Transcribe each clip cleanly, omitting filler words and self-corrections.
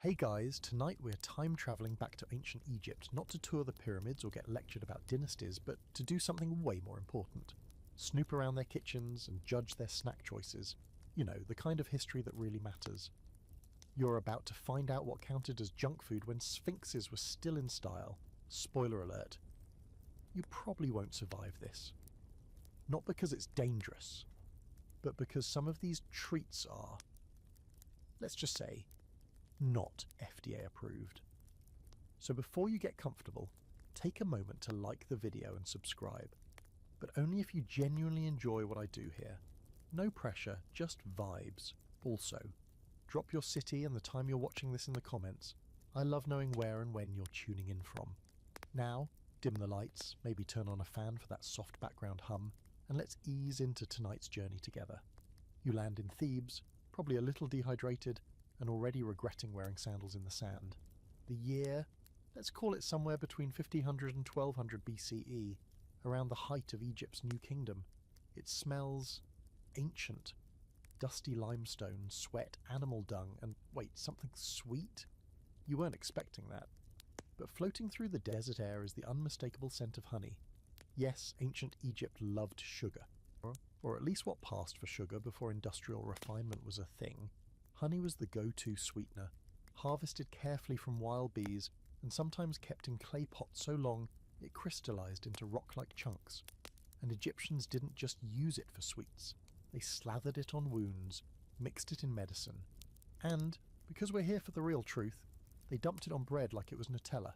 Hey guys, tonight we're time travelling back to ancient Egypt, not to tour the pyramids or get lectured about dynasties, but to do something way more important. Snoop around their kitchens and judge their snack choices. You know, the kind of history that really matters. You're about to find out what counted as junk food when sphinxes were still in style. Spoiler alert. You probably won't survive this. Not because it's dangerous, but because some of these treats are, let's just say, not FDA approved. So before you get comfortable, take a moment to like the video and subscribe. But only if you genuinely enjoy what I do here. No pressure, just vibes. Also, drop your city and the time you're watching this in the comments. I love knowing where and when you're tuning in from. Now, dim the lights, maybe turn on a fan for that soft background hum, and let's ease into tonight's journey together. You land in Thebes, probably a little dehydrated, and already regretting wearing sandals in the sand. The year, let's call it somewhere between 1500 and 1200 BCE, around the height of Egypt's new kingdom. It smells ancient. Dusty limestone, sweat, animal dung, and wait, something sweet? You weren't expecting that. But floating through the desert air is the unmistakable scent of honey. Yes, ancient Egypt loved sugar. Or at least what passed for sugar before industrial refinement was a thing. Honey was the go-to sweetener, harvested carefully from wild bees and sometimes kept in clay pots so long it crystallized into rock-like chunks. And Egyptians didn't just use it for sweets. They slathered it on wounds, mixed it in medicine, and, because we're here for the real truth, they dumped it on bread like it was Nutella.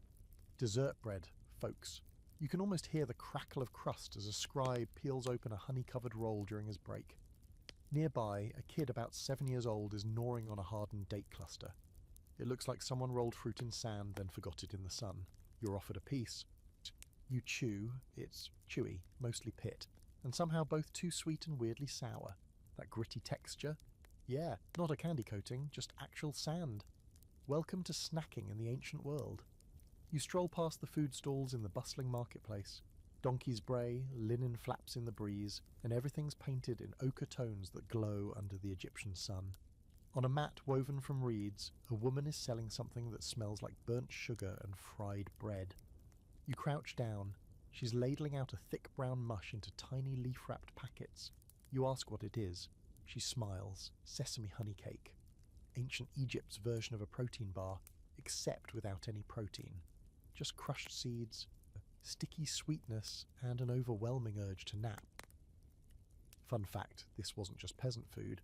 Dessert bread, folks. You can almost hear the crackle of crust as a scribe peels open a honey-covered roll during his break. Nearby, a kid about 7 years old is gnawing on a hardened date cluster. It looks like someone rolled fruit in sand, then forgot it in the sun. You're offered a piece. You chew, it's chewy, mostly pit, and somehow both too sweet and weirdly sour. That gritty texture? Yeah, not a candy coating, just actual sand. Welcome to snacking in the ancient world. You stroll past the food stalls in the bustling marketplace. Donkeys bray, linen flaps in the breeze, and everything's painted in ochre tones that glow under the Egyptian sun. On a mat woven from reeds, a woman is selling something that smells like burnt sugar and fried bread. You crouch down. She's ladling out a thick brown mush into tiny leaf-wrapped packets. You ask what it is. She smiles. Sesame honey cake. Ancient Egypt's version of a protein bar, except without any protein. Just crushed seeds, sticky sweetness, and an overwhelming urge to nap. Fun fact, this wasn't just peasant food.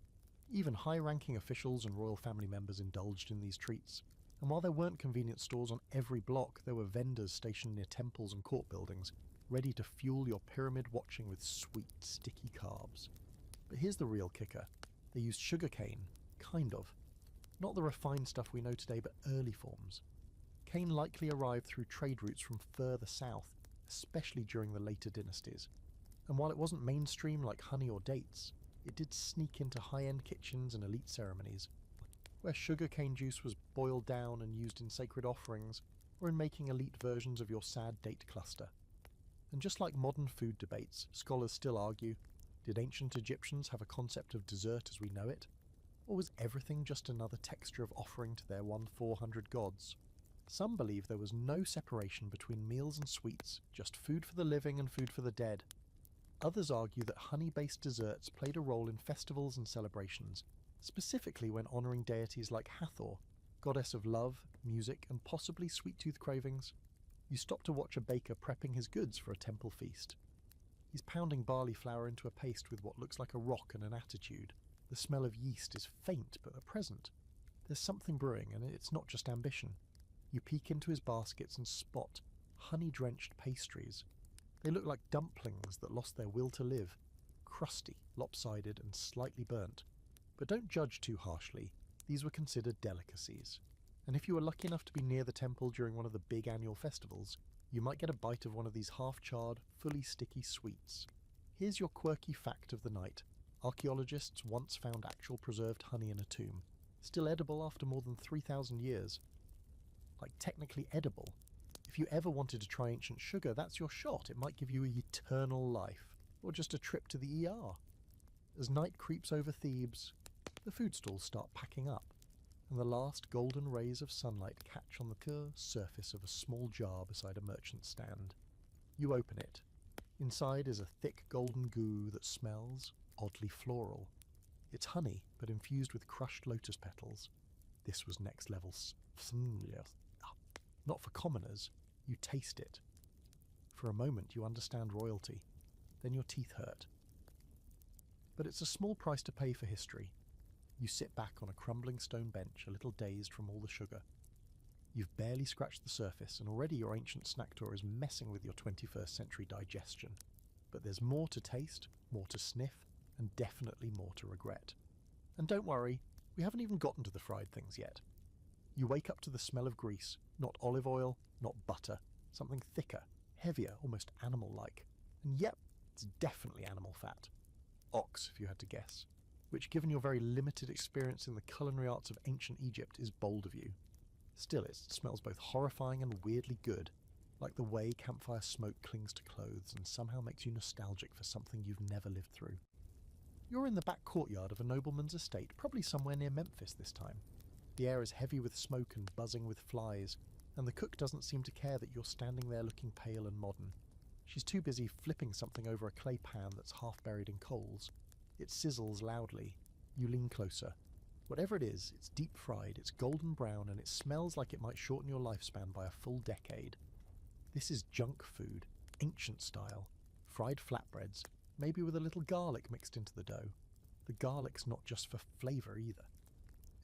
Even high-ranking officials and royal family members indulged in these treats. And while there weren't convenience stores on every block, there were vendors stationed near temples and court buildings, ready to fuel your pyramid watching with sweet, sticky carbs. But here's the real kicker. They used sugarcane, kind of. Not the refined stuff we know today, but early forms. Cane likely arrived through trade routes from further south, especially during the later dynasties. And while it wasn't mainstream like honey or dates, it did sneak into high-end kitchens and elite ceremonies, where sugarcane juice was boiled down and used in sacred offerings, or in making elite versions of your sad date cluster. And just like modern food debates, scholars still argue, did ancient Egyptians have a concept of dessert as we know it? Or was everything just another texture of offering to their 400 gods? Some believe there was no separation between meals and sweets, just food for the living and food for the dead. Others argue that honey-based desserts played a role in festivals and celebrations, specifically when honouring deities like Hathor, goddess of love, music, and possibly sweet-tooth cravings. You stop to watch a baker prepping his goods for a temple feast. He's pounding barley flour into a paste with what looks like a rock and an attitude. The smell of yeast is faint but present. There's something brewing, and it's not just ambition. You peek into his baskets and spot honey-drenched pastries. They look like dumplings that lost their will to live, crusty, lopsided, and slightly burnt. But don't judge too harshly. These were considered delicacies. And if you were lucky enough to be near the temple during one of the big annual festivals, you might get a bite of one of these half-charred, fully sticky sweets. Here's your quirky fact of the night. Archaeologists once found actual preserved honey in a tomb, still edible after more than 3,000 years. Like technically edible. If you ever wanted to try ancient sugar, that's your shot. It might give you eternal life, or just a trip to the ER. As night creeps over Thebes, the food stalls start packing up. and the last golden rays of sunlight catch on the pure surface of a small jar beside a merchant's stand. You open it. Inside is a thick golden goo that smells oddly floral. It's honey, but infused with crushed lotus petals. This was next level. Not for commoners. You taste it. For a moment you understand royalty. Then your teeth hurt. But it's a small price to pay for history. You sit back on a crumbling stone bench, a little dazed from all the sugar. You've barely scratched the surface, and already your ancient snack tour is messing with your 21st century digestion. But there's more to taste, more to sniff, and definitely more to regret. And don't worry, we haven't even gotten to the fried things yet. You wake up to the smell of grease, not olive oil, not butter, something thicker, heavier, almost animal-like. And yep, it's definitely animal fat. Ox, if you had to guess. Which, given your very limited experience in the culinary arts of ancient Egypt, is bold of you. Still, it smells both horrifying and weirdly good, like the way campfire smoke clings to clothes and somehow makes you nostalgic for something you've never lived through. You're in the back courtyard of a nobleman's estate, probably somewhere near Memphis this time. The air is heavy with smoke and buzzing with flies, and the cook doesn't seem to care that you're standing there looking pale and modern. She's too busy flipping something over a clay pan that's half buried in coals. It sizzles loudly. You lean closer. Whatever it is, it's deep fried, it's golden brown, and it smells like it might shorten your lifespan by a full decade. This is junk food, ancient style. Fried flatbreads, maybe with a little garlic mixed into the dough. The garlic's not just for flavour either.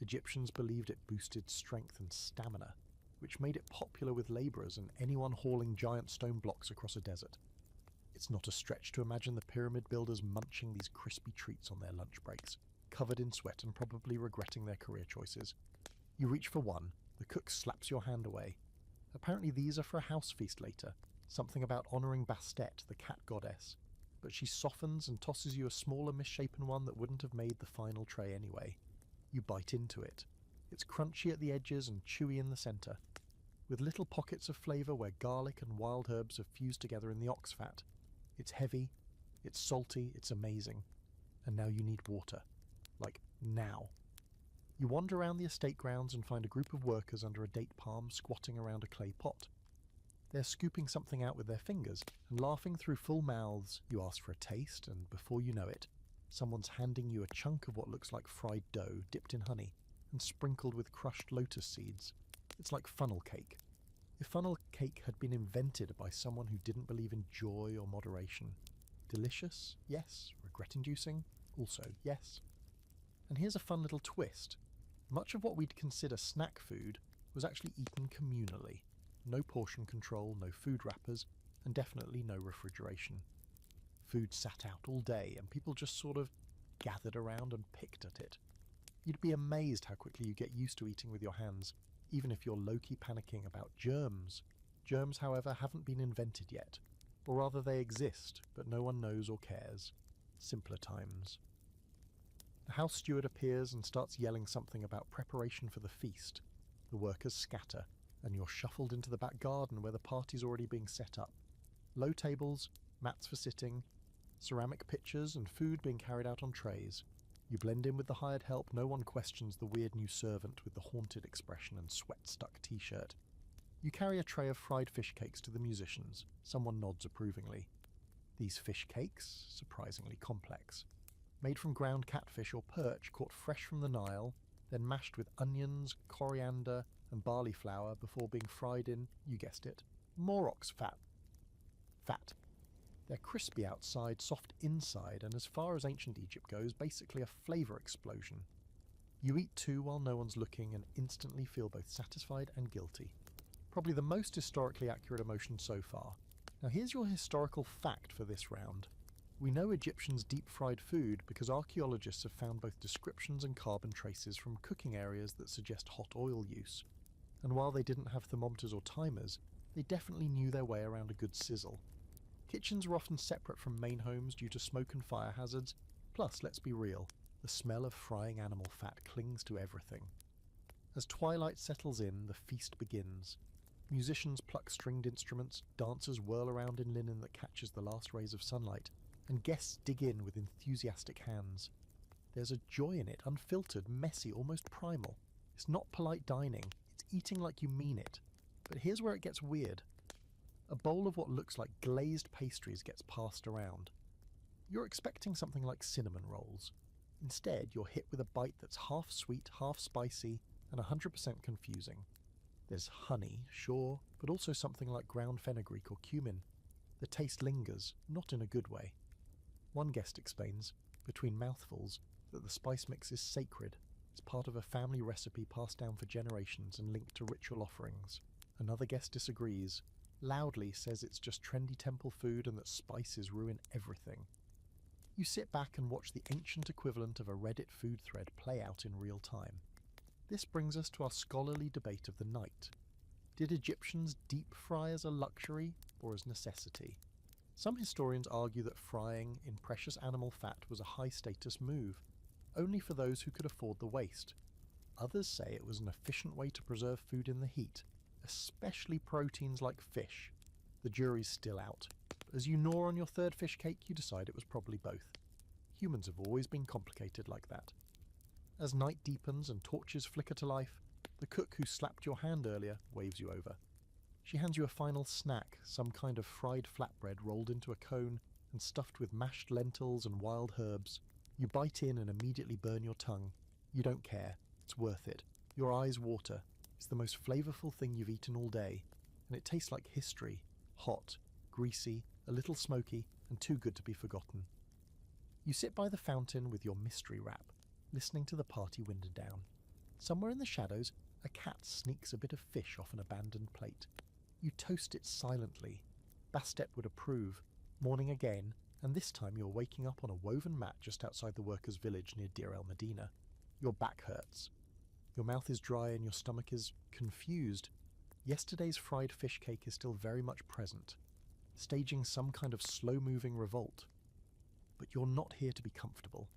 Egyptians believed it boosted strength and stamina, which made it popular with labourers and anyone hauling giant stone blocks across a desert. It's not a stretch to imagine the pyramid builders munching these crispy treats on their lunch breaks, covered in sweat and probably regretting their career choices. You reach for one, the cook slaps your hand away. Apparently these are for a house feast later, something about honouring Bastet, the cat goddess, but she softens and tosses you a smaller misshapen one that wouldn't have made the final tray anyway. You bite into it. It's crunchy at the edges and chewy in the centre, with little pockets of flavour where garlic and wild herbs have fused together in the ox fat. It's heavy, it's salty, it's amazing. And now you need water. Like, now. You wander around the estate grounds and find a group of workers under a date palm squatting around a clay pot. They're scooping something out with their fingers, and laughing through full mouths, you ask for a taste, and before you know it, someone's handing you a chunk of what looks like fried dough dipped in honey and sprinkled with crushed lotus seeds. It's like funnel cake. If funnel cake had been invented by someone who didn't believe in joy or moderation. Delicious? Yes. Regret-inducing? Also, yes. And here's a fun little twist. Much of what we'd consider snack food was actually eaten communally. No portion control, no food wrappers, and definitely no refrigeration. Food sat out all day, and people just sort of gathered around and picked at it. You'd be amazed how quickly you get used to eating with your hands, even if you're low-key panicking about germs. Germs, however, haven't been invented yet. Or rather, they exist, but no one knows or cares. Simpler times. The house steward appears and starts yelling something about preparation for the feast. The workers scatter, and you're shuffled into the back garden where the party's already being set up. Low tables, mats for sitting, ceramic pitchers, and food being carried out on trays. You blend in with the hired help, no one questions the weird new servant with the haunted expression and sweat-stuck t-shirt. You carry a tray of fried fish cakes to the musicians. Someone nods approvingly. These fish cakes, surprisingly complex. Made from ground catfish or perch caught fresh from the Nile, then mashed with onions, coriander, and barley flour before being fried in, you guessed it, more ox fat. They're crispy outside, soft inside, and as far as ancient Egypt goes, basically a flavour explosion. You eat two while no one's looking and instantly feel both satisfied and guilty. Probably the most historically accurate emotion so far. Now here's your historical fact for this round. We know Egyptians deep-fried food because archaeologists have found both descriptions and carbon traces from cooking areas that suggest hot oil use. And while they didn't have thermometers or timers, they definitely knew their way around a good sizzle. Kitchens were often separate from main homes due to smoke and fire hazards, plus, let's be real, the smell of frying animal fat clings to everything. As twilight settles in, the feast begins. Musicians pluck stringed instruments, dancers whirl around in linen that catches the last rays of sunlight, and guests dig in with enthusiastic hands. There's a joy in it, unfiltered, messy, almost primal. It's not polite dining, it's eating like you mean it. But here's where it gets weird. A bowl of what looks like glazed pastries gets passed around. You're expecting something like cinnamon rolls. Instead, you're hit with a bite that's half sweet, half spicy, and 100% confusing. There's honey, sure, but also something like ground fenugreek or cumin. The taste lingers, not in a good way. One guest explains, between mouthfuls, that the spice mix is sacred. It's part of a family recipe passed down for generations and linked to ritual offerings. Another guest disagrees, loudly says it's just trendy temple food and that spices ruin everything. You sit back and watch the ancient equivalent of a Reddit food thread play out in real time. This brings us to our scholarly debate of the night. Did Egyptians deep fry as a luxury or as necessity? Some historians argue that frying in precious animal fat was a high-status move, only for those who could afford the waste. Others say it was an efficient way to preserve food in the heat, especially proteins like fish. The jury's still out. But as you gnaw on your third fish cake, you decide it was probably both. Humans have always been complicated like that. As night deepens and torches flicker to life, the cook who slapped your hand earlier waves you over. She hands you a final snack, some kind of fried flatbread rolled into a cone and stuffed with mashed lentils and wild herbs. You bite in and immediately burn your tongue. You don't care. It's worth it. Your eyes water. It's the most flavourful thing you've eaten all day, and it tastes like history. Hot, greasy, a little smoky, and too good to be forgotten. You sit by the fountain with your mystery wrap, listening to the party wind down. Somewhere in the shadows, a cat sneaks a bit of fish off an abandoned plate. You toast it silently. Bastet would approve. Morning again, and this time you're waking up on a woven mat just outside the workers' village near Deir el Medina. Your back hurts. Your mouth is dry and your stomach is confused. Yesterday's fried fish cake is still very much present, staging some kind of slow-moving revolt. But you're not here to be comfortable.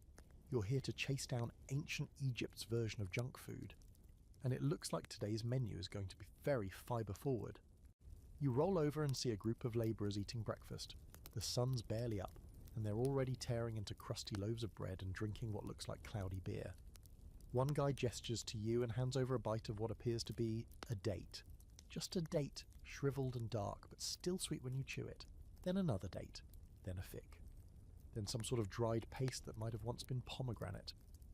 You're here to chase down ancient Egypt's version of junk food. And it looks like today's menu is going to be very fibre-forward. You roll over and see a group of labourers eating breakfast. The sun's barely up, and they're already tearing into crusty loaves of bread and drinking what looks like cloudy beer. One guy gestures to you and hands over a bite of what appears to be a date. Just a date, shriveled and dark, but still sweet when you chew it. Then another date. Then a fig. Then some sort of dried paste that might have once been pomegranate.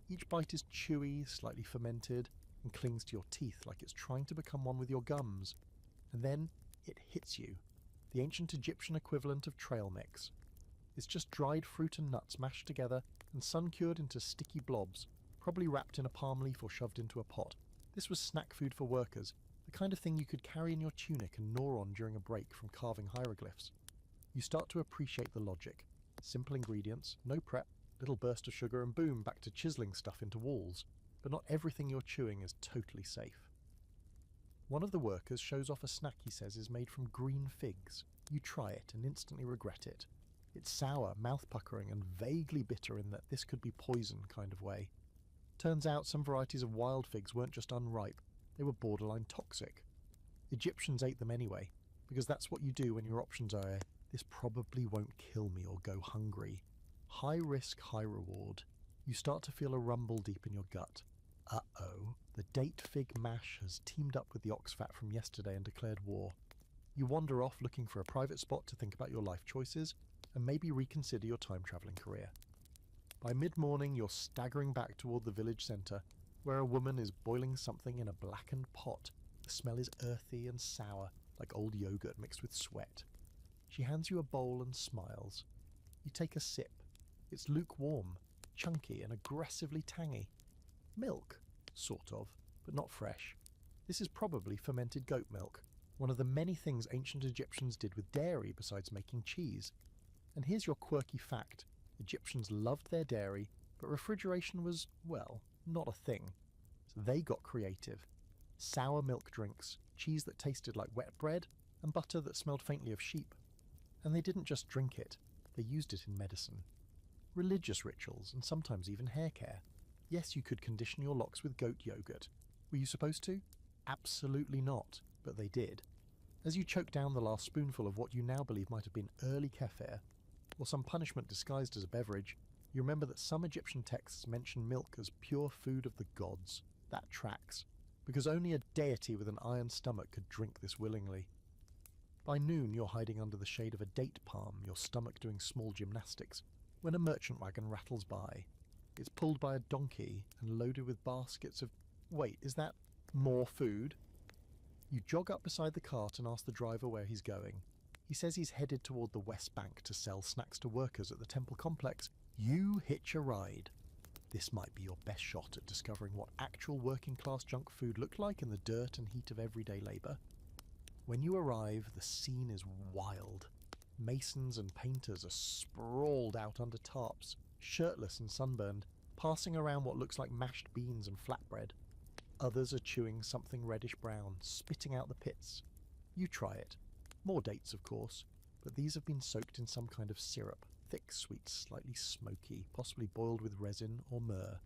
Each bite is chewy, slightly fermented, and clings to your teeth like it's trying to become one with your gums. And then it hits you. The ancient Egyptian equivalent of trail mix. It's just dried fruit and nuts mashed together and sun-cured into sticky blobs, probably wrapped in a palm leaf or shoved into a pot. This was snack food for workers, the kind of thing you could carry in your tunic and gnaw on during a break from carving hieroglyphs. You start to appreciate the logic. Simple ingredients, no prep, little burst of sugar, and boom, back to chiseling stuff into walls. But not everything you're chewing is totally safe. One of the workers shows off a snack he says is made from green figs. You try it and instantly regret it. It's sour, mouth-puckering, and vaguely bitter in that this could be poison kind of way. Turns out some varieties of wild figs weren't just unripe, they were borderline toxic. Egyptians ate them anyway, because that's what you do when your options are this probably won't kill me or go hungry. High risk, high reward. You start to feel a rumble deep in your gut. Uh-oh, the date fig mash has teamed up with the ox fat from yesterday and declared war. You wander off looking for a private spot to think about your life choices and maybe reconsider your time-travelling career. By mid-morning, you're staggering back toward the village centre, where a woman is boiling something in a blackened pot. The smell is earthy and sour, like old yogurt mixed with sweat. She hands you a bowl and smiles. You take a sip. It's lukewarm, chunky and aggressively tangy. Milk, sort of, but not fresh. This is probably fermented goat milk, one of the many things ancient Egyptians did with dairy besides making cheese. And here's your quirky fact. Egyptians loved their dairy, but refrigeration was, well, not a thing. So they got creative. Sour milk drinks, cheese that tasted like wet bread, and butter that smelled faintly of sheep. And they didn't just drink it, they used it in medicine. Religious rituals, and sometimes even hair care. Yes, you could condition your locks with goat yogurt. Were you supposed to? Absolutely not, but they did. As you choke down the last spoonful of what you now believe might have been early kefir, or some punishment disguised as a beverage, you remember that some Egyptian texts mention milk as pure food of the gods. That tracks. because only a deity with an iron stomach could drink this willingly. By noon you're hiding under the shade of a date palm, your stomach doing small gymnastics, when a merchant wagon rattles by. It's pulled by a donkey and loaded with baskets of... Wait, is that more food? You jog up beside the cart and ask the driver where he's going. He says he's headed toward the West Bank to sell snacks to workers at the temple complex. You hitch a ride. This might be your best shot at discovering what actual working class junk food looked like in the dirt and heat of everyday labour. When you arrive, the scene is wild. Masons and painters are sprawled out under tarps, shirtless and sunburned, passing around what looks like mashed beans and flatbread. Others are chewing something reddish-brown, spitting out the pits. You try it. More dates, of course, but these have been soaked in some kind of syrup, thick, sweet, slightly smoky, possibly boiled with resin or myrrh.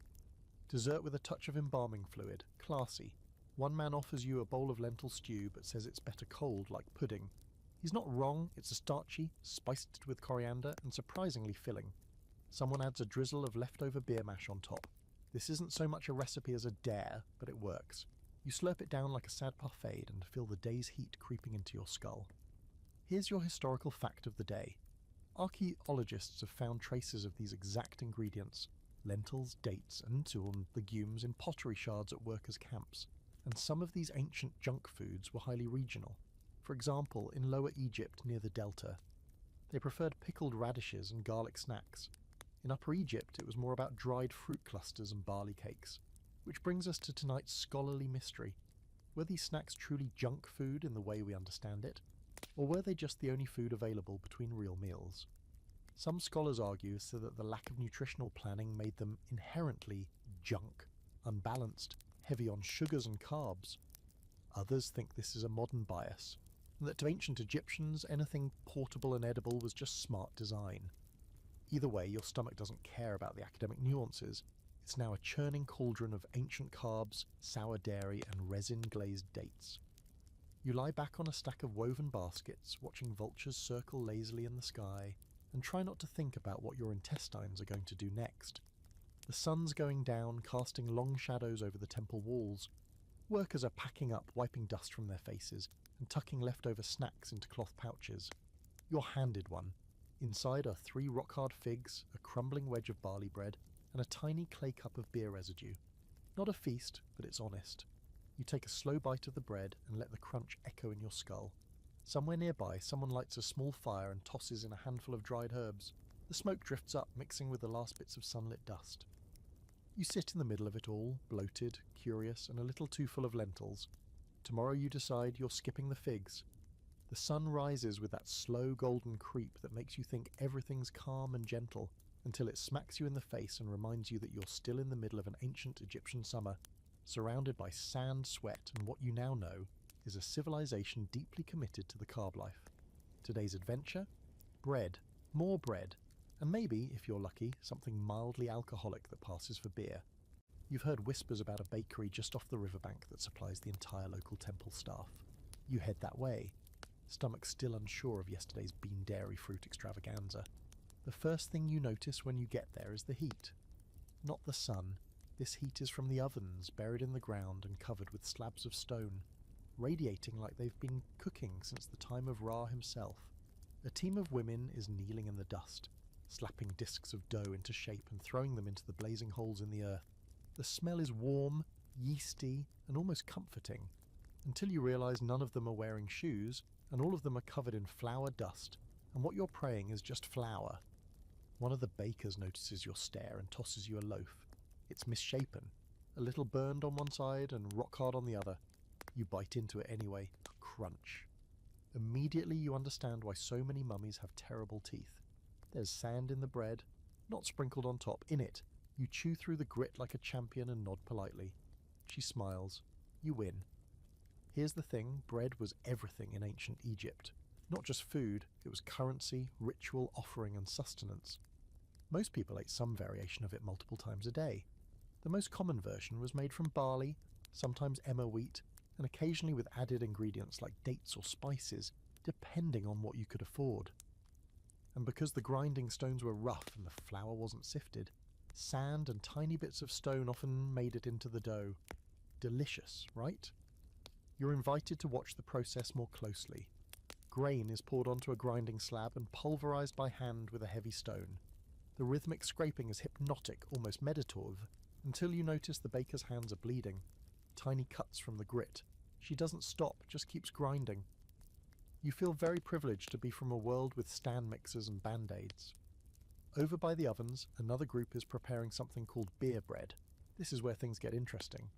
Dessert with a touch of embalming fluid, classy. One man offers you a bowl of lentil stew but says it's better cold, like pudding. He's not wrong, it's a starchy, spiced with coriander, and surprisingly filling. Someone adds a drizzle of leftover beer mash on top. This isn't so much a recipe as a dare, but it works. You slurp it down like a sad parfait and feel the day's heat creeping into your skull. Here's your historical fact of the day. Archaeologists have found traces of these exact ingredients, lentils, dates, and legumes in pottery shards at workers' camps, and some of these ancient junk foods were highly regional. For example, in Lower Egypt near the Delta, they preferred pickled radishes and garlic snacks. In Upper Egypt, it was more about dried fruit clusters and barley cakes. Which brings us to tonight's scholarly mystery. Were these snacks truly junk food in the way we understand it? Or were they just the only food available between real meals? Some scholars argue so that the lack of nutritional planning made them inherently junk, unbalanced, heavy on sugars and carbs. Others think this is a modern bias, and that to ancient Egyptians anything portable and edible was just smart design. Either way, your stomach doesn't care about the academic nuances. It's now a churning cauldron of ancient carbs, sour dairy, and resin-glazed dates. You lie back on a stack of woven baskets, watching vultures circle lazily in the sky, and try not to think about what your intestines are going to do next. The sun's going down, casting long shadows over the temple walls. Workers are packing up, wiping dust from their faces, and tucking leftover snacks into cloth pouches. You're handed one. Inside are 3 rock-hard figs, a crumbling wedge of barley bread, and a tiny clay cup of beer residue. Not a feast, but it's honest. You take a slow bite of the bread and let the crunch echo in your skull. Somewhere nearby, someone lights a small fire and tosses in a handful of dried herbs. The smoke drifts up, mixing with the last bits of sunlit dust. You sit in the middle of it all, bloated, curious, and a little too full of lentils. Tomorrow you decide you're skipping the figs. The sun rises with that slow golden creep that makes you think everything's calm and gentle, until it smacks you in the face and reminds you that you're still in the middle of an ancient Egyptian summer, surrounded by sand, sweat, and what you now know is a civilization deeply committed to the carb life. Today's adventure? Bread. More bread. And maybe, if you're lucky, something mildly alcoholic that passes for beer. You've heard whispers about a bakery just off the riverbank that supplies the entire local temple staff. You head that way, stomach still unsure of yesterday's bean dairy fruit extravaganza. The first thing you notice when you get there is the heat. Not the sun. This heat is from the ovens buried in the ground and covered with slabs of stone, radiating like they've been cooking since the time of Ra himself. A team of women is kneeling in the dust, slapping discs of dough into shape and throwing them into the blazing holes in the earth. The smell is warm, yeasty, and almost comforting, until you realise none of them are wearing shoes, and all of them are covered in flour dust, and what you're praying is just flour. One of the bakers notices your stare and tosses you a loaf. It's misshapen, a little burned on one side and rock hard on the other. You bite into it anyway. Crunch. Immediately you understand why so many mummies have terrible teeth. There's sand in the bread, not sprinkled on top, in it. You chew through the grit like a champion and nod politely. She smiles. You win. Here's the thing, bread was everything in ancient Egypt. Not just food, it was currency, ritual, offering, and sustenance. Most people ate some variation of it multiple times a day. The most common version was made from barley, sometimes emmer wheat, and occasionally with added ingredients like dates or spices, depending on what you could afford. And because the grinding stones were rough and the flour wasn't sifted, sand and tiny bits of stone often made it into the dough. Delicious, right? You're invited to watch the process more closely. Grain is poured onto a grinding slab and pulverized by hand with a heavy stone. The rhythmic scraping is hypnotic, almost meditative, until you notice the baker's hands are bleeding. Tiny cuts from the grit. She doesn't stop, just keeps grinding. You feel very privileged to be from a world with stand mixers and band-aids. Over by the ovens, another group is preparing something called beer bread. This is where things get interesting.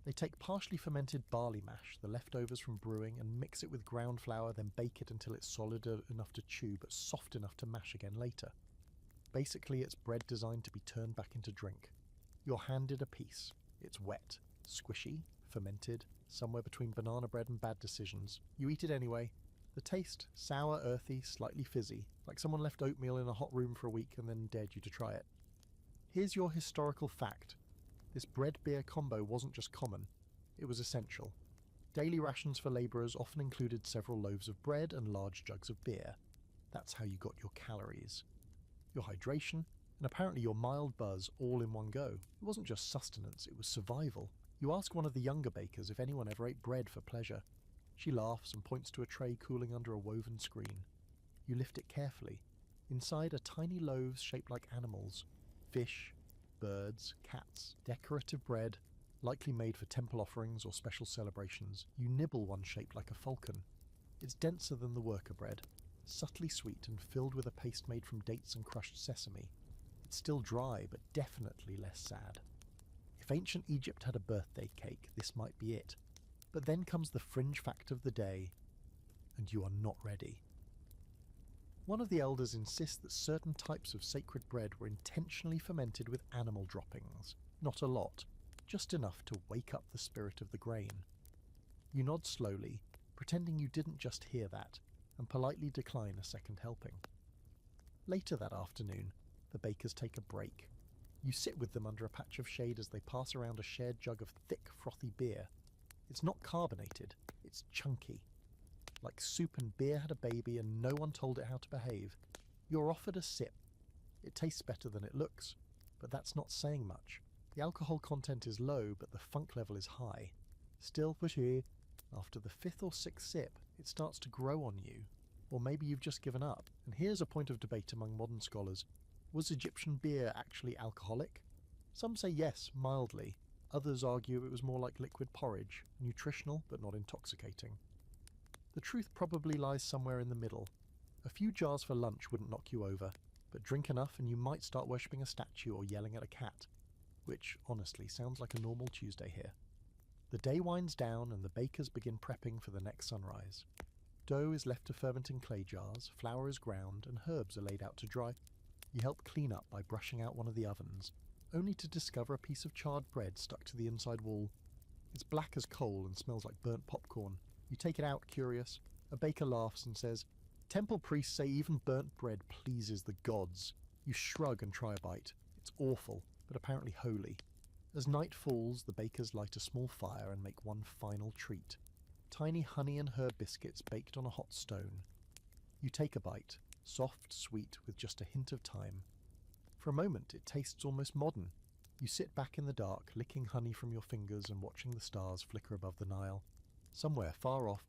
They take partially fermented barley mash, the leftovers from brewing, and mix it with ground flour, then bake it until it's solid enough to chew but soft enough to mash again later. Basically, it's bread designed to be turned back into drink. You're handed a piece. It's wet, squishy, fermented, somewhere between banana bread and bad decisions. You eat it anyway. The taste, sour, earthy, slightly fizzy, like someone left oatmeal in a hot room for a week and then dared you to try it. Here's your historical fact. This bread-beer combo wasn't just common, it was essential. Daily rations for labourers often included several loaves of bread and large jugs of beer. That's how you got your calories, your hydration, and apparently your mild buzz all in one go. It wasn't just sustenance, it was survival. You ask one of the younger bakers if anyone ever ate bread for pleasure. She laughs and points to a tray cooling under a woven screen. You lift it carefully. Inside are tiny loaves shaped like animals. Fish, birds, cats, decorative bread, likely made for temple offerings or special celebrations. You nibble one shaped like a falcon. It's denser than the worker bread, subtly sweet and filled with a paste made from dates and crushed sesame. It's still dry, but definitely less sad. If ancient Egypt had a birthday cake, this might be it. But then comes the fringe fact of the day, and you are not ready. One of the elders insists that certain types of sacred bread were intentionally fermented with animal droppings. Not a lot, just enough to wake up the spirit of the grain. You nod slowly, pretending you didn't just hear that, and politely decline a second helping. Later that afternoon, the bakers take a break. You sit with them under a patch of shade as they pass around a shared jug of thick, frothy beer. It's not carbonated, it's chunky. Like soup and beer had a baby and no one told it how to behave. You're offered a sip. It tastes better than it looks, but that's not saying much. The alcohol content is low, but the funk level is high. Still, after the fifth or sixth sip, it starts to grow on you. Or maybe you've just given up. And here's a point of debate among modern scholars. Was Egyptian beer actually alcoholic? Some say yes, mildly. Others argue it was more like liquid porridge, nutritional but not intoxicating. The truth probably lies somewhere in the middle. A few jars for lunch wouldn't knock you over, but drink enough and you might start worshipping a statue or yelling at a cat, which, honestly, sounds like a normal Tuesday here. The day winds down and the bakers begin prepping for the next sunrise. Dough is left to ferment in clay jars, flour is ground, and herbs are laid out to dry. You help clean up by brushing out one of the ovens, only to discover a piece of charred bread stuck to the inside wall. It's black as coal and smells like burnt popcorn. You take it out, curious. A baker laughs and says, "Temple priests say even burnt bread pleases the gods." You shrug and try a bite. It's awful, but apparently holy. As night falls, the bakers light a small fire and make one final treat. Tiny honey and herb biscuits baked on a hot stone. You take a bite, soft, sweet, with just a hint of thyme. For a moment, it tastes almost modern. You sit back in the dark, licking honey from your fingers and watching the stars flicker above the Nile. Somewhere far off,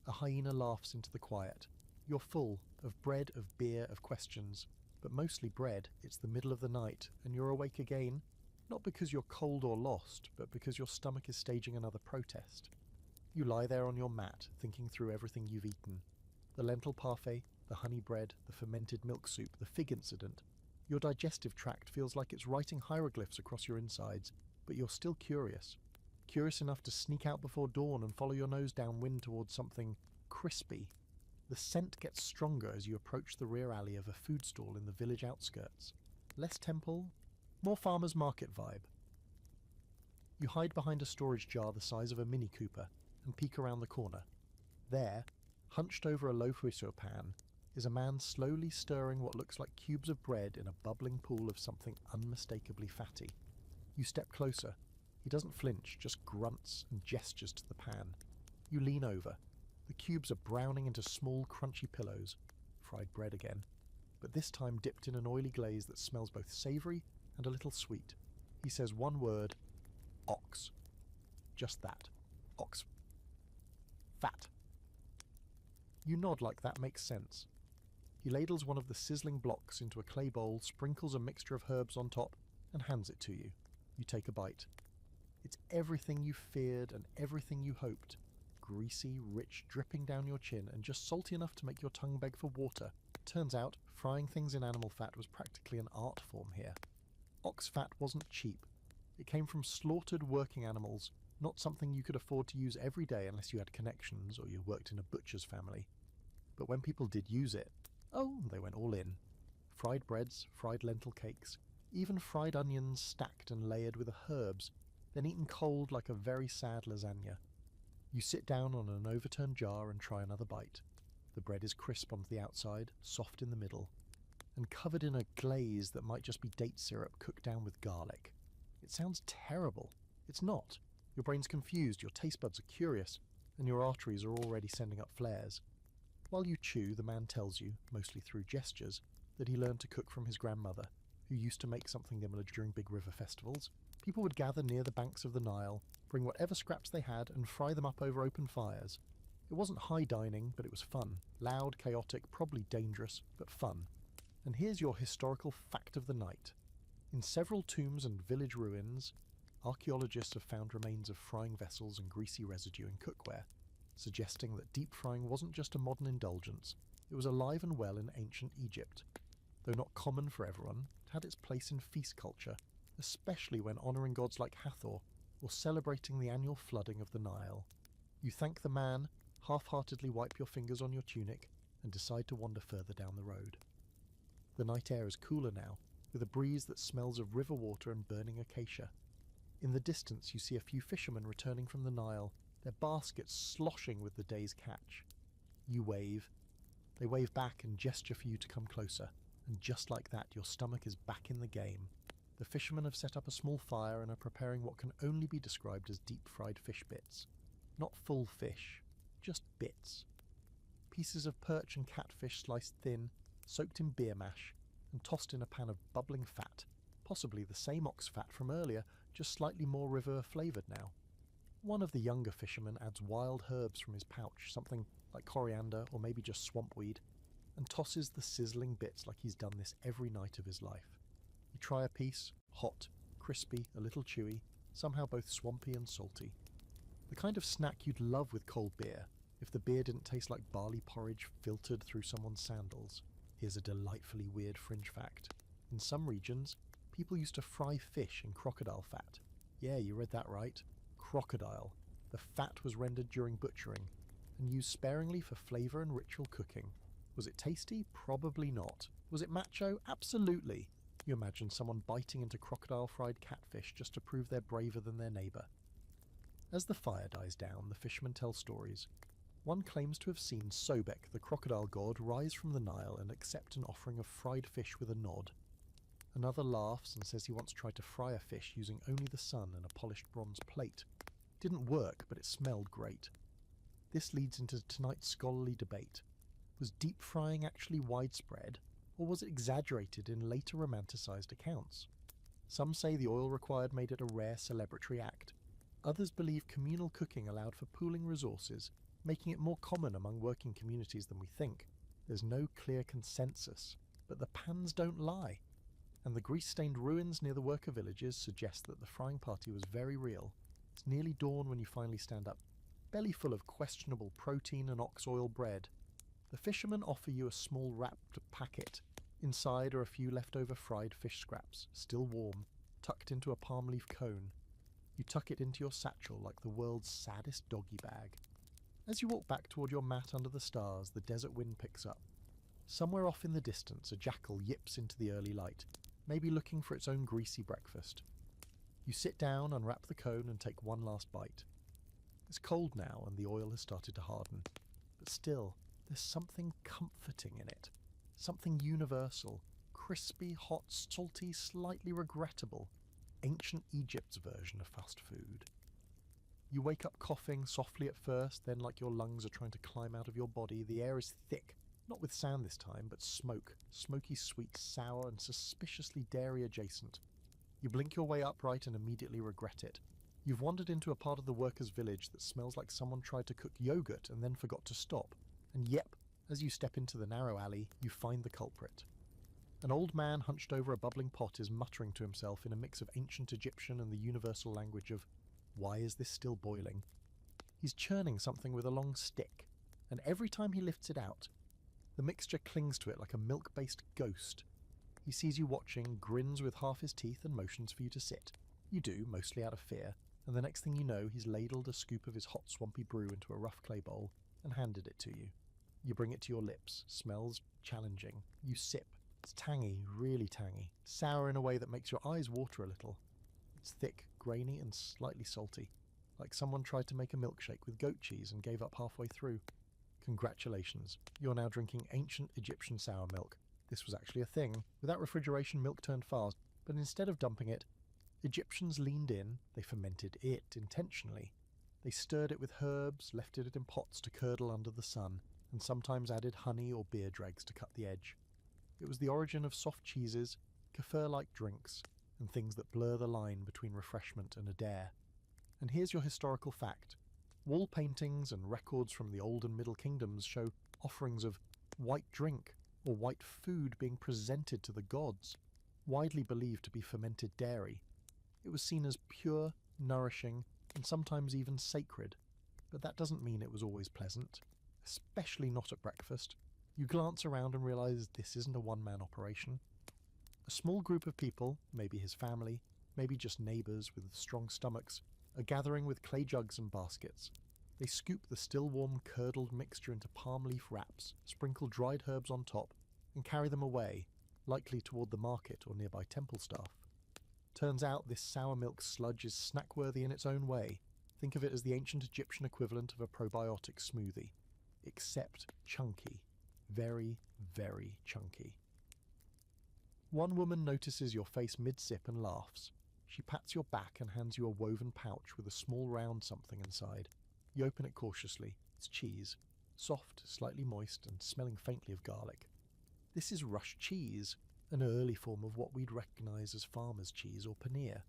a hyena laughs into the quiet. You're full of bread, of beer, of questions, but mostly bread. It's the middle of the night, and you're awake again, not because you're cold or lost, but because your stomach is staging another protest. You lie there on your mat, thinking through everything you've eaten. The lentil parfait, the honey bread, the fermented milk soup, the fig incident. Your digestive tract feels like it's writing hieroglyphs across your insides, but you're still curious. Curious enough to sneak out before dawn and follow your nose downwind towards something crispy. The scent gets stronger as you approach the rear alley of a food stall in the village outskirts. Less temple, more farmer's market vibe. You hide behind a storage jar the size of a Mini Cooper and peek around the corner. There, hunched over a loaf whisso pan, is a man slowly stirring what looks like cubes of bread in a bubbling pool of something unmistakably fatty. You step closer. He doesn't flinch, just grunts and gestures to the pan. You lean over. The cubes are browning into small, crunchy pillows. Fried bread again. But this time dipped in an oily glaze that smells both savoury and a little sweet. He says one word, ox. Just that. Ox fat. You nod like that makes sense. He ladles one of the sizzling blocks into a clay bowl, sprinkles a mixture of herbs on top, and hands it to you. You take a bite. It's everything you feared and everything you hoped. Greasy, rich, dripping down your chin, and just salty enough to make your tongue beg for water. Turns out, frying things in animal fat was practically an art form here. Ox fat wasn't cheap. It came from slaughtered working animals, not something you could afford to use every day unless you had connections or you worked in a butcher's family. But when people did use it, oh, they went all in. Fried breads, fried lentil cakes, even fried onions stacked and layered with herbs, then eaten cold like a very sad lasagna. You sit down on an overturned jar and try another bite. The bread is crisp on the outside, soft in the middle, and covered in a glaze that might just be date syrup cooked down with garlic. It sounds terrible. It's not. Your brain's confused, your taste buds are curious, and your arteries are already sending up flares. While you chew, the man tells you, mostly through gestures, that he learned to cook from his grandmother, who used to make something similar during big river festivals. People would gather near the banks of the Nile, bring whatever scraps they had, and fry them up over open fires. It wasn't high dining, but it was fun. Loud, chaotic, probably dangerous, but fun. And here's your historical fact of the night. In several tombs and village ruins, archaeologists have found remains of frying vessels and greasy residue in cookware, suggesting that deep frying wasn't just a modern indulgence, it was alive and well in ancient Egypt. Though not common for everyone, it had its place in feast culture, especially when honouring gods like Hathor or celebrating the annual flooding of the Nile. You thank the man, half-heartedly wipe your fingers on your tunic, and decide to wander further down the road. The night air is cooler now, with a breeze that smells of river water and burning acacia. In the distance you see a few fishermen returning from the Nile, their baskets sloshing with the day's catch. You wave. They wave back and gesture for you to come closer, and just like that your stomach is back in the game. The fishermen have set up a small fire and are preparing what can only be described as deep-fried fish bits. Not full fish, just bits. Pieces of perch and catfish sliced thin, soaked in beer mash, and tossed in a pan of bubbling fat, possibly the same ox fat from earlier, just slightly more river-flavoured now. One of the younger fishermen adds wild herbs from his pouch, something like coriander or maybe just swampweed, and tosses the sizzling bits like he's done this every night of his life. You try a piece, hot, crispy, a little chewy, somehow both swampy and salty. The kind of snack you'd love with cold beer, if the beer didn't taste like barley porridge filtered through someone's sandals. Here's a delightfully weird fringe fact. In some regions, people used to fry fish in crocodile fat. Yeah, you read that right. Crocodile. The fat was rendered during butchering, and used sparingly for flavour and ritual cooking. Was it tasty? Probably not. Was it macho? Absolutely. You imagine someone biting into crocodile-fried catfish just to prove they're braver than their neighbour. As the fire dies down, the fishermen tell stories. One claims to have seen Sobek, the crocodile god, rise from the Nile and accept an offering of fried fish with a nod. Another laughs and says he once tried to fry a fish using only the sun and a polished bronze plate. Didn't work, but it smelled great. This leads into tonight's scholarly debate. Was deep frying actually widespread, or was it exaggerated in later romanticised accounts? Some say the oil required made it a rare celebratory act. Others believe communal cooking allowed for pooling resources, making it more common among working communities than we think. There's no clear consensus, but the pans don't lie. And the grease-stained ruins near the worker villages suggest that the frying party was very real. It's nearly dawn when you finally stand up, belly full of questionable protein and ox oil bread. The fishermen offer you a small wrapped packet. Inside are a few leftover fried fish scraps, still warm, tucked into a palm leaf cone. You tuck it into your satchel like the world's saddest doggy bag. As you walk back toward your mat under the stars, the desert wind picks up. Somewhere off in the distance, a jackal yips into the early light, maybe looking for its own greasy breakfast. You sit down, unwrap the cone, and take one last bite. It's cold now, and the oil has started to harden. But still, there's something comforting in it. Something universal. Crispy, hot, salty, slightly regrettable. Ancient Egypt's version of fast food. You wake up coughing softly at first, then like your lungs are trying to climb out of your body. The air is thick, not with sand this time, but smoke. Smoky sweet, sour, and suspiciously dairy adjacent. You blink your way upright and immediately regret it. You've wandered into a part of the workers' village that smells like someone tried to cook yogurt and then forgot to stop. And yep, as you step into the narrow alley, you find the culprit. An old man hunched over a bubbling pot is muttering to himself in a mix of ancient Egyptian and the universal language of, "Why is this still boiling?" He's churning something with a long stick, and every time he lifts it out, the mixture clings to it like a milk-based ghost. He sees you watching, grins with half his teeth and motions for you to sit. You do, mostly out of fear, and the next thing you know, he's ladled a scoop of his hot swampy brew into a rough clay bowl and handed it to you. You bring it to your lips, smells challenging. You sip. It's tangy, really tangy, sour in a way that makes your eyes water a little. It's thick, grainy and slightly salty, like someone tried to make a milkshake with goat cheese and gave up halfway through. Congratulations, you're now drinking ancient Egyptian sour milk. This was actually a thing. Without refrigeration, milk turned fast, but instead of dumping it, Egyptians leaned in, they fermented it intentionally. They stirred it with herbs, left it in pots to curdle under the sun, and sometimes added honey or beer dregs to cut the edge. It was the origin of soft cheeses, kefir-like drinks, and things that blur the line between refreshment and a dare. And here's your historical fact. Wall paintings and records from the Old and Middle Kingdoms show offerings of white drink or white food being presented to the gods, widely believed to be fermented dairy. It was seen as pure, nourishing, and sometimes even sacred, but that doesn't mean it was always pleasant, especially not at breakfast. You glance around and realize this isn't a one-man operation. A small group of people, maybe his family, maybe just neighbours with strong stomachs, are gathering with clay jugs and baskets. They scoop the still warm curdled mixture into palm leaf wraps, sprinkle dried herbs on top, and carry them away, likely toward the market or nearby temple staff. Turns out this sour milk sludge is snack-worthy in its own way. Think of it as the ancient Egyptian equivalent of a probiotic smoothie, except chunky. Very, very chunky. One woman notices your face mid-sip and laughs. She pats your back and hands you a woven pouch with a small round something inside. You open it cautiously. It's cheese. Soft, slightly moist, and smelling faintly of garlic. This is rush cheese, an early form of what we'd recognise as farmer's cheese or paneer.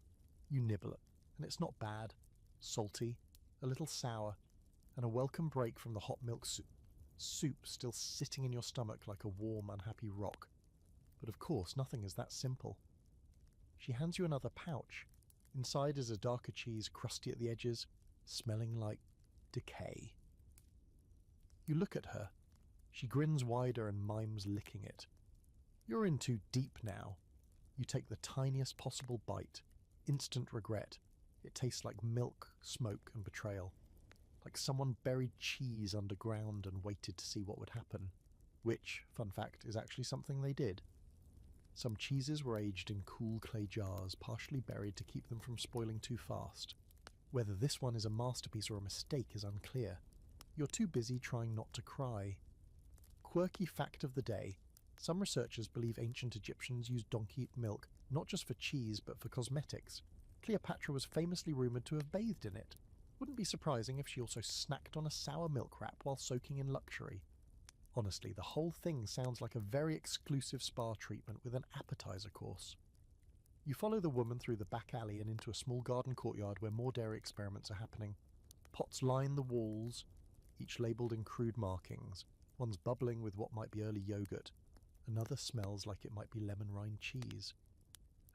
You nibble it, and it's not bad. Salty, a little sour, and a welcome break from the hot milk soup. Soup still sitting in your stomach like a warm, unhappy rock. But of course, nothing is that simple. She hands you another pouch. Inside is a darker cheese, crusty at the edges, smelling like decay. You look at her. She grins wider and mimes licking it. You're in too deep now. You take the tiniest possible bite. Instant regret. It tastes like milk, smoke, and betrayal. Like someone buried cheese underground and waited to see what would happen. Which, fun fact, is actually something they did. Some cheeses were aged in cool clay jars, partially buried to keep them from spoiling too fast. Whether this one is a masterpiece or a mistake is unclear. You're too busy trying not to cry. Quirky fact of the day. Some researchers believe ancient Egyptians used donkey milk not just for cheese but for cosmetics. Cleopatra was famously rumoured to have bathed in it. Wouldn't be surprising if she also snacked on a sour milk wrap while soaking in luxury. Honestly, the whole thing sounds like a very exclusive spa treatment with an appetizer course. You follow the woman through the back alley and into a small garden courtyard where more dairy experiments are happening. Pots line the walls, each labelled in crude markings. One's bubbling with what might be early yogurt. Another smells like it might be lemon rind cheese.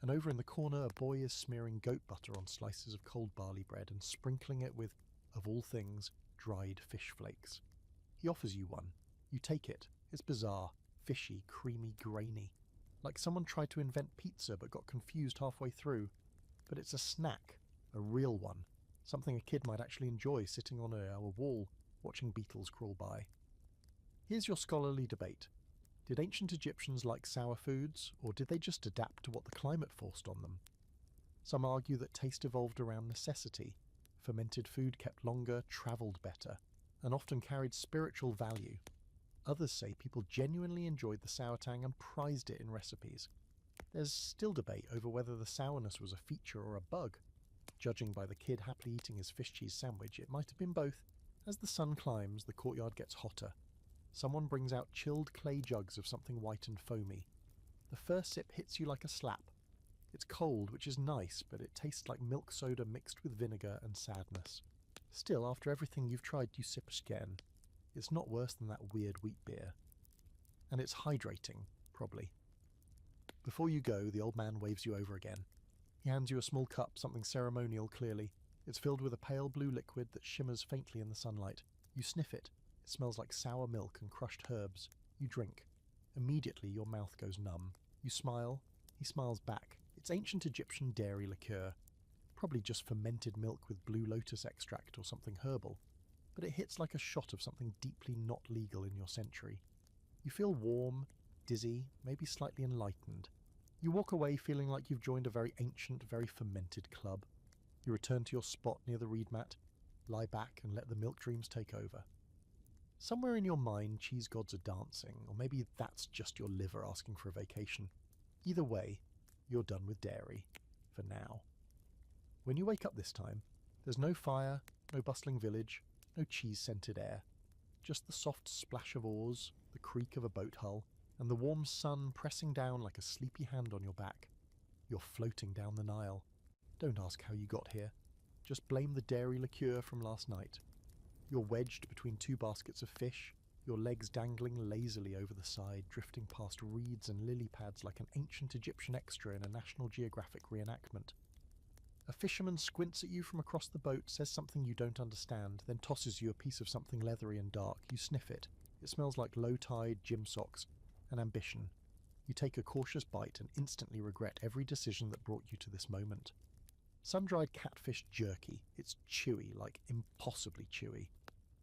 And over in the corner, a boy is smearing goat butter on slices of cold barley bread and sprinkling it with, of all things, dried fish flakes. He offers you one. You take it. It's bizarre, fishy, creamy, grainy. Like someone tried to invent pizza but got confused halfway through. But it's a snack, a real one. Something a kid might actually enjoy sitting on a wall, watching beetles crawl by. Here's your scholarly debate. Did ancient Egyptians like sour foods, or did they just adapt to what the climate forced on them? Some argue that taste evolved around necessity. Fermented food kept longer, travelled better, and often carried spiritual value. Others say people genuinely enjoyed the sour tang and prized it in recipes. There's still debate over whether the sourness was a feature or a bug. Judging by the kid happily eating his fish cheese sandwich, it might have been both. As the sun climbs, the courtyard gets hotter. Someone brings out chilled clay jugs of something white and foamy. The first sip hits you like a slap. It's cold, which is nice, but it tastes like milk soda mixed with vinegar and sadness. Still, after everything you've tried, you sip again. It's not worse than that weird wheat beer. And it's hydrating, probably. Before you go, the old man waves you over again. He hands you a small cup, something ceremonial clearly. It's filled with a pale blue liquid that shimmers faintly in the sunlight. You sniff it. It smells like sour milk and crushed herbs. You drink. Immediately your mouth goes numb. You smile. He smiles back. It's ancient Egyptian dairy liqueur. Probably just fermented milk with blue lotus extract or something herbal. But it hits like a shot of something deeply not legal in your century. You feel warm, dizzy, maybe slightly enlightened. You walk away feeling like you've joined a very ancient, very fermented club. You return to your spot near the reed mat, lie back and let the milk dreams take over. Somewhere in your mind, cheese gods are dancing, or maybe that's just your liver asking for a vacation. Either way, you're done with dairy. For now. When you wake up this time, there's no fire, no bustling village, no cheese-scented air. Just the soft splash of oars, the creak of a boat hull, and the warm sun pressing down like a sleepy hand on your back. You're floating down the Nile. Don't ask how you got here. Just blame the dairy liqueur from last night. You're wedged between two baskets of fish, your legs dangling lazily over the side, drifting past reeds and lily pads like an ancient Egyptian extra in a National Geographic reenactment. A fisherman squints at you from across the boat, says something you don't understand, then tosses you a piece of something leathery and dark. You sniff it. It smells like low-tide gym socks and ambition. You take a cautious bite and instantly regret every decision that brought you to this moment. Sun-dried catfish jerky. It's chewy, like impossibly chewy.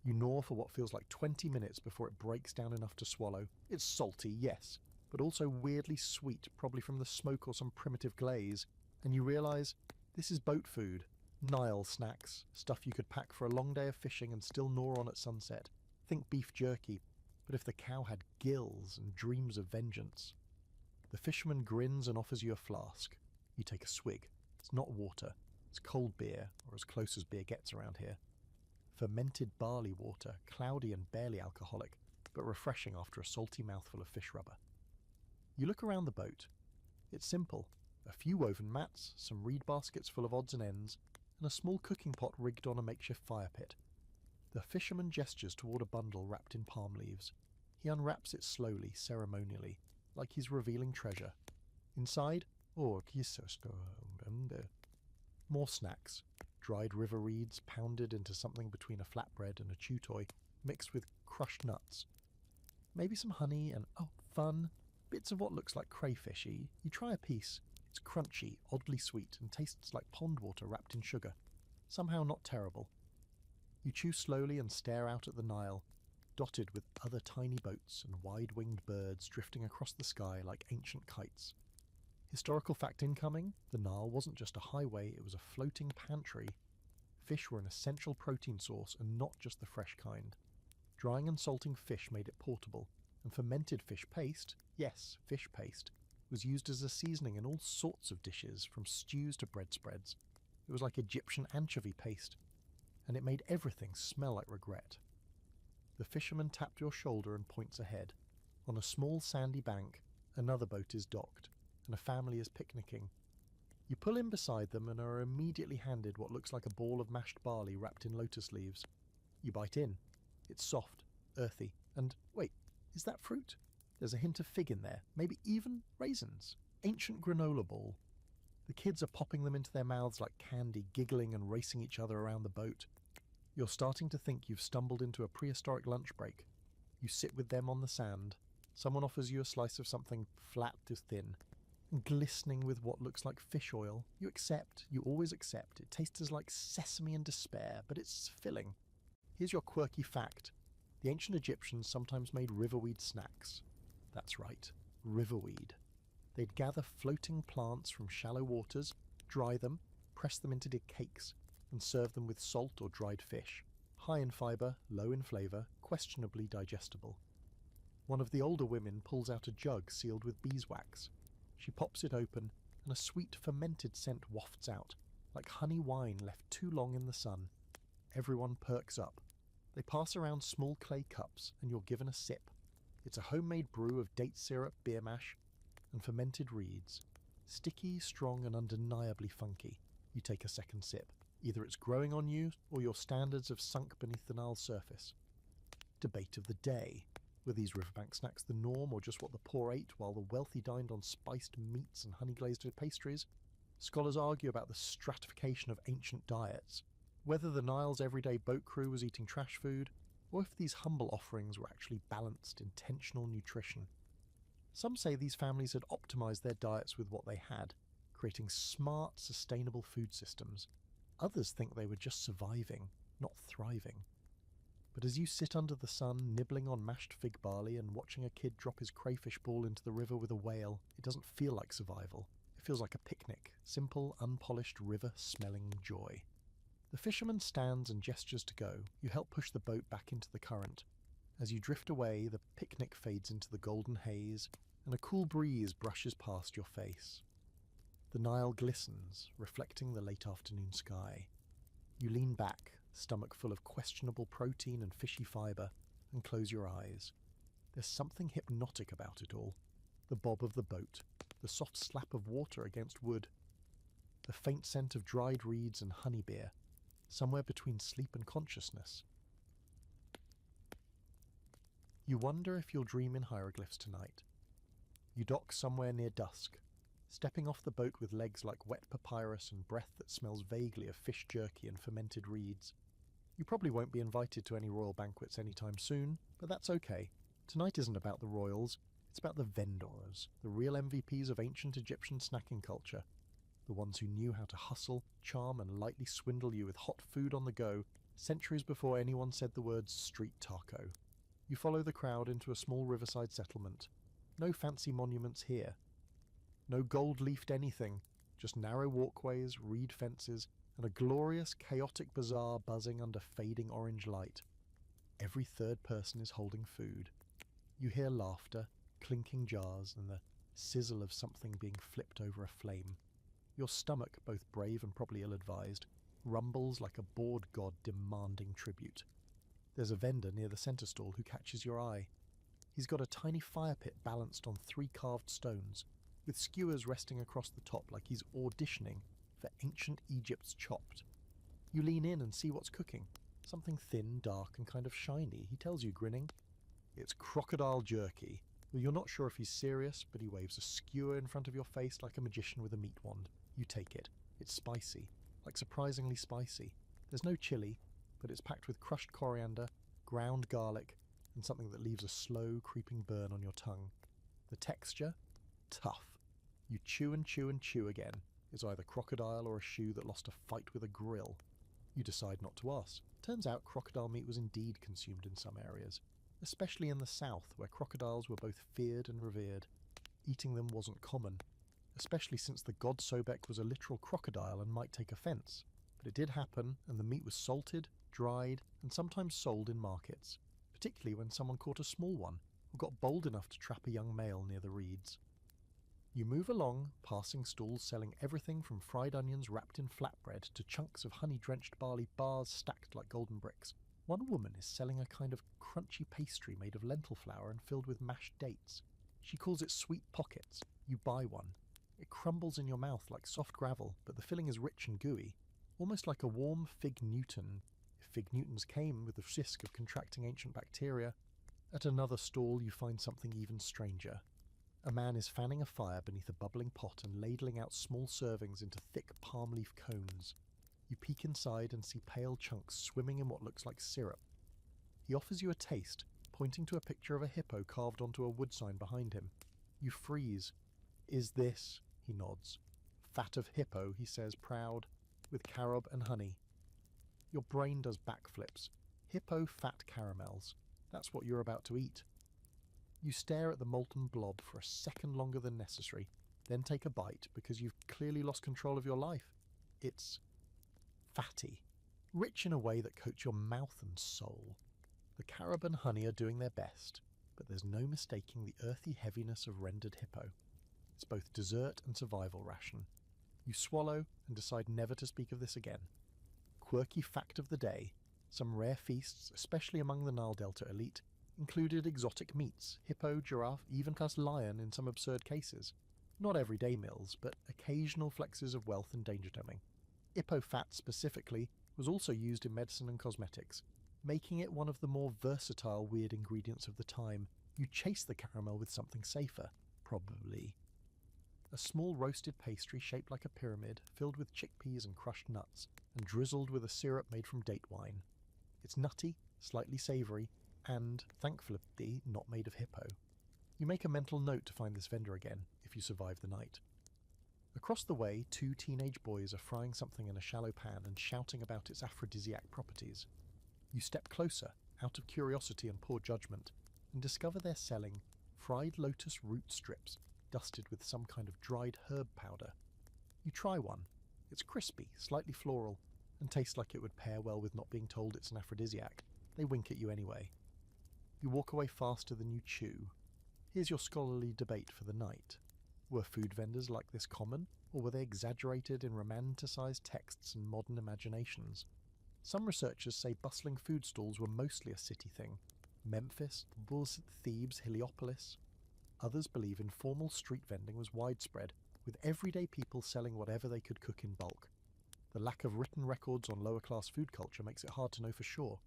You gnaw for what feels like 20 minutes before it breaks down enough to swallow. It's salty, yes, but also weirdly sweet, probably from the smoke or some primitive glaze. And you realise this is boat food. Nile snacks. Stuff you could pack for a long day of fishing and still gnaw on at sunset. Think beef jerky. But if the cow had gills and dreams of vengeance. The fisherman grins and offers you a flask. You take a swig. It's not water. It's cold beer, or as close as beer gets around here. Fermented barley water, cloudy and barely alcoholic, but refreshing after a salty mouthful of fish rubber. You look around the boat. It's simple. A few woven mats, some reed baskets full of odds and ends, and a small cooking pot rigged on a makeshift fire pit. The fisherman gestures toward a bundle wrapped in palm leaves. He unwraps it slowly, ceremonially, like he's revealing treasure. Inside, more snacks. Dried river reeds pounded into something between a flatbread and a chew toy, mixed with crushed nuts. Maybe some honey and, oh, fun, bits of what looks like crayfishy. You try a piece. It's crunchy, oddly sweet, and tastes like pond water wrapped in sugar. Somehow not terrible. You chew slowly and stare out at the Nile, dotted with other tiny boats and wide-winged birds drifting across the sky like ancient kites. Historical fact incoming, the Nile wasn't just a highway, it was a floating pantry. Fish were an essential protein source and not just the fresh kind. Drying and salting fish made it portable, and fermented fish paste, yes, fish paste, was used as a seasoning in all sorts of dishes, from stews to bread spreads. It was like Egyptian anchovy paste, and it made everything smell like regret. The fisherman tapped your shoulder and points ahead. On a small sandy bank, another boat is docked, and a family is picnicking. You pull in beside them and are immediately handed what looks like a ball of mashed barley wrapped in lotus leaves. You bite in. It's soft, earthy, and wait, is that fruit? There's a hint of fig in there, maybe even raisins. Ancient granola ball. The kids are popping them into their mouths like candy, giggling and racing each other around the boat. You're starting to think you've stumbled into a prehistoric lunch break. You sit with them on the sand. Someone offers you a slice of something flat to thin, glistening with what looks like fish oil. You accept. You always accept. It tastes like sesame and despair, but it's filling. Here's your quirky fact. The ancient Egyptians sometimes made riverweed snacks. That's right, riverweed. They'd gather floating plants from shallow waters, dry them, press them into cakes, and serve them with salt or dried fish. High in fibre, low in flavour, questionably digestible. One of the older women pulls out a jug sealed with beeswax. She pops it open, and a sweet fermented scent wafts out, like honey wine left too long in the sun. Everyone perks up. They pass around small clay cups, and you're given a sip. It's a homemade brew of date syrup, beer mash, and fermented reeds. Sticky, strong, and undeniably funky. You take a second sip. Either it's growing on you, or your standards have sunk beneath the Nile's surface. Debate of the day. Were these riverbank snacks the norm, or just what the poor ate while the wealthy dined on spiced meats and honey-glazed pastries? Scholars argue about the stratification of ancient diets, whether the Nile's everyday boat crew was eating trash food, or if these humble offerings were actually balanced, intentional nutrition. Some say these families had optimized their diets with what they had, creating smart, sustainable food systems. Others think they were just surviving, not thriving. But as you sit under the sun, nibbling on mashed fig barley and watching a kid drop his crayfish ball into the river with a whale, it doesn't feel like survival. It feels like a picnic, simple, unpolished, river-smelling joy. The fisherman stands and gestures to go. You help push the boat back into the current. As you drift away, the picnic fades into the golden haze, and a cool breeze brushes past your face. The Nile glistens, reflecting the late afternoon sky. You lean back, stomach full of questionable protein and fishy fibre, and close your eyes. There's something hypnotic about it all. The bob of the boat, the soft slap of water against wood, the faint scent of dried reeds and honey beer, somewhere between sleep and consciousness. You wonder if you'll dream in hieroglyphs tonight. You dock somewhere near dusk, stepping off the boat with legs like wet papyrus and breath that smells vaguely of fish jerky and fermented reeds. You probably won't be invited to any royal banquets anytime soon, but that's okay. Tonight isn't about the royals, it's about the vendors, the real MVPs of ancient Egyptian snacking culture. The ones who knew how to hustle, charm, and lightly swindle you with hot food on the go centuries before anyone said the words street taco. You follow the crowd into a small riverside settlement. No fancy monuments here. No gold-leafed anything, just narrow walkways, reed fences, and a glorious, chaotic bazaar buzzing under fading orange light. Every third person is holding food. You hear laughter, clinking jars, and the sizzle of something being flipped over a flame. Your stomach, both brave and probably ill-advised, rumbles like a bored god demanding tribute. There's a vendor near the centre stall who catches your eye. He's got a tiny fire pit balanced on 3 carved stones, with skewers resting across the top like he's auditioning for ancient Egypt's chopped. You lean in and see what's cooking. Something thin, dark, and kind of shiny, he tells you, grinning. It's crocodile jerky. Well, you're not sure if he's serious, but he waves a skewer in front of your face like a magician with a meat wand. You take it. It's spicy, like surprisingly spicy. There's no chili, but it's packed with crushed coriander, ground garlic, and something that leaves a slow, creeping burn on your tongue. The texture? Tough. You chew and chew and chew again. It's either crocodile or a shoe that lost a fight with a grill. You decide not to ask. Turns out crocodile meat was indeed consumed in some areas, especially in the south, where crocodiles were both feared and revered. Eating them wasn't common, especially since the god Sobek was a literal crocodile and might take offence. But it did happen, and the meat was salted, dried, and sometimes sold in markets, particularly when someone caught a small one, or got bold enough to trap a young male near the reeds. You move along, passing stalls selling everything from fried onions wrapped in flatbread to chunks of honey-drenched barley bars stacked like golden bricks. One woman is selling a kind of crunchy pastry made of lentil flour and filled with mashed dates. She calls it sweet pockets. You buy one. It crumbles in your mouth like soft gravel, but the filling is rich and gooey, almost like a warm fig Newton, if fig Newtons came with the risk of contracting ancient bacteria. At another stall you find something even stranger. A man is fanning a fire beneath a bubbling pot and ladling out small servings into thick palm leaf cones. You peek inside and see pale chunks swimming in what looks like syrup. He offers you a taste, pointing to a picture of a hippo carved onto a wood sign behind him. You freeze. Is this? He nods. Fat of hippo, he says, proud, with carob and honey. Your brain does backflips. Hippo fat caramels. That's what you're about to eat. You stare at the molten blob for a second longer than necessary, then take a bite because you've clearly lost control of your life. It's fatty, rich in a way that coats your mouth and soul. The carob and honey are doing their best, but there's no mistaking the earthy heaviness of rendered hippo. It's both dessert and survival ration. You swallow and decide never to speak of this again. Quirky fact of the day: some rare feasts, especially among the Nile Delta elite, included exotic meats, hippo, giraffe, even plus lion in some absurd cases. Not everyday meals, but occasional flexes of wealth and danger doming. Hippo fat specifically was also used in medicine and cosmetics, making it one of the more versatile weird ingredients of the time. You chase the caramel with something safer, probably. A small roasted pastry shaped like a pyramid, filled with chickpeas and crushed nuts, and drizzled with a syrup made from date wine. It's nutty, slightly savoury, and, thankfully, not made of hippo. You make a mental note to find this vendor again, if you survive the night. Across the way, 2 teenage boys are frying something in a shallow pan and shouting about its aphrodisiac properties. You step closer, out of curiosity and poor judgment, and discover they're selling fried lotus root strips dusted with some kind of dried herb powder. You try one. It's crispy, slightly floral, and tastes like it would pair well with not being told it's an aphrodisiac. They wink at you anyway. You walk away faster than you chew. Here's your scholarly debate for the night. Were food vendors like this common, or were they exaggerated in romanticised texts and modern imaginations? Some researchers say bustling food stalls were mostly a city thing. Memphis, Bulls, Thebes, Heliopolis. Others believe informal street vending was widespread, with everyday people selling whatever they could cook in bulk. The lack of written records on lower-class food culture makes it hard to know for sure.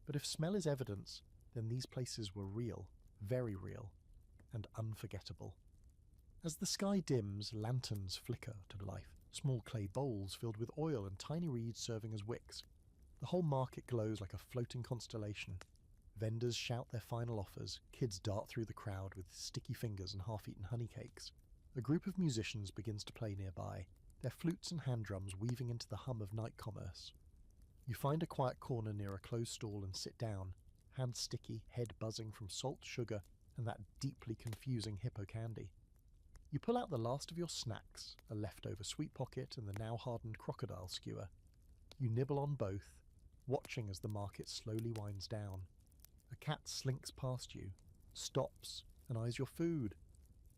But if smell is evidence, then these places were real, very real, and unforgettable. As the sky dims, lanterns flicker to life, small clay bowls filled with oil and tiny reeds serving as wicks. The whole market glows like a floating constellation. Vendors shout their final offers, kids dart through the crowd with sticky fingers and half-eaten honey cakes. A group of musicians begins to play nearby, their flutes and hand drums weaving into the hum of night commerce. You find a quiet corner near a closed stall and sit down, hands sticky, head buzzing from salt, sugar, and that deeply confusing hippo candy. You pull out the last of your snacks, a leftover sweet pocket and the now hardened crocodile skewer. You nibble on both, watching as the market slowly winds down. A cat slinks past you, stops, and eyes your food.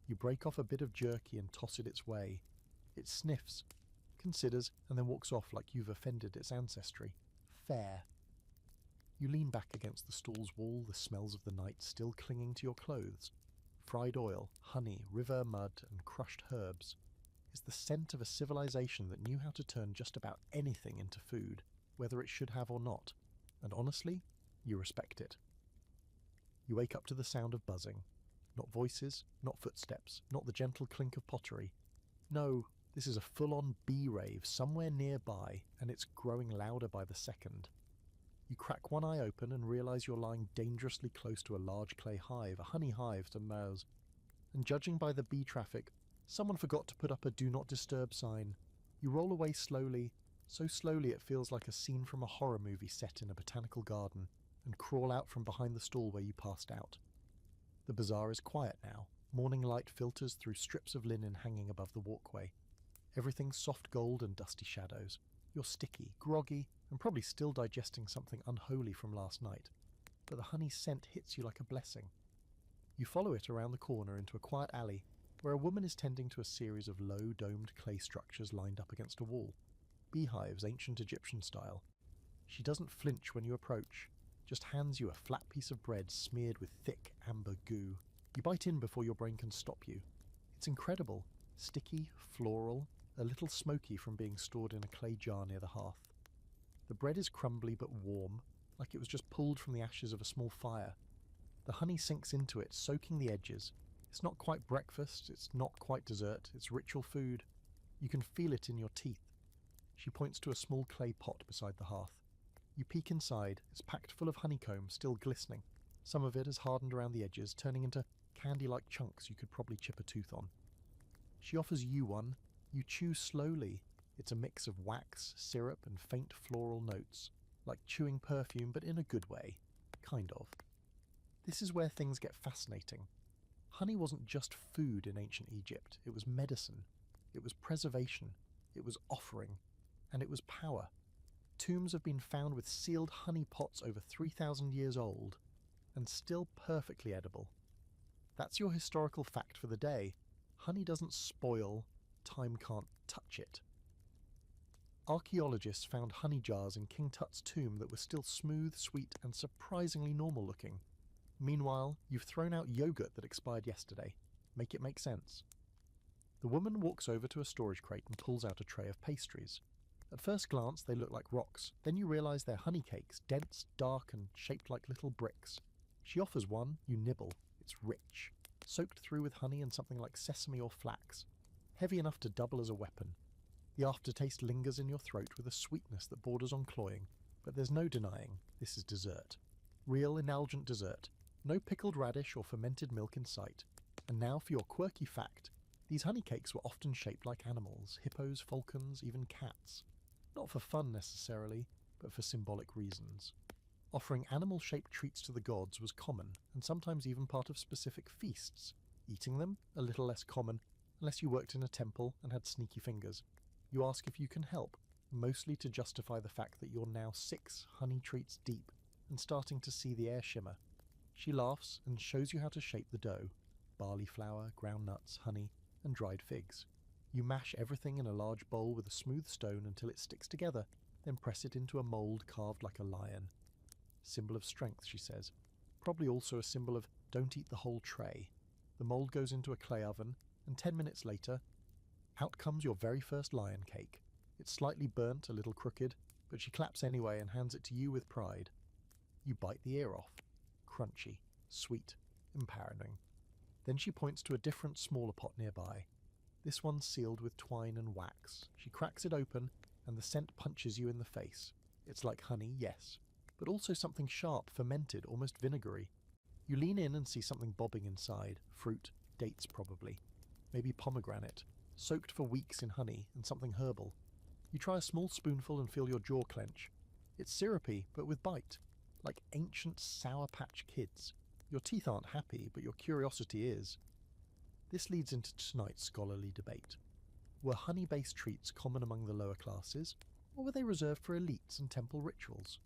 You break off a bit of jerky and toss it its way. It sniffs, considers, and then walks off like you've offended its ancestry. Fair. You lean back against the stall's wall, the smells of the night still clinging to your clothes. Fried oil, honey, river mud, and crushed herbs is the scent of a civilization that knew how to turn just about anything into food, whether it should have or not. And honestly, you respect it. You wake up to the sound of buzzing. Not voices, not footsteps, not the gentle clink of pottery. No, this is a full-on bee rave somewhere nearby, and it's growing louder by the second. You crack one eye open and realise you're lying dangerously close to a large clay hive, a honey hive to Meuse. And judging by the bee traffic, someone forgot to put up a do not disturb sign. You roll away slowly, so slowly it feels like a scene from a horror movie set in a botanical garden, and crawl out from behind the stall where you passed out. The bazaar is quiet now. Morning light filters through strips of linen hanging above the walkway. Everything's soft gold and dusty shadows. You're sticky, groggy, and probably still digesting something unholy from last night, but the honey scent hits you like a blessing. You follow it around the corner into a quiet alley where a woman is tending to a series of low domed clay structures lined up against a wall. Beehives, ancient Egyptian style. She doesn't flinch when you approach, just hands you a flat piece of bread smeared with thick amber goo. You bite in before your brain can stop you. It's incredible, sticky, floral, a little smoky from being stored in a clay jar near the hearth. The bread is crumbly but warm, like it was just pulled from the ashes of a small fire. The honey sinks into it, soaking the edges. It's not quite breakfast, it's not quite dessert, it's ritual food. You can feel it in your teeth. She points to a small clay pot beside the hearth. You peek inside, it's packed full of honeycomb, still glistening. Some of it has hardened around the edges, turning into candy-like chunks you could probably chip a tooth on. She offers you one. You chew slowly. It's a mix of wax, syrup, and faint floral notes, like chewing perfume, but in a good way. Kind of. This is where things get fascinating. Honey wasn't just food in ancient Egypt. It was medicine. It was preservation. It was offering. And it was power. Tombs have been found with sealed honey pots over 3,000 years old, and still perfectly edible. That's your historical fact for the day. Honey doesn't spoil. Time can't touch it. Archaeologists found honey jars in King Tut's tomb that were still smooth, sweet, and surprisingly normal looking. Meanwhile, you've thrown out yogurt that expired yesterday. Make it make sense. The woman walks over to a storage crate and pulls out a tray of pastries. At first glance, they look like rocks. Then you realise they're honey cakes, dense, dark, and shaped like little bricks. She offers one, you nibble. It's rich, soaked through with honey and something like sesame or flax, heavy enough to double as a weapon. The aftertaste lingers in your throat with a sweetness that borders on cloying, but there's no denying this is dessert. Real indulgent dessert. No pickled radish or fermented milk in sight. And now for your quirky fact. These honey cakes were often shaped like animals, hippos, falcons, even cats. Not for fun necessarily, but for symbolic reasons. Offering animal-shaped treats to the gods was common, and sometimes even part of specific feasts. Eating them, a little less common, unless you worked in a temple and had sneaky fingers. You ask if you can help, mostly to justify the fact that you're now 6 honey treats deep and starting to see the air shimmer. She laughs and shows you how to shape the dough. Barley flour, ground nuts, honey, and dried figs. You mash everything in a large bowl with a smooth stone until it sticks together, then press it into a mould carved like a lion. Symbol of strength, she says. Probably also a symbol of don't eat the whole tray. The mould goes into a clay oven, and 10 minutes later, out comes your very first lion cake. It's slightly burnt, a little crooked, but she claps anyway and hands it to you with pride. You bite the ear off. Crunchy, sweet, empowering. Then she points to a different, smaller pot nearby. This one's sealed with twine and wax. She cracks it open, and the scent punches you in the face. It's like honey, yes, but also something sharp, fermented, almost vinegary. You lean in and see something bobbing inside. Fruit, dates probably. Maybe pomegranate, soaked for weeks in honey, and something herbal. You try a small spoonful and feel your jaw clench. It's syrupy, but with bite. Like ancient Sour Patch Kids. Your teeth aren't happy, but your curiosity is. This leads into tonight's scholarly debate. Were honey-based treats common among the lower classes, or were they reserved for elites and temple rituals?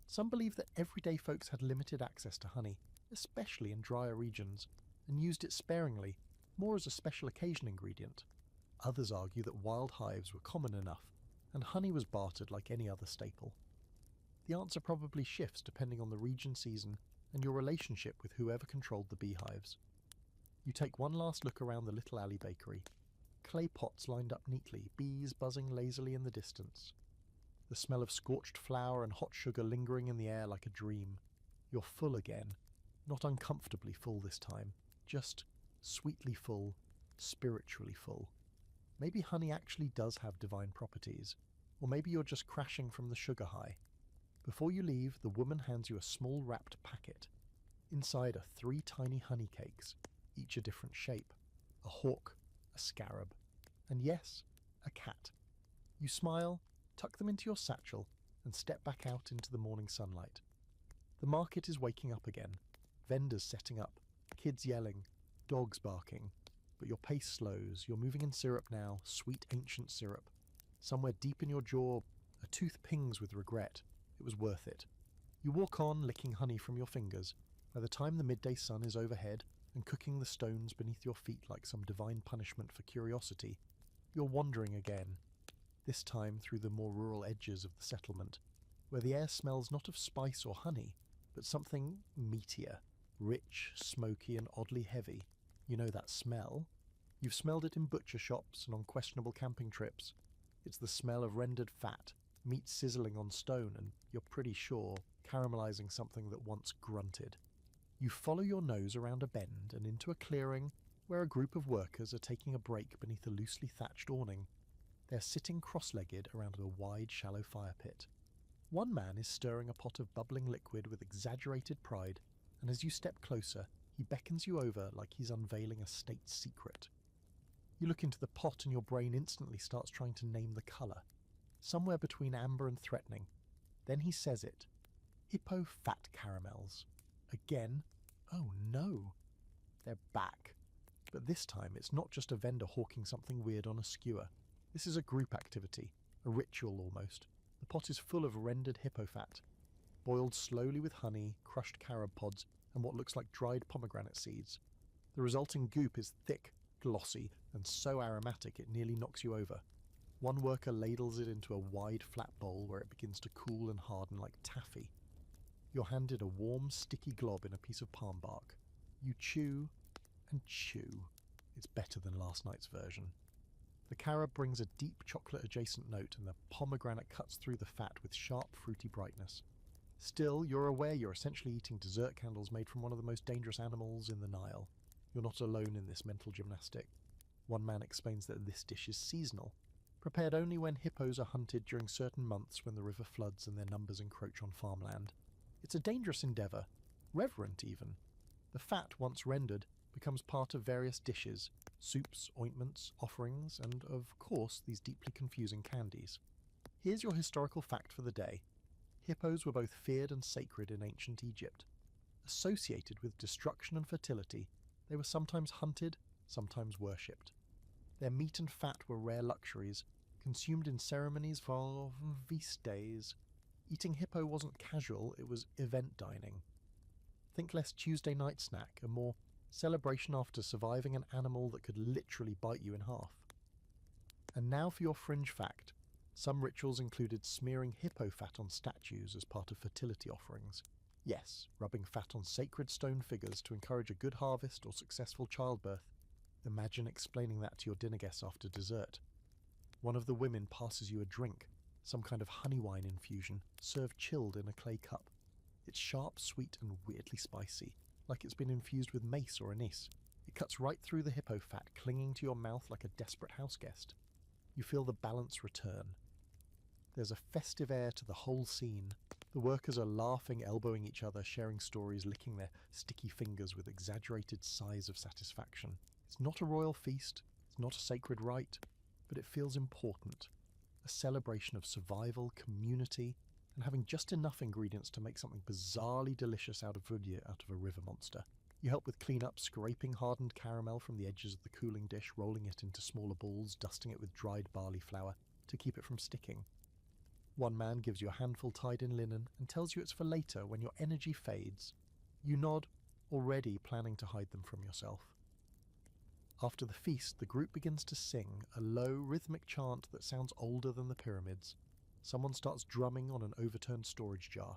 Some believe that everyday folks had limited access to honey, especially in drier regions, and used it sparingly, more as a special occasion ingredient. Others argue that wild hives were common enough, and honey was bartered like any other staple. The answer probably shifts depending on the region, season, and your relationship with whoever controlled the beehives. You take one last look around the little alley bakery. Clay pots lined up neatly, bees buzzing lazily in the distance. The smell of scorched flour and hot sugar lingering in the air like a dream. You're full again. Not uncomfortably full this time. Just sweetly full, spiritually full. Maybe honey actually does have divine properties. Or maybe you're just crashing from the sugar high. Before you leave, the woman hands you a small wrapped packet. Inside are 3 tiny honey cakes, each a different shape. A hawk, a scarab, and yes, a cat. You smile, tuck them into your satchel, and step back out into the morning sunlight. The market is waking up again. Vendors setting up, kids yelling, dogs barking. But your pace slows. You're moving in syrup now, sweet ancient syrup. Somewhere deep in your jaw, a tooth pings with regret. It was worth it. You walk on, licking honey from your fingers. By the time the midday sun is overhead and cooking the stones beneath your feet like some divine punishment for curiosity, you're wandering again. This time through the more rural edges of the settlement, where the air smells not of spice or honey, but something meatier, rich, smoky, and oddly heavy. You know that smell. You've smelled it in butcher shops and on questionable camping trips. It's the smell of rendered fat, meat sizzling on stone, and you're pretty sure caramelizing something that once grunted. You follow your nose around a bend and into a clearing where a group of workers are taking a break beneath a loosely thatched awning. They're sitting cross-legged around a wide, shallow fire pit. One man is stirring a pot of bubbling liquid with exaggerated pride, and as you step closer, he beckons you over like he's unveiling a state secret. You look into the pot and your brain instantly starts trying to name the colour. Somewhere between amber and threatening. Then he says it. Hippo fat caramels. Again? Oh no. They're back. But this time it's not just a vendor hawking something weird on a skewer. This is a group activity, a ritual almost. The pot is full of rendered hippo fat, boiled slowly with honey, crushed carob pods, and what looks like dried pomegranate seeds. The resulting goop is thick, glossy, and so aromatic it nearly knocks you over. One worker ladles it into a wide, flat bowl where it begins to cool and harden like taffy. You're handed a warm, sticky glob in a piece of palm bark. You chew and chew. it's better than last night's version. The carob brings a deep chocolate-adjacent note, and the pomegranate cuts through the fat with sharp, fruity brightness. Still, you're aware you're essentially eating dessert candles made from one of the most dangerous animals in the Nile. You're not alone in this mental gymnastic. One man explains that this dish is seasonal, prepared only when hippos are hunted during certain months when the river floods and their numbers encroach on farmland. It's a dangerous endeavour, reverent even. The fat, once rendered, becomes part of various dishes, soups, ointments, offerings, and, of course, these deeply confusing candies. Here's your historical fact for the day. Hippos were both feared and sacred in ancient Egypt. Associated with destruction and fertility, they were sometimes hunted, sometimes worshipped. Their meat and fat were rare luxuries, consumed in ceremonies for feast days. Eating hippo wasn't casual, it was event dining. Think less Tuesday night snack, and more celebration after surviving an animal that could literally bite you in half. And now for your fringe fact. Some rituals included smearing hippo fat on statues as part of fertility offerings. Yes, rubbing fat on sacred stone figures to encourage a good harvest or successful childbirth. Imagine explaining that to your dinner guests after dessert. One of the women passes you a drink, some kind of honey wine infusion, served chilled in a clay cup. It's sharp, sweet, and weirdly spicy, like it's been infused with mace or anise. It cuts right through the hippo fat, clinging to your mouth like a desperate house guest. You feel the balance return. There's a festive air to the whole scene. The workers are laughing, elbowing each other, sharing stories, licking their sticky fingers with exaggerated sighs of satisfaction. It's not a royal feast, it's not a sacred rite, but it feels important. A celebration of survival, community, and having just enough ingredients to make something bizarrely delicious out of a river monster. You help with clean-up, scraping hardened caramel from the edges of the cooling dish, rolling it into smaller balls, dusting it with dried barley flour to keep it from sticking. One man gives you a handful tied in linen and tells you it's for later when your energy fades. You nod, already planning to hide them from yourself. After the feast, the group begins to sing, a low, rhythmic chant that sounds older than the pyramids. Someone starts drumming on an overturned storage jar.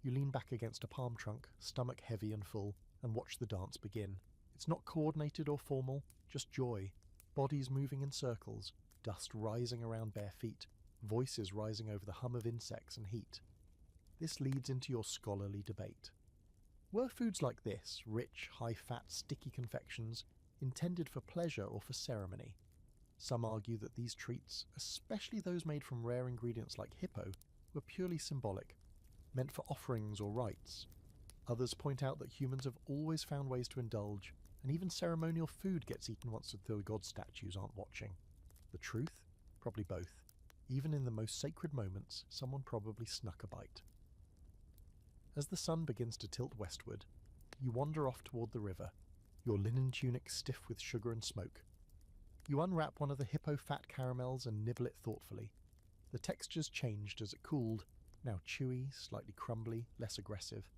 You lean back against a palm trunk, stomach heavy and full, and watch the dance begin. It's not coordinated or formal, just joy. Bodies moving in circles, dust rising around bare feet, voices rising over the hum of insects and heat. This leads into your scholarly debate. Were foods like this, rich, high-fat, sticky confections, intended for pleasure or for ceremony? Some argue that these treats, especially those made from rare ingredients like hippo, were purely symbolic, meant for offerings or rites. Others point out that humans have always found ways to indulge, and even ceremonial food gets eaten once the god statues aren't watching. The truth? Probably both. Even in the most sacred moments, someone probably snuck a bite. As the sun begins to tilt westward, you wander off toward the river, your linen tunic stiff with sugar and smoke. You unwrap one of the hippo fat caramels and nibble it thoughtfully. The texture's changed as it cooled, now chewy, slightly crumbly, less aggressive.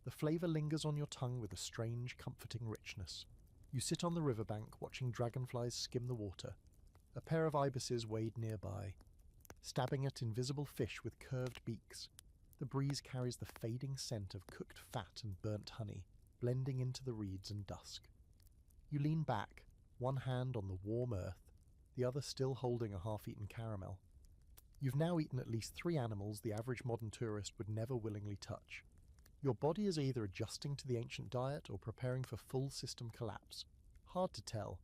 The flavour lingers on your tongue with a strange, comforting richness. You sit on the riverbank watching dragonflies skim the water. A pair of ibises wade nearby, stabbing at invisible fish with curved beaks. The breeze carries the fading scent of cooked fat and burnt honey, blending into the reeds and dusk. You lean back, one hand on the warm earth, the other still holding a half-eaten caramel. You've now eaten at least 3 animals the average modern tourist would never willingly touch. Your body is either adjusting to the ancient diet or preparing for full system collapse. Hard to tell.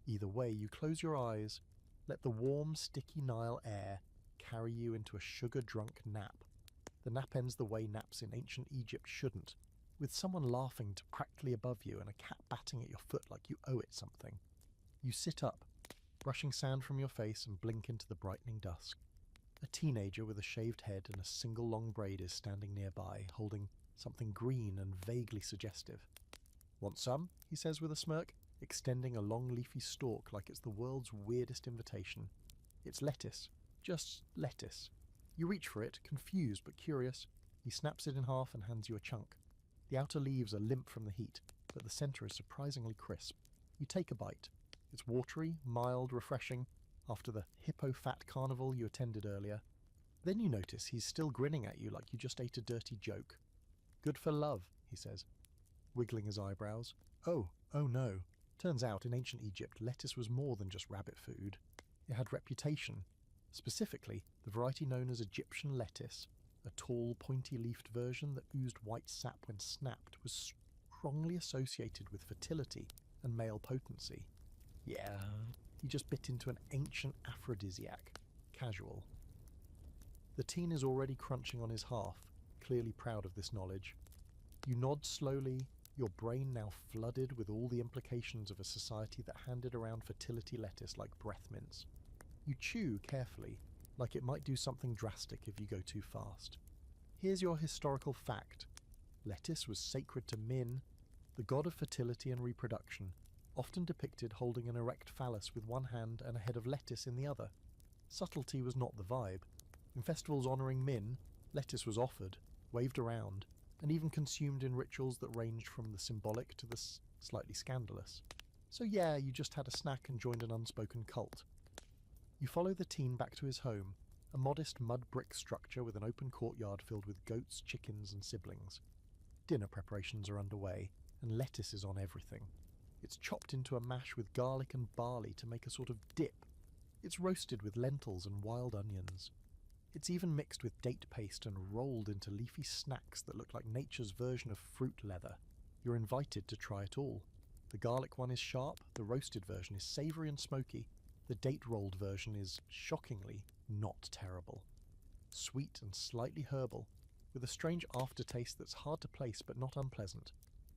Either way, you close your eyes, let the warm, sticky Nile air carry you into a sugar-drunk nap. The nap ends the way naps in ancient Egypt shouldn't, with someone laughing practically above you and a cat batting at your foot like you owe it something. You sit up, brushing sand from your face, and blink into the brightening dusk. A teenager with a shaved head and a single long braid is standing nearby, holding something green and vaguely suggestive. "Want some?" he says with a smirk, extending a long leafy stalk like it's the world's weirdest invitation. It's lettuce. Just lettuce. You reach for it, confused but curious. He snaps it in half and hands you a chunk. The outer leaves are limp from the heat, but the centre is surprisingly crisp. You take a bite. It's watery, mild, refreshing, after the hippo fat carnival you attended earlier. Then you notice he's still grinning at you like you just ate a dirty joke. "Good for love," he says, wiggling his eyebrows. Oh no. Turns out, in ancient Egypt, lettuce was more than just rabbit food. It had reputation. Specifically, the variety known as Egyptian lettuce, a tall, pointy-leafed version that oozed white sap when snapped, was strongly associated with fertility and male potency. Yeah, he just bit into an ancient aphrodisiac. Casual. The teen is already crunching on his half, clearly proud of this knowledge. You nod slowly, your brain now flooded with all the implications of a society that handed around fertility lettuce like breath mints. You chew carefully, like it might do something drastic if you go too fast. Here's your historical fact. Lettuce was sacred to Min, the god of fertility and reproduction, often depicted holding an erect phallus with one hand and a head of lettuce in the other. Subtlety was not the vibe. In festivals honouring Min, lettuce was offered, waved around, and even consumed in rituals that ranged from the symbolic to the slightly scandalous. So yeah, you just had a snack and joined an unspoken cult. You follow the teen back to his home, a modest mud brick structure with an open courtyard filled with goats, chickens and siblings. Dinner preparations are underway, and lettuce is on everything. It's chopped into a mash with garlic and barley to make a sort of dip. It's roasted with lentils and wild onions. It's even mixed with date paste and rolled into leafy snacks that look like nature's version of fruit leather. You're invited to try it all. The garlic one is sharp, the roasted version is savoury and smoky, the date-rolled version is, shockingly, not terrible. Sweet and slightly herbal, with a strange aftertaste that's hard to place but not unpleasant.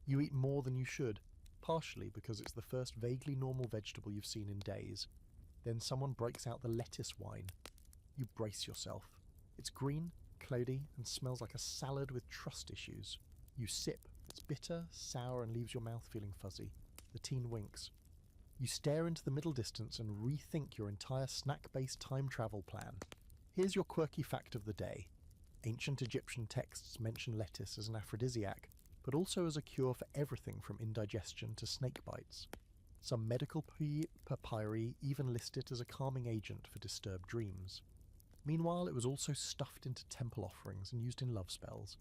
You eat more than you should, partially because it's the first vaguely normal vegetable you've seen in days. Then someone breaks out the lettuce wine. You brace yourself. It's green, cloudy, and smells like a salad with trust issues. You sip. It's bitter, sour, and leaves your mouth feeling fuzzy. The teen winks. You stare into the middle distance and rethink your entire snack-based time travel plan. Here's your quirky fact of the day. Ancient Egyptian texts mention lettuce as an aphrodisiac, but also as a cure for everything from indigestion to snake bites. Some medical papyri even list it as a calming agent for disturbed dreams. Meanwhile, it was also stuffed into temple offerings and used in love spells.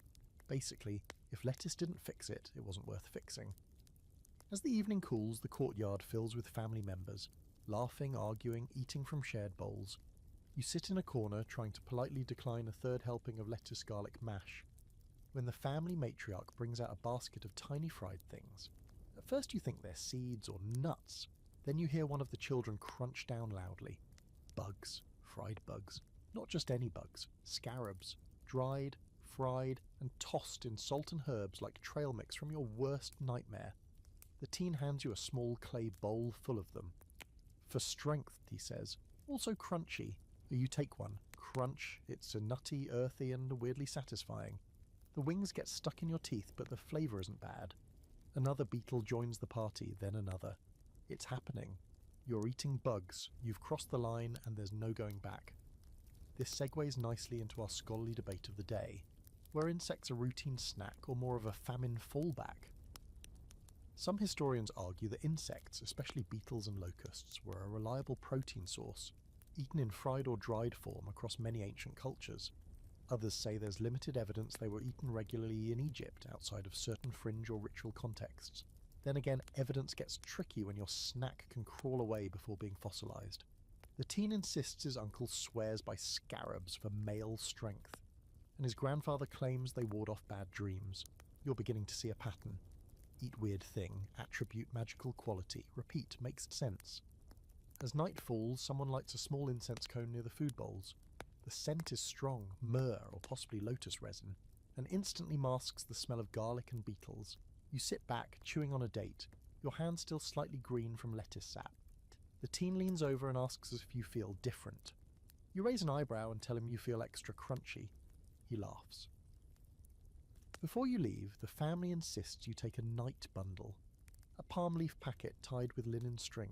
Basically, if lettuce didn't fix it, it wasn't worth fixing. As the evening cools, the courtyard fills with family members, laughing, arguing, eating from shared bowls. You sit in a corner, trying to politely decline a third helping of lettuce garlic mash, when the family matriarch brings out a basket of tiny fried things. At first you think they're seeds or nuts, then you hear one of the children crunch down loudly. Bugs. Fried bugs. Not just any bugs. Scarabs. Dried, fried, and tossed in salt and herbs like trail mix from your worst nightmare. The teen hands you a small clay bowl full of them. For strength, he says. Also crunchy. You take one. Crunch. It's a nutty, earthy, and weirdly satisfying. The wings get stuck in your teeth, but the flavour isn't bad. Another beetle joins the party, then another. It's happening. You're eating bugs, you've crossed the line, and there's no going back. This segues nicely into our scholarly debate of the day. Were insects a routine snack or more of a famine fallback? Some historians argue that insects, especially beetles and locusts, were a reliable protein source, eaten in fried or dried form across many ancient cultures. Others say there's limited evidence they were eaten regularly in Egypt outside of certain fringe or ritual contexts. Then again, evidence gets tricky when your snack can crawl away before being fossilized. The teen insists his uncle swears by scarabs for male strength, and his grandfather claims they ward off bad dreams. You're beginning to see a pattern. Eat weird thing, attribute magical quality, repeat, makes sense. As night falls, someone lights a small incense cone near the food bowls. The scent is strong, myrrh or possibly lotus resin, and instantly masks the smell of garlic and beetles. You sit back, chewing on a date, your hand still slightly green from lettuce sap. The teen leans over and asks if you feel different. You raise an eyebrow and tell him you feel extra crunchy. He laughs. Before you leave, the family insists you take a night bundle, a palm leaf packet tied with linen string.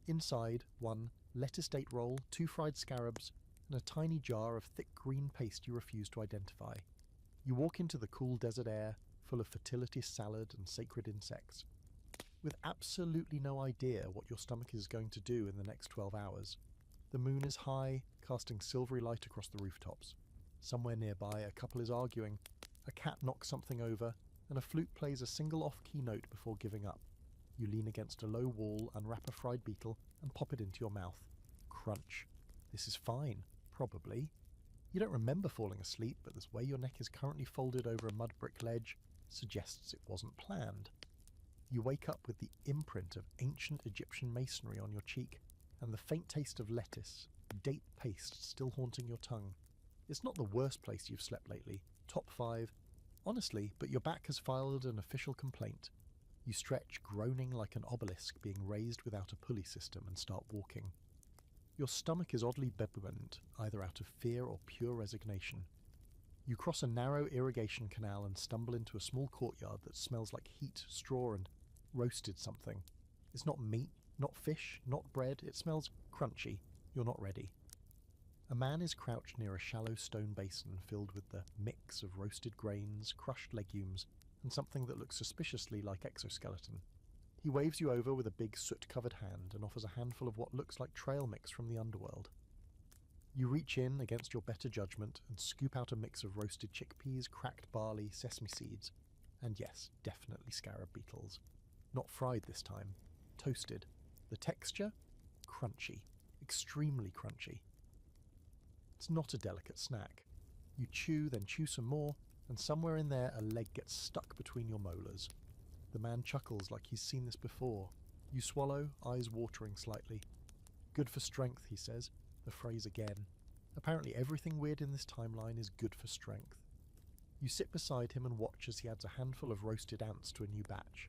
Inside, 1 lettuce date roll, 2 fried scarabs, and a tiny jar of thick green paste you refuse to identify. You walk into the cool desert air, full of fertility salad and sacred insects, with absolutely no idea what your stomach is going to do in the next 12 hours. The moon is high, casting silvery light across the rooftops. Somewhere nearby, a couple is arguing, a cat knocks something over, and a flute plays a single off-key note before giving up. You lean against a low wall, unwrap a fried beetle, and pop it into your mouth. Crunch. This is fine, probably. You don't remember falling asleep, but the way your neck is currently folded over a mud brick ledge suggests it wasn't planned. You wake up with the imprint of ancient Egyptian masonry on your cheek, and the faint taste of lettuce, date paste still haunting your tongue. It's not the worst place you've slept lately. Top 5. Honestly, but your back has filed an official complaint. You stretch, groaning like an obelisk being raised without a pulley system, and start walking. Your stomach is oddly buoyant, either out of fear or pure resignation. You cross a narrow irrigation canal and stumble into a small courtyard that smells like heat, straw, and roasted something. It's not meat, not fish, not bread. It smells crunchy. You're not ready. A man is crouched near a shallow stone basin filled with the mix of roasted grains, crushed legumes, and something that looks suspiciously like exoskeleton. He waves you over with a big soot-covered hand and offers a handful of what looks like trail mix from the underworld. You reach in against your better judgment and scoop out a mix of roasted chickpeas, cracked barley, sesame seeds, and yes, definitely scarab beetles. Not fried this time, toasted. The texture? Crunchy. Extremely crunchy. It's not a delicate snack. You chew, then chew some more, and somewhere in there a leg gets stuck between your molars. The man chuckles like he's seen this before. You swallow, eyes watering slightly. Good for strength, he says, the phrase again. Apparently everything weird in this timeline is good for strength. You sit beside him and watch as he adds a handful of roasted ants to a new batch.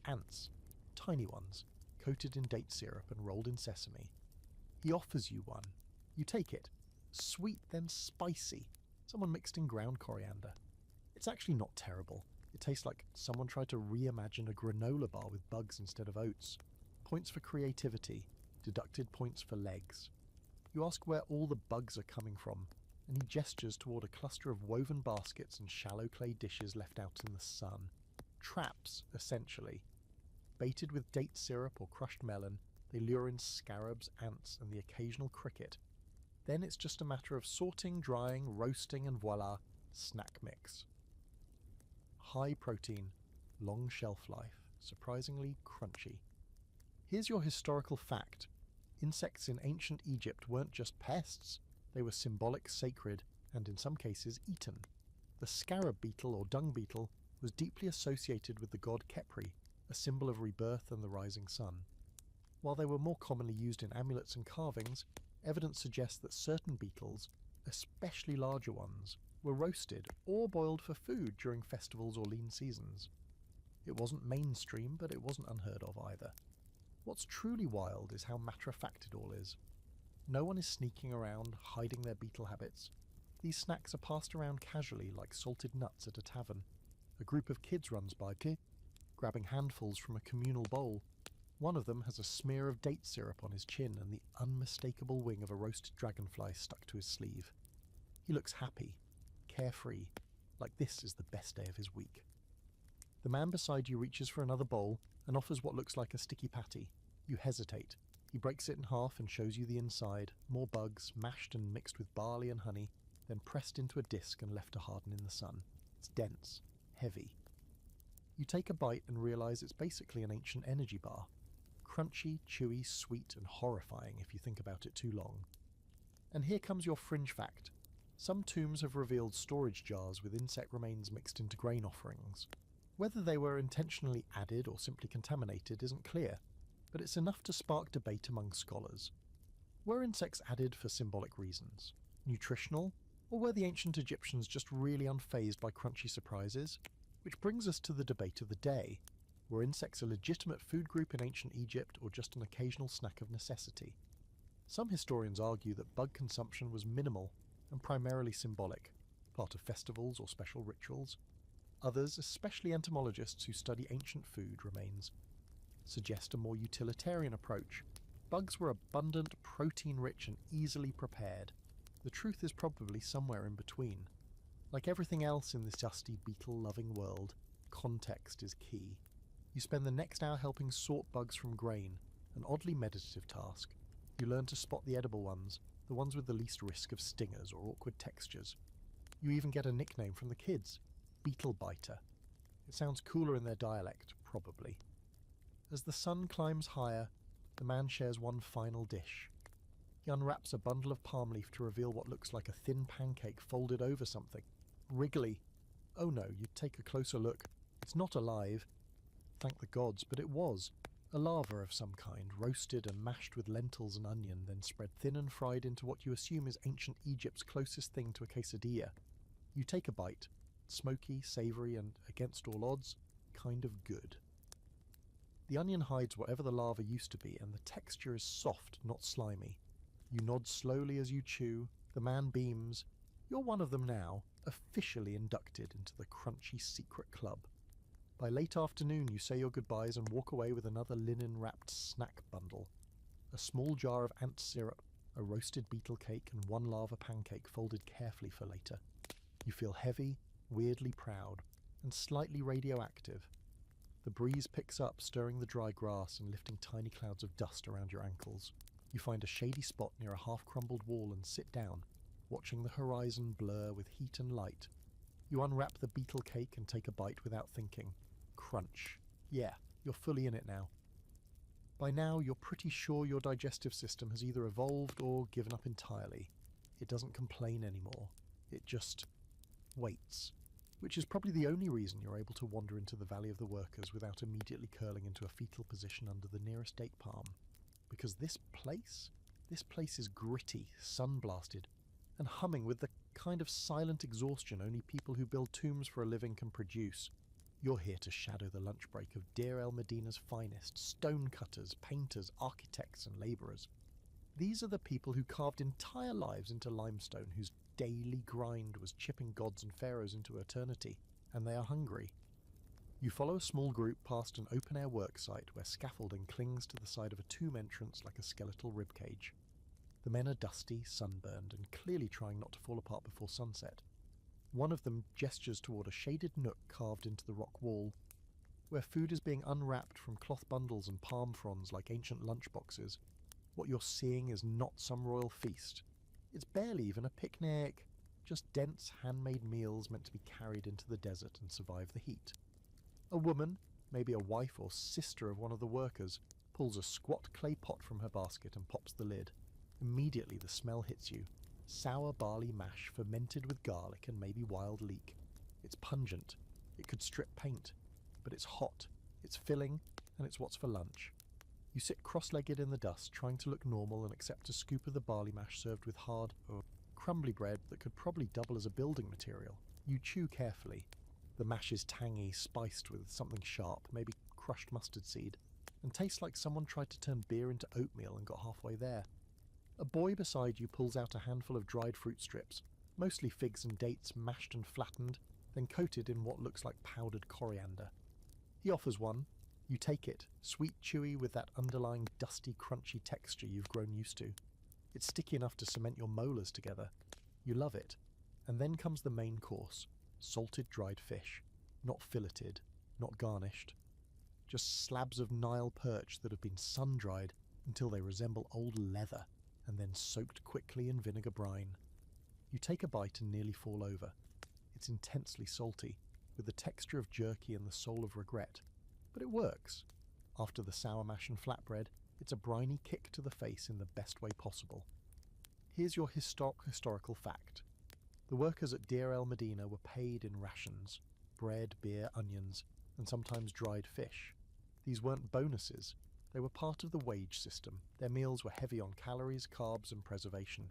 Ants. Tiny ones, coated in date syrup and rolled in sesame. He offers you one. You take it. Sweet, then spicy. Someone mixed in ground coriander. It's actually not terrible. It tastes like someone tried to reimagine a granola bar with bugs instead of oats. Points for creativity. Deducted points for legs. You ask where all the bugs are coming from, and he gestures toward a cluster of woven baskets and shallow clay dishes left out in the sun. Traps, essentially. Baited with date syrup or crushed melon, they lure in scarabs, ants, and the occasional cricket. Then it's just a matter of sorting, drying, roasting, and voila, snack mix. High protein, long shelf life, surprisingly crunchy. Here's your historical fact. Insects in ancient Egypt weren't just pests, they were symbolic, sacred, and in some cases eaten. The scarab beetle or dung beetle was deeply associated with the god Khepri, a symbol of rebirth and the rising sun. While they were more commonly used in amulets and carvings, evidence suggests that certain beetles, especially larger ones, were roasted or boiled for food during festivals or lean seasons. It wasn't mainstream, but it wasn't unheard of either. What's truly wild is how matter-of-fact it all is. No one is sneaking around, hiding their beetle habits. These snacks are passed around casually like salted nuts at a tavern. A group of kids runs by, grabbing handfuls from a communal bowl. One of them has a smear of date syrup on his chin and the unmistakable wing of a roasted dragonfly stuck to his sleeve. He looks happy, carefree, like this is the best day of his week. The man beside you reaches for another bowl and offers what looks like a sticky patty. You hesitate. He breaks it in half and shows you the inside, more bugs, mashed and mixed with barley and honey, then pressed into a disc and left to harden in the sun. It's dense, heavy. You take a bite and realize it's basically an ancient energy bar. Crunchy, chewy, sweet, and horrifying if you think about it too long. And here comes your fringe fact. Some tombs have revealed storage jars with insect remains mixed into grain offerings. Whether they were intentionally added or simply contaminated isn't clear, but it's enough to spark debate among scholars. Were insects added for symbolic reasons? Nutritional? Or were the ancient Egyptians just really unfazed by crunchy surprises? Which brings us to the debate of the day. Were insects a legitimate food group in ancient Egypt or just an occasional snack of necessity? Some historians argue that bug consumption was minimal and primarily symbolic, part of festivals or special rituals. Others, especially entomologists who study ancient food remains, suggest a more utilitarian approach. Bugs were abundant, protein-rich, and easily prepared. The truth is probably somewhere in between. Like everything else in this dusty, beetle-loving world, context is key. You spend the next hour helping sort bugs from grain, an oddly meditative task. You learn to spot the edible ones, the ones with the least risk of stingers or awkward textures. You even get a nickname from the kids, Beetle Biter. It sounds cooler in their dialect, probably. As the sun climbs higher, the man shares one final dish. He unwraps a bundle of palm leaf to reveal what looks like a thin pancake folded over something. Wriggly. Oh no, you take a closer look. It's not alive. Thank the gods, but it was. A lava of some kind, roasted and mashed with lentils and onion, then spread thin and fried into what you assume is ancient Egypt's closest thing to a quesadilla. You take a bite. Smoky, savoury, and, against all odds, kind of good. The onion hides whatever the lava used to be, and the texture is soft, not slimy. You nod slowly as you chew. The man beams. You're one of them now, officially inducted into the crunchy secret club. By late afternoon you say your goodbyes and walk away with another linen-wrapped snack bundle. A small jar of ant syrup, a roasted beetle cake, and one lava pancake folded carefully for later. You feel heavy, weirdly proud, and slightly radioactive. The breeze picks up, stirring the dry grass and lifting tiny clouds of dust around your ankles. You find a shady spot near a half-crumbled wall and sit down, watching the horizon blur with heat and light. You unwrap the beetle cake and take a bite without thinking. Crunch. Yeah, you're fully in it now. By now, you're pretty sure your digestive system has either evolved or given up entirely. It doesn't complain anymore. It just waits. Which is probably the only reason you're able to wander into the Valley of the Workers without immediately curling into a fetal position under the nearest date palm. Because this place is gritty, sun-blasted, and humming with the kind of silent exhaustion only people who build tombs for a living can produce. You're here to shadow the lunch break of Deir el Medina's finest, stonecutters, painters, architects and labourers. These are the people who carved entire lives into limestone, whose daily grind was chipping gods and pharaohs into eternity, and they are hungry. You follow a small group past an open-air worksite where scaffolding clings to the side of a tomb entrance like a skeletal ribcage. The men are dusty, sunburned, and clearly trying not to fall apart before sunset. One of them gestures toward a shaded nook carved into the rock wall, where food is being unwrapped from cloth bundles and palm fronds like ancient lunchboxes. What you're seeing is not some royal feast. It's barely even a picnic, just dense handmade meals meant to be carried into the desert and survive the heat. A woman, maybe a wife or sister of one of the workers, pulls a squat clay pot from her basket and pops the lid. Immediately the smell hits you. Sour barley mash fermented with garlic and maybe wild leek. It's pungent. It could strip paint. But it's hot. It's filling, and it's what's for lunch. You sit cross-legged in the dust, trying to look normal and accept a scoop of the barley mash served with hard, crumbly bread that could probably double as a building material. You chew carefully. The mash is tangy, spiced with something sharp, maybe crushed mustard seed, and tastes like someone tried to turn beer into oatmeal and got halfway there. A boy beside you pulls out a handful of dried fruit strips, mostly figs and dates mashed and flattened, then coated in what looks like powdered coriander. He offers one. You take it, sweet chewy with that underlying dusty crunchy texture you've grown used to. It's sticky enough to cement your molars together. You love it. And then comes the main course, salted dried fish. Not filleted, not garnished. Just slabs of Nile perch that have been sun-dried until they resemble old leather, and then soaked quickly in vinegar brine. You take a bite and nearly fall over. It's intensely salty, with the texture of jerky and the soul of regret. But it works. After the sour mash and flatbread, it's a briny kick to the face in the best way possible. Here's your historical fact. The workers at Deir el Medina were paid in rations: bread, beer, onions, and sometimes dried fish. These weren't bonuses. They were part of the wage system. Their meals were heavy on calories, carbs, and preservation.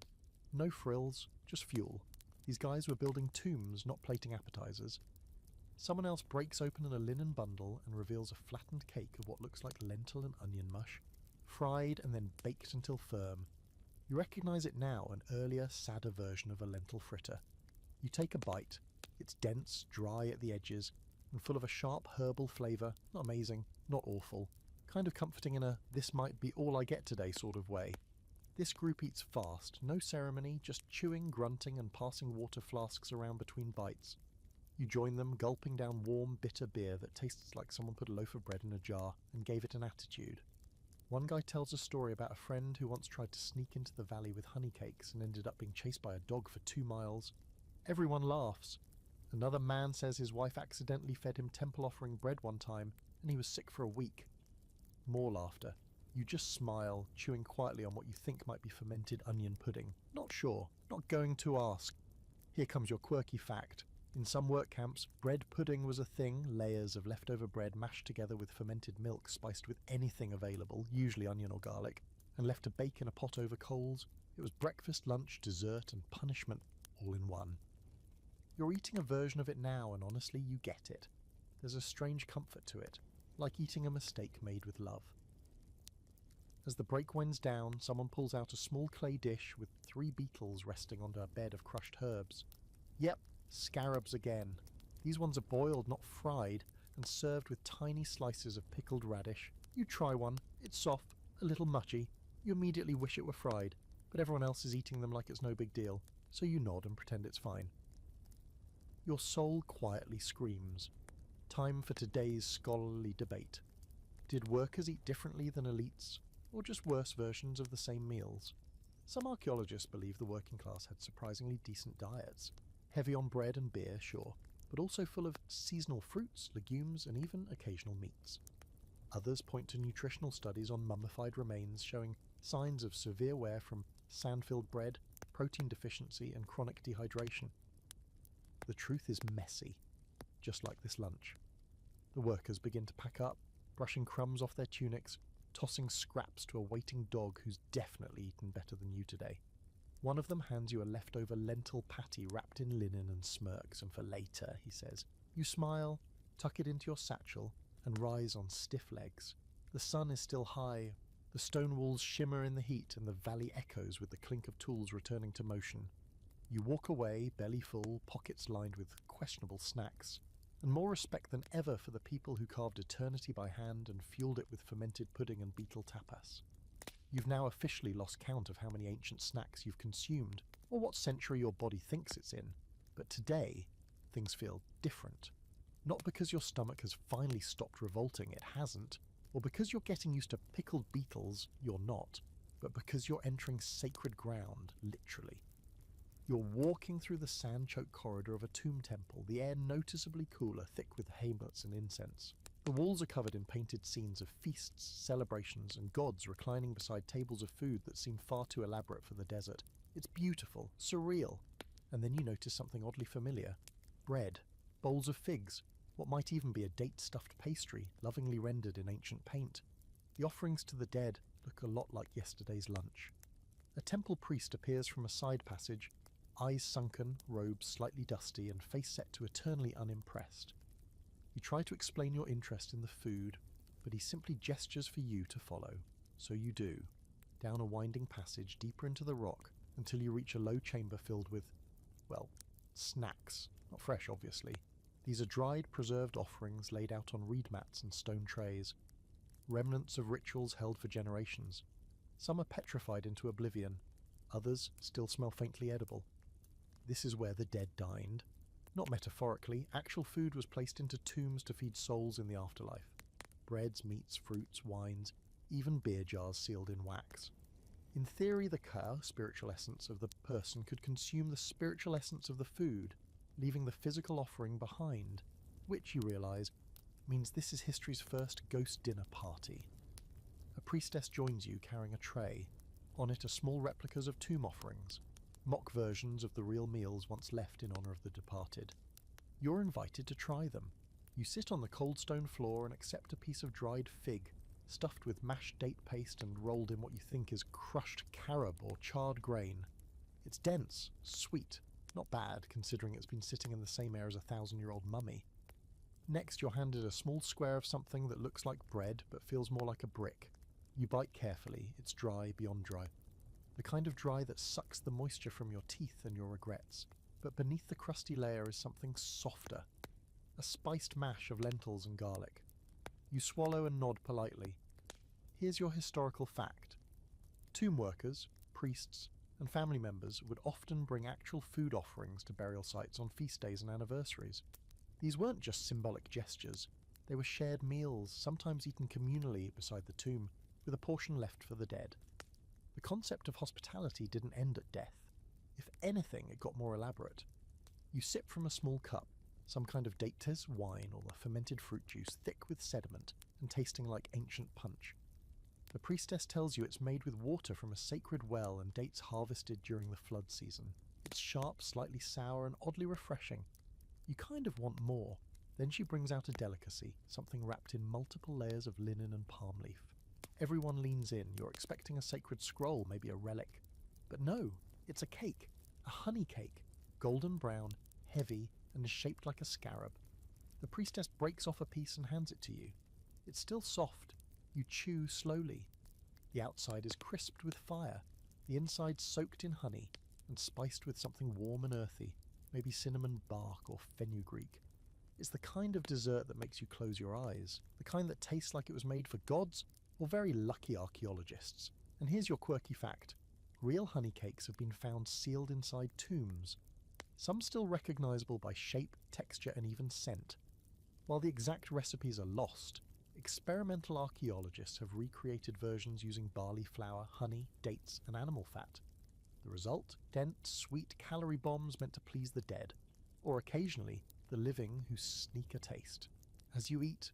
No frills, just fuel. These guys were building tombs, not plating appetizers. Someone else breaks open a linen bundle and reveals a flattened cake of what looks like lentil and onion mush, fried and then baked until firm. You recognize it now, an earlier, sadder version of a lentil fritter. You take a bite. It's dense, dry at the edges, and full of a sharp herbal flavour. Not amazing, not awful. Kind of comforting in a "this might be all I get today" sort of way. This group eats fast, no ceremony, just chewing, grunting, and passing water flasks around between bites. You join them, gulping down warm, bitter beer that tastes like someone put a loaf of bread in a jar and gave it an attitude. One guy tells a story about a friend who once tried to sneak into the valley with honey cakes and ended up being chased by a dog for 2 miles. Everyone laughs. Another man says his wife accidentally fed him temple offering bread one time and he was sick for a week. More laughter. You just smile, chewing quietly on what you think might be fermented onion pudding. Not sure, not going to ask. Here comes your quirky fact. In some work camps, bread pudding was a thing, layers of leftover bread mashed together with fermented milk spiced with anything available, usually onion or garlic, and left to bake in a pot over coals. It was breakfast, lunch, dessert, and punishment all in one. You're eating a version of it now, and honestly, you get it. There's a strange comfort to it, like eating a mistake made with love. As the break winds down, someone pulls out a small clay dish with 3 beetles resting on a bed of crushed herbs. Yep, scarabs again. These ones are boiled, not fried, and served with tiny slices of pickled radish. You try one, it's soft, a little mushy. You immediately wish it were fried, but everyone else is eating them like it's no big deal, so you nod and pretend it's fine. Your soul quietly screams. Time for today's scholarly debate. Did workers eat differently than elites, or just worse versions of the same meals? Some archaeologists believe the working class had surprisingly decent diets. Heavy on bread and beer, sure, but also full of seasonal fruits, legumes, and even occasional meats. Others point to nutritional studies on mummified remains showing signs of severe wear from sand-filled bread, protein deficiency, and chronic dehydration. The truth is messy, just like this lunch. The workers begin to pack up, brushing crumbs off their tunics, tossing scraps to a waiting dog who's definitely eaten better than you today. One of them hands you a leftover lentil patty wrapped in linen and smirks, and for later, he says. You smile, tuck it into your satchel, and rise on stiff legs. The sun is still high, the stone walls shimmer in the heat, and the valley echoes with the clink of tools returning to motion. You walk away, belly full, pockets lined with questionable snacks, and more respect than ever for the people who carved eternity by hand and fueled it with fermented pudding and beetle tapas. You've now officially lost count of how many ancient snacks you've consumed, or what century your body thinks it's in, but today, things feel different. Not because your stomach has finally stopped revolting, it hasn't, or because you're getting used to pickled beetles, you're not, but because you're entering sacred ground, literally. You're walking through the sand-choked corridor of a tomb temple, the air noticeably cooler, thick with hamlets and incense. The walls are covered in painted scenes of feasts, celebrations, and gods reclining beside tables of food that seem far too elaborate for the desert. It's beautiful, surreal. And then you notice something oddly familiar. Bread, bowls of figs, what might even be a date-stuffed pastry, lovingly rendered in ancient paint. The offerings to the dead look a lot like yesterday's lunch. A temple priest appears from a side passage, eyes sunken, robes slightly dusty, and face set to eternally unimpressed. You try to explain your interest in the food, but he simply gestures for you to follow. So you do, down a winding passage deeper into the rock until you reach a low chamber filled with, well, snacks. Not fresh, obviously. These are dried, preserved offerings laid out on reed mats and stone trays. Remnants of rituals held for generations. Some are petrified into oblivion. Others still smell faintly edible. This is where the dead dined. Not metaphorically, actual food was placed into tombs to feed souls in the afterlife. Breads, meats, fruits, wines, even beer jars sealed in wax. In theory, the ka, spiritual essence of the person, could consume the spiritual essence of the food, leaving the physical offering behind, which, you realise, means this is history's first ghost dinner party. A priestess joins you carrying a tray. On it are small replicas of tomb offerings, mock versions of the real meals once left in honour of the departed. You're invited to try them. You sit on the cold stone floor and accept a piece of dried fig, stuffed with mashed date paste and rolled in what you think is crushed carob or charred grain. It's dense, sweet, not bad considering it's been sitting in the same air as a 1,000-year-old mummy. Next, you're handed a small square of something that looks like bread but feels more like a brick. You bite carefully. It's dry beyond dry. The kind of dry that sucks the moisture from your teeth and your regrets. But beneath the crusty layer is something softer. A spiced mash of lentils and garlic. You swallow and nod politely. Here's your historical fact. Tomb workers, priests, and family members would often bring actual food offerings to burial sites on feast days and anniversaries. These weren't just symbolic gestures. They were shared meals, sometimes eaten communally beside the tomb, with a portion left for the dead. The concept of hospitality didn't end at death. If anything, it got more elaborate. You sip from a small cup, some kind of dates wine or the fermented fruit juice, thick with sediment and tasting like ancient punch. The priestess tells you it's made with water from a sacred well and dates harvested during the flood season. It's sharp, slightly sour, and oddly refreshing. You kind of want more. Then she brings out a delicacy, something wrapped in multiple layers of linen and palm leaf. Everyone leans in. You're expecting a sacred scroll, maybe a relic. But no, it's a cake, a honey cake, golden brown, heavy, and is shaped like a scarab. The priestess breaks off a piece and hands it to you. It's still soft. You chew slowly. The outside is crisped with fire, the inside soaked in honey and spiced with something warm and earthy, maybe cinnamon bark or fenugreek. It's the kind of dessert that makes you close your eyes, the kind that tastes like it was made for gods or very lucky archaeologists. And here's your quirky fact. Real honey cakes have been found sealed inside tombs, some still recognizable by shape, texture, and even scent. While the exact recipes are lost, experimental archaeologists have recreated versions using barley flour, honey, dates, and animal fat. The result? Dense, sweet calorie bombs meant to please the dead, or occasionally the living who sneak a taste. As you eat,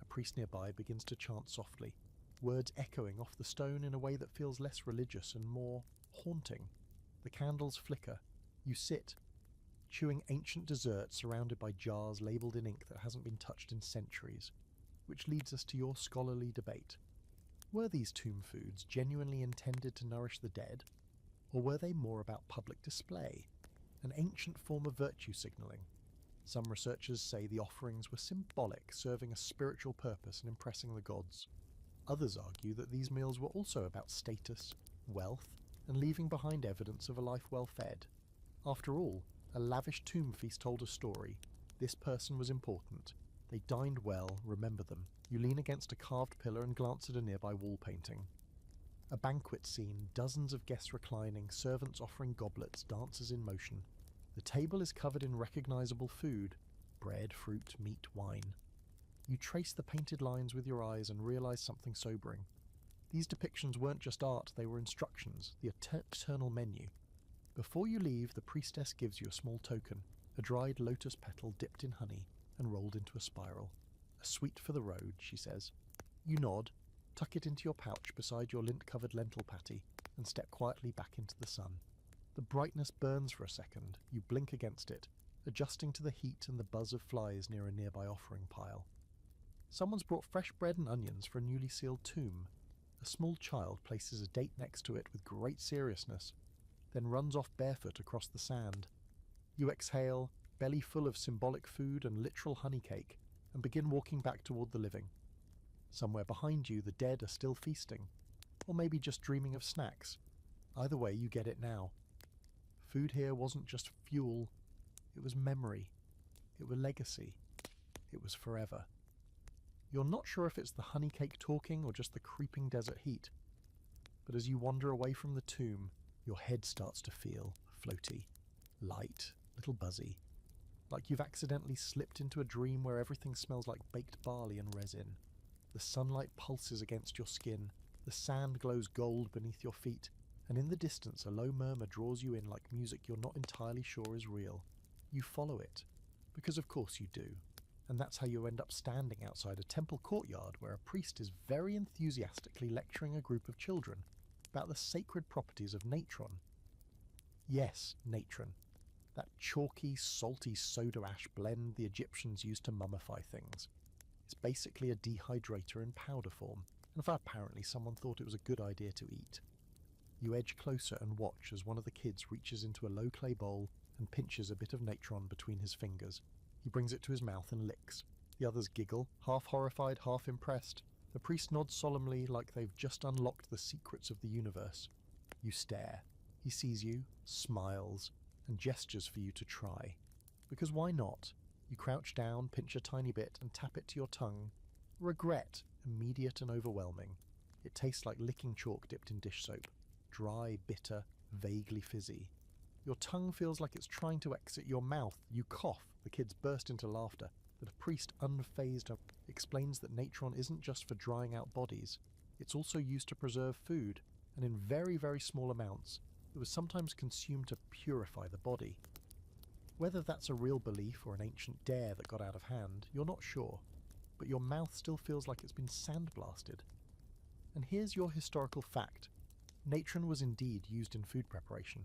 a priest nearby begins to chant softly, words echoing off the stone in a way that feels less religious and more haunting. The candles flicker. You sit, chewing ancient dessert surrounded by jars labelled in ink that hasn't been touched in centuries, which leads us to your scholarly debate. Were these tomb foods genuinely intended to nourish the dead, or were they more about public display, an ancient form of virtue signalling? Some researchers say the offerings were symbolic, serving a spiritual purpose and impressing the gods. Others argue that these meals were also about status, wealth, and leaving behind evidence of a life well fed. After all, a lavish tomb feast told a story. This person was important. They dined well, remember them. You lean against a carved pillar and glance at a nearby wall painting. A banquet scene, dozens of guests reclining, servants offering goblets, dancers in motion. The table is covered in recognizable food: bread, fruit, meat, wine. You trace the painted lines with your eyes and realize something sobering. These depictions weren't just art, they were instructions, the eternal menu. Before you leave, the priestess gives you a small token, a dried lotus petal dipped in honey and rolled into a spiral. A sweet for the road, she says. You nod, tuck it into your pouch beside your lint-covered lentil patty, and step quietly back into the sun. The brightness burns for a second. You blink against it, adjusting to the heat and the buzz of flies near a nearby offering pile. Someone's brought fresh bread and onions for a newly sealed tomb. A small child places a date next to it with great seriousness, then runs off barefoot across the sand. You exhale, belly full of symbolic food and literal honey cake, and begin walking back toward the living. Somewhere behind you, the dead are still feasting, or maybe just dreaming of snacks. Either way, you get it now. Food here wasn't just fuel, it was memory, it was legacy, it was forever. You're not sure if it's the honey cake talking or just the creeping desert heat, but as you wander away from the tomb, your head starts to feel floaty, light, little buzzy, like you've accidentally slipped into a dream where everything smells like baked barley and resin. The sunlight pulses against your skin, the sand glows gold beneath your feet, and in the distance a low murmur draws you in like music you're not entirely sure is real. You follow it, because of course you do, and that's how you end up standing outside a temple courtyard where a priest is very enthusiastically lecturing a group of children about the sacred properties of natron. Yes, natron. That chalky, salty soda ash blend the Egyptians used to mummify things. It's basically a dehydrator in powder form, and apparently someone thought it was a good idea to eat. You edge closer and watch as one of the kids reaches into a low clay bowl and pinches a bit of natron between his fingers. He brings it to his mouth and licks. The others giggle, half horrified, half impressed. The priest nods solemnly like they've just unlocked the secrets of the universe. You stare. He sees you, smiles, and gestures for you to try. Because why not? You crouch down, pinch a tiny bit, and tap it to your tongue. Regret, immediate and overwhelming. It tastes like licking chalk dipped in dish soap. Dry, bitter, vaguely fizzy. Your tongue feels like it's trying to exit your mouth. You cough. The kids burst into laughter. But a priest, unfazed, explains that natron isn't just for drying out bodies. It's also used to preserve food, and in very, very small amounts. It was sometimes consumed to purify the body. Whether that's a real belief or an ancient dare that got out of hand, you're not sure, but your mouth still feels like it's been sandblasted. And here's your historical fact. Natron was indeed used in food preparation.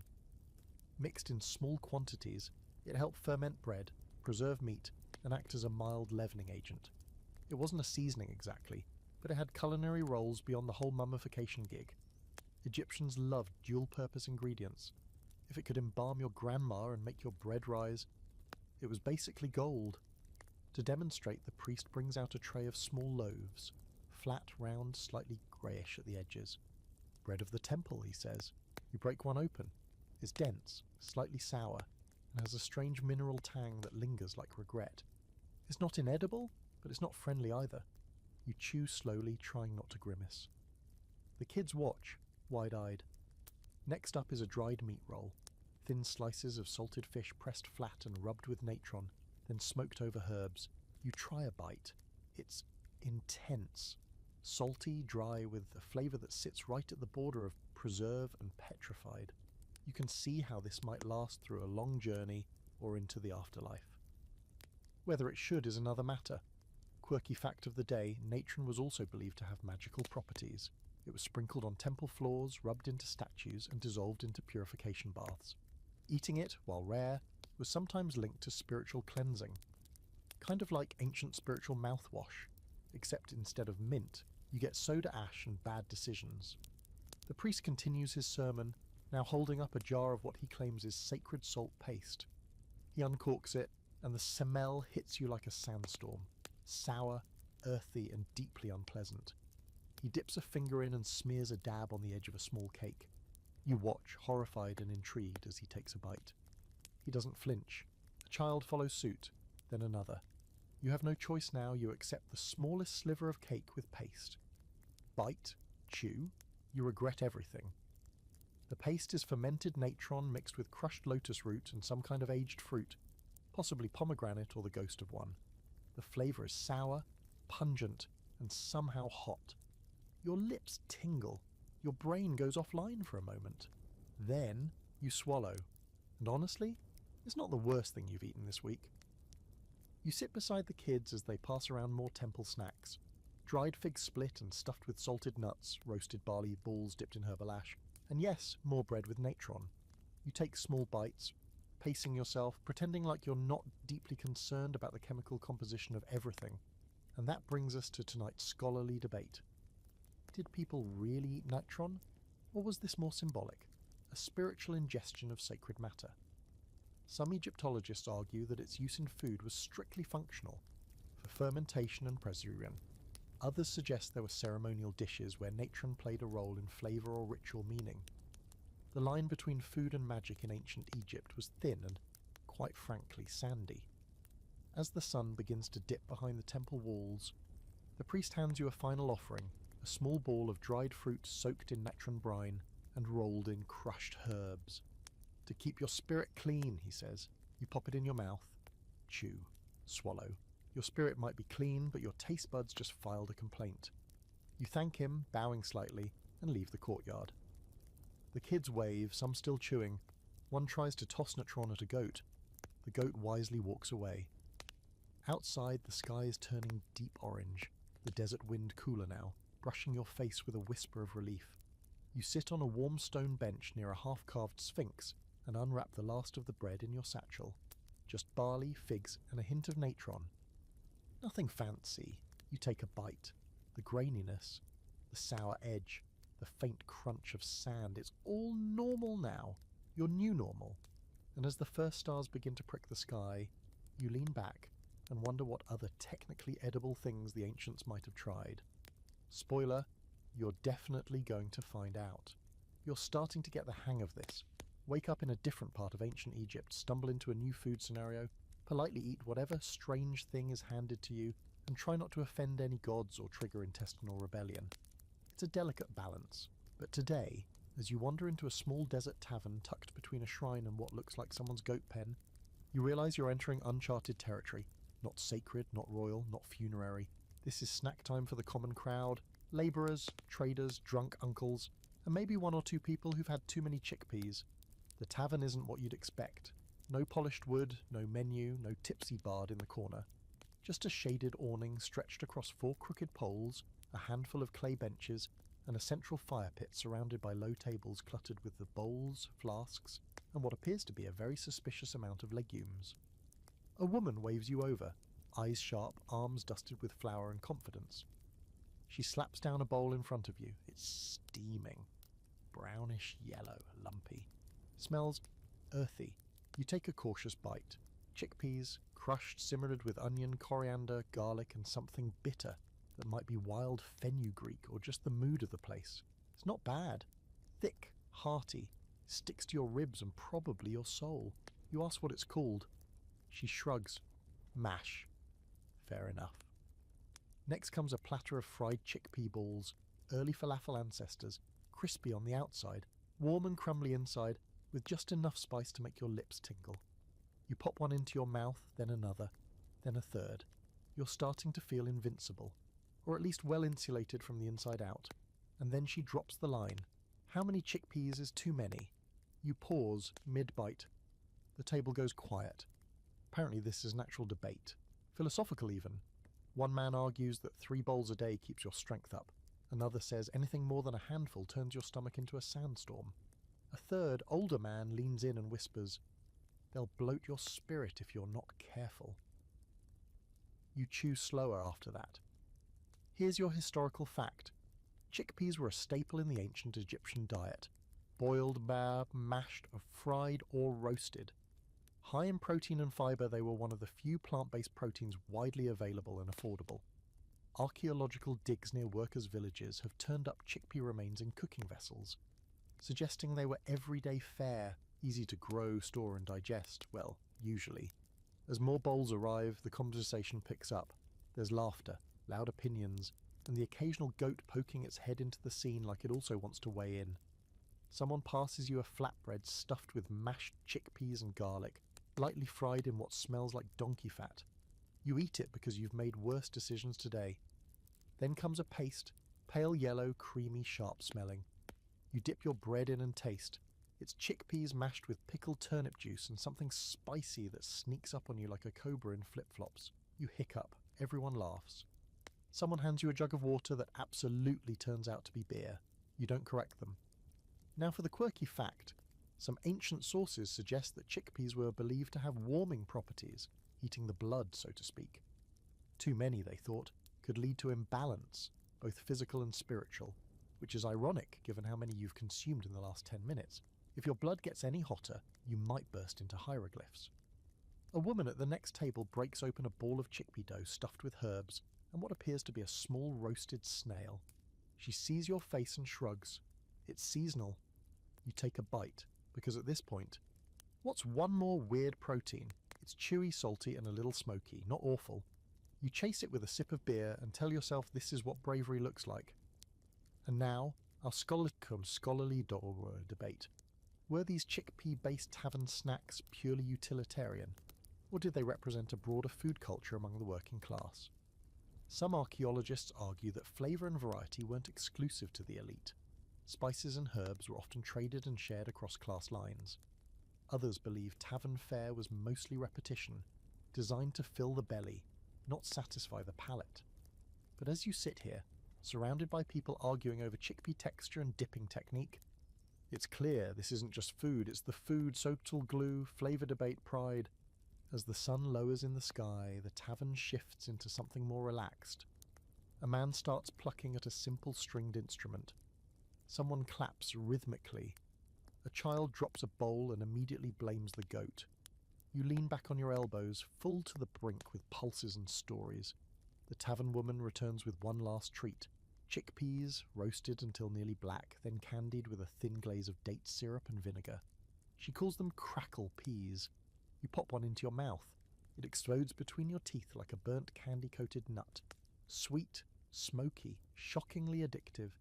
Mixed in small quantities, it helped ferment bread, preserve meat, and act as a mild leavening agent. It wasn't a seasoning exactly, but it had culinary roles beyond the whole mummification gig. Egyptians loved dual-purpose ingredients. If it could embalm your grandma and make your bread rise, it was basically gold. To demonstrate, the priest brings out a tray of small loaves, flat, round, slightly greyish at the edges. Bread of the temple, he says. You break one open. It's dense, slightly sour, and has a strange mineral tang that lingers like regret. It's not inedible, but it's not friendly either. You chew slowly, trying not to grimace. The kids watch, wide-eyed. Next up is a dried meat roll. Thin slices of salted fish pressed flat and rubbed with natron, then smoked over herbs. You try a bite. It's intense. Salty, dry, with a flavour that sits right at the border of preserve and petrified. You can see how this might last through a long journey or into the afterlife. Whether it should is another matter. Quirky fact of the day, natron was also believed to have magical properties. It was sprinkled on temple floors, rubbed into statues, and dissolved into purification baths. Eating it, while rare, was sometimes linked to spiritual cleansing. Kind of like ancient spiritual mouthwash, except instead of mint, you get soda ash and bad decisions. The priest continues his sermon, now holding up a jar of what he claims is sacred salt paste. He uncorks it, and the smell hits you like a sandstorm. Sour, earthy, and deeply unpleasant. He dips a finger in and smears a dab on the edge of a small cake. You watch, horrified and intrigued, as he takes a bite. He doesn't flinch. A child follows suit, then another. You have no choice now. You accept the smallest sliver of cake with paste. Bite, chew, you regret everything. The paste is fermented natron mixed with crushed lotus root and some kind of aged fruit, possibly pomegranate or the ghost of one. The flavour is sour, pungent, and somehow hot. Your lips tingle. Your brain goes offline for a moment. Then you swallow. And honestly, it's not the worst thing you've eaten this week. You sit beside the kids as they pass around more temple snacks. Dried fig split and stuffed with salted nuts, roasted barley balls dipped in herbal ash, and yes, more bread with natron. You take small bites, pacing yourself, pretending like you're not deeply concerned about the chemical composition of everything. And that brings us to tonight's scholarly debate. Did people really eat natron, or was this more symbolic, a spiritual ingestion of sacred matter? Some Egyptologists argue that its use in food was strictly functional, for fermentation and preservation. Others suggest there were ceremonial dishes where natron played a role in flavour or ritual meaning. The line between food and magic in ancient Egypt was thin and, quite frankly, sandy. As the sun begins to dip behind the temple walls, the priest hands you a final offering, a small ball of dried fruit soaked in natron brine and rolled in crushed herbs. To keep your spirit clean, he says, you pop it in your mouth, chew, swallow. Your spirit might be clean, but your taste buds just filed a complaint. You thank him, bowing slightly, and leave the courtyard. The kids wave, some still chewing. One tries to toss natron at a goat. The goat wisely walks away. Outside, the sky is turning deep orange, the desert wind cooler now, brushing your face with a whisper of relief. You sit on a warm stone bench near a half-carved sphinx and unwrap the last of the bread in your satchel. Just barley, figs, and a hint of natron. Nothing fancy. You take a bite. The graininess, the sour edge, the faint crunch of sand, it's all normal now. Your new normal. And as the first stars begin to prick the sky, you lean back and wonder what other technically edible things the ancients might have tried. Spoiler, you're definitely going to find out. You're starting to get the hang of this. Wake up in a different part of ancient Egypt, stumble into a new food scenario, politely eat whatever strange thing is handed to you, and try not to offend any gods or trigger intestinal rebellion. It's a delicate balance, but today, as you wander into a small desert tavern tucked between a shrine and what looks like someone's goat pen, you realise you're entering uncharted territory. Not sacred, not royal, not funerary. This is snack time for the common crowd, labourers, traders, drunk uncles, and maybe one or two people who've had too many chickpeas. The tavern isn't what you'd expect. No polished wood, no menu, no tipsy bard in the corner. Just a shaded awning stretched across 4 crooked poles, a handful of clay benches, and a central fire pit surrounded by low tables cluttered with the bowls, flasks, and what appears to be a very suspicious amount of legumes. A woman waves you over, eyes sharp, arms dusted with flour and confidence. She slaps down a bowl in front of you. It's steaming. Brownish yellow, lumpy. Smells earthy. You take a cautious bite. Chickpeas, crushed, simmered with onion, coriander, garlic, and something bitter that might be wild fenugreek or just the mood of the place. It's not bad. Thick, hearty, sticks to your ribs and probably your soul. You ask what it's called. She shrugs. Mash. Fair enough. Next comes a platter of fried chickpea balls, early falafel ancestors, crispy on the outside, warm and crumbly inside, with just enough spice to make your lips tingle. You pop one into your mouth, then another, then a third. You're starting to feel invincible, or at least well insulated from the inside out. And then she drops the line. How many chickpeas is too many? You pause, mid-bite. The table goes quiet. Apparently this is an actual debate. Philosophical even. One man argues that 3 bowls a day keeps your strength up. Another says anything more than a handful turns your stomach into a sandstorm. A third, older man leans in and whispers, "They'll bloat your spirit if you're not careful." You chew slower after that. Here's your historical fact. Chickpeas were a staple in the ancient Egyptian diet. Boiled, mashed, fried, or roasted. High in protein and fibre, they were one of the few plant-based proteins widely available and affordable. Archaeological digs near workers' villages have turned up chickpea remains in cooking vessels, suggesting they were everyday fare, easy to grow, store and digest, well, usually. As more bowls arrive, the conversation picks up. There's laughter, loud opinions, and the occasional goat poking its head into the scene like it also wants to weigh in. Someone passes you a flatbread stuffed with mashed chickpeas and garlic, lightly fried in what smells like donkey fat. You eat it because you've made worse decisions today. Then comes a paste, pale yellow, creamy, sharp smelling. You dip your bread in and taste. It's chickpeas mashed with pickled turnip juice and something spicy that sneaks up on you like a cobra in flip-flops. You hiccup. Everyone laughs. Someone hands you a jug of water that absolutely turns out to be beer. You don't correct them. Now for the quirky fact. Some ancient sources suggest that chickpeas were believed to have warming properties, heating the blood, so to speak. Too many, they thought, could lead to imbalance, both physical and spiritual, which is ironic given how many you've consumed in the last 10 minutes. If your blood gets any hotter, you might burst into hieroglyphs. A woman at the next table breaks open a ball of chickpea dough stuffed with herbs and what appears to be a small roasted snail. She sees your face and shrugs. It's seasonal. You take a bite, because at this point, what's one more weird protein? It's chewy, salty, and a little smoky, not awful. You chase it with a sip of beer and tell yourself this is what bravery looks like. And now, our scholarly debate. Were these chickpea-based tavern snacks purely utilitarian, or did they represent a broader food culture among the working class? Some archaeologists argue that flavour and variety weren't exclusive to the elite. Spices and herbs were often traded and shared across class lines. Others believe tavern fare was mostly repetition, designed to fill the belly, not satisfy the palate. But as you sit here, surrounded by people arguing over chickpea texture and dipping technique, it's clear this isn't just food, it's the food, social glue, flavour debate pride. As the sun lowers in the sky, the tavern shifts into something more relaxed. A man starts plucking at a simple stringed instrument. Someone claps rhythmically. A child drops a bowl and immediately blames the goat. You lean back on your elbows, full to the brink with pulses and stories. The tavern woman returns with one last treat. Chickpeas, roasted until nearly black, then candied with a thin glaze of date syrup and vinegar. She calls them crackle peas. You pop one into your mouth. It explodes between your teeth like a burnt candy-coated nut. Sweet, smoky, shockingly addictive.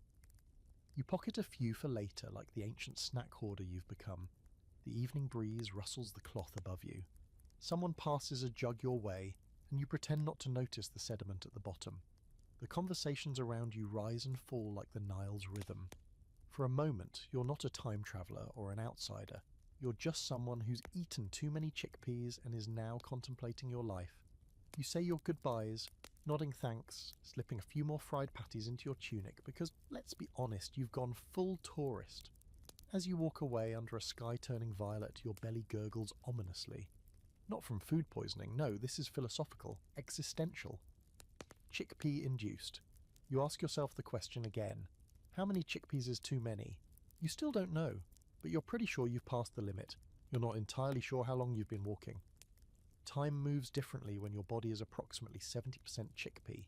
You pocket a few for later like the ancient snack hoarder you've become. The evening breeze rustles the cloth above you. Someone passes a jug your way, and you pretend not to notice the sediment at the bottom. The conversations around you rise and fall like the Nile's rhythm. For a moment, you're not a time traveller or an outsider. you're just someone who's eaten too many chickpeas and is now contemplating your life. You say your goodbyes, nodding thanks, slipping a few more fried patties into your tunic because, let's be honest, you've gone full tourist. As you walk away under a sky turning violet, your belly gurgles ominously. Not from food poisoning, no, this is philosophical, existential. Chickpea induced. You ask yourself the question again. How many chickpeas is too many? You still don't know, but you're pretty sure you've passed the limit. You're not entirely sure how long you've been walking. Time moves differently when your body is approximately 70% chickpea.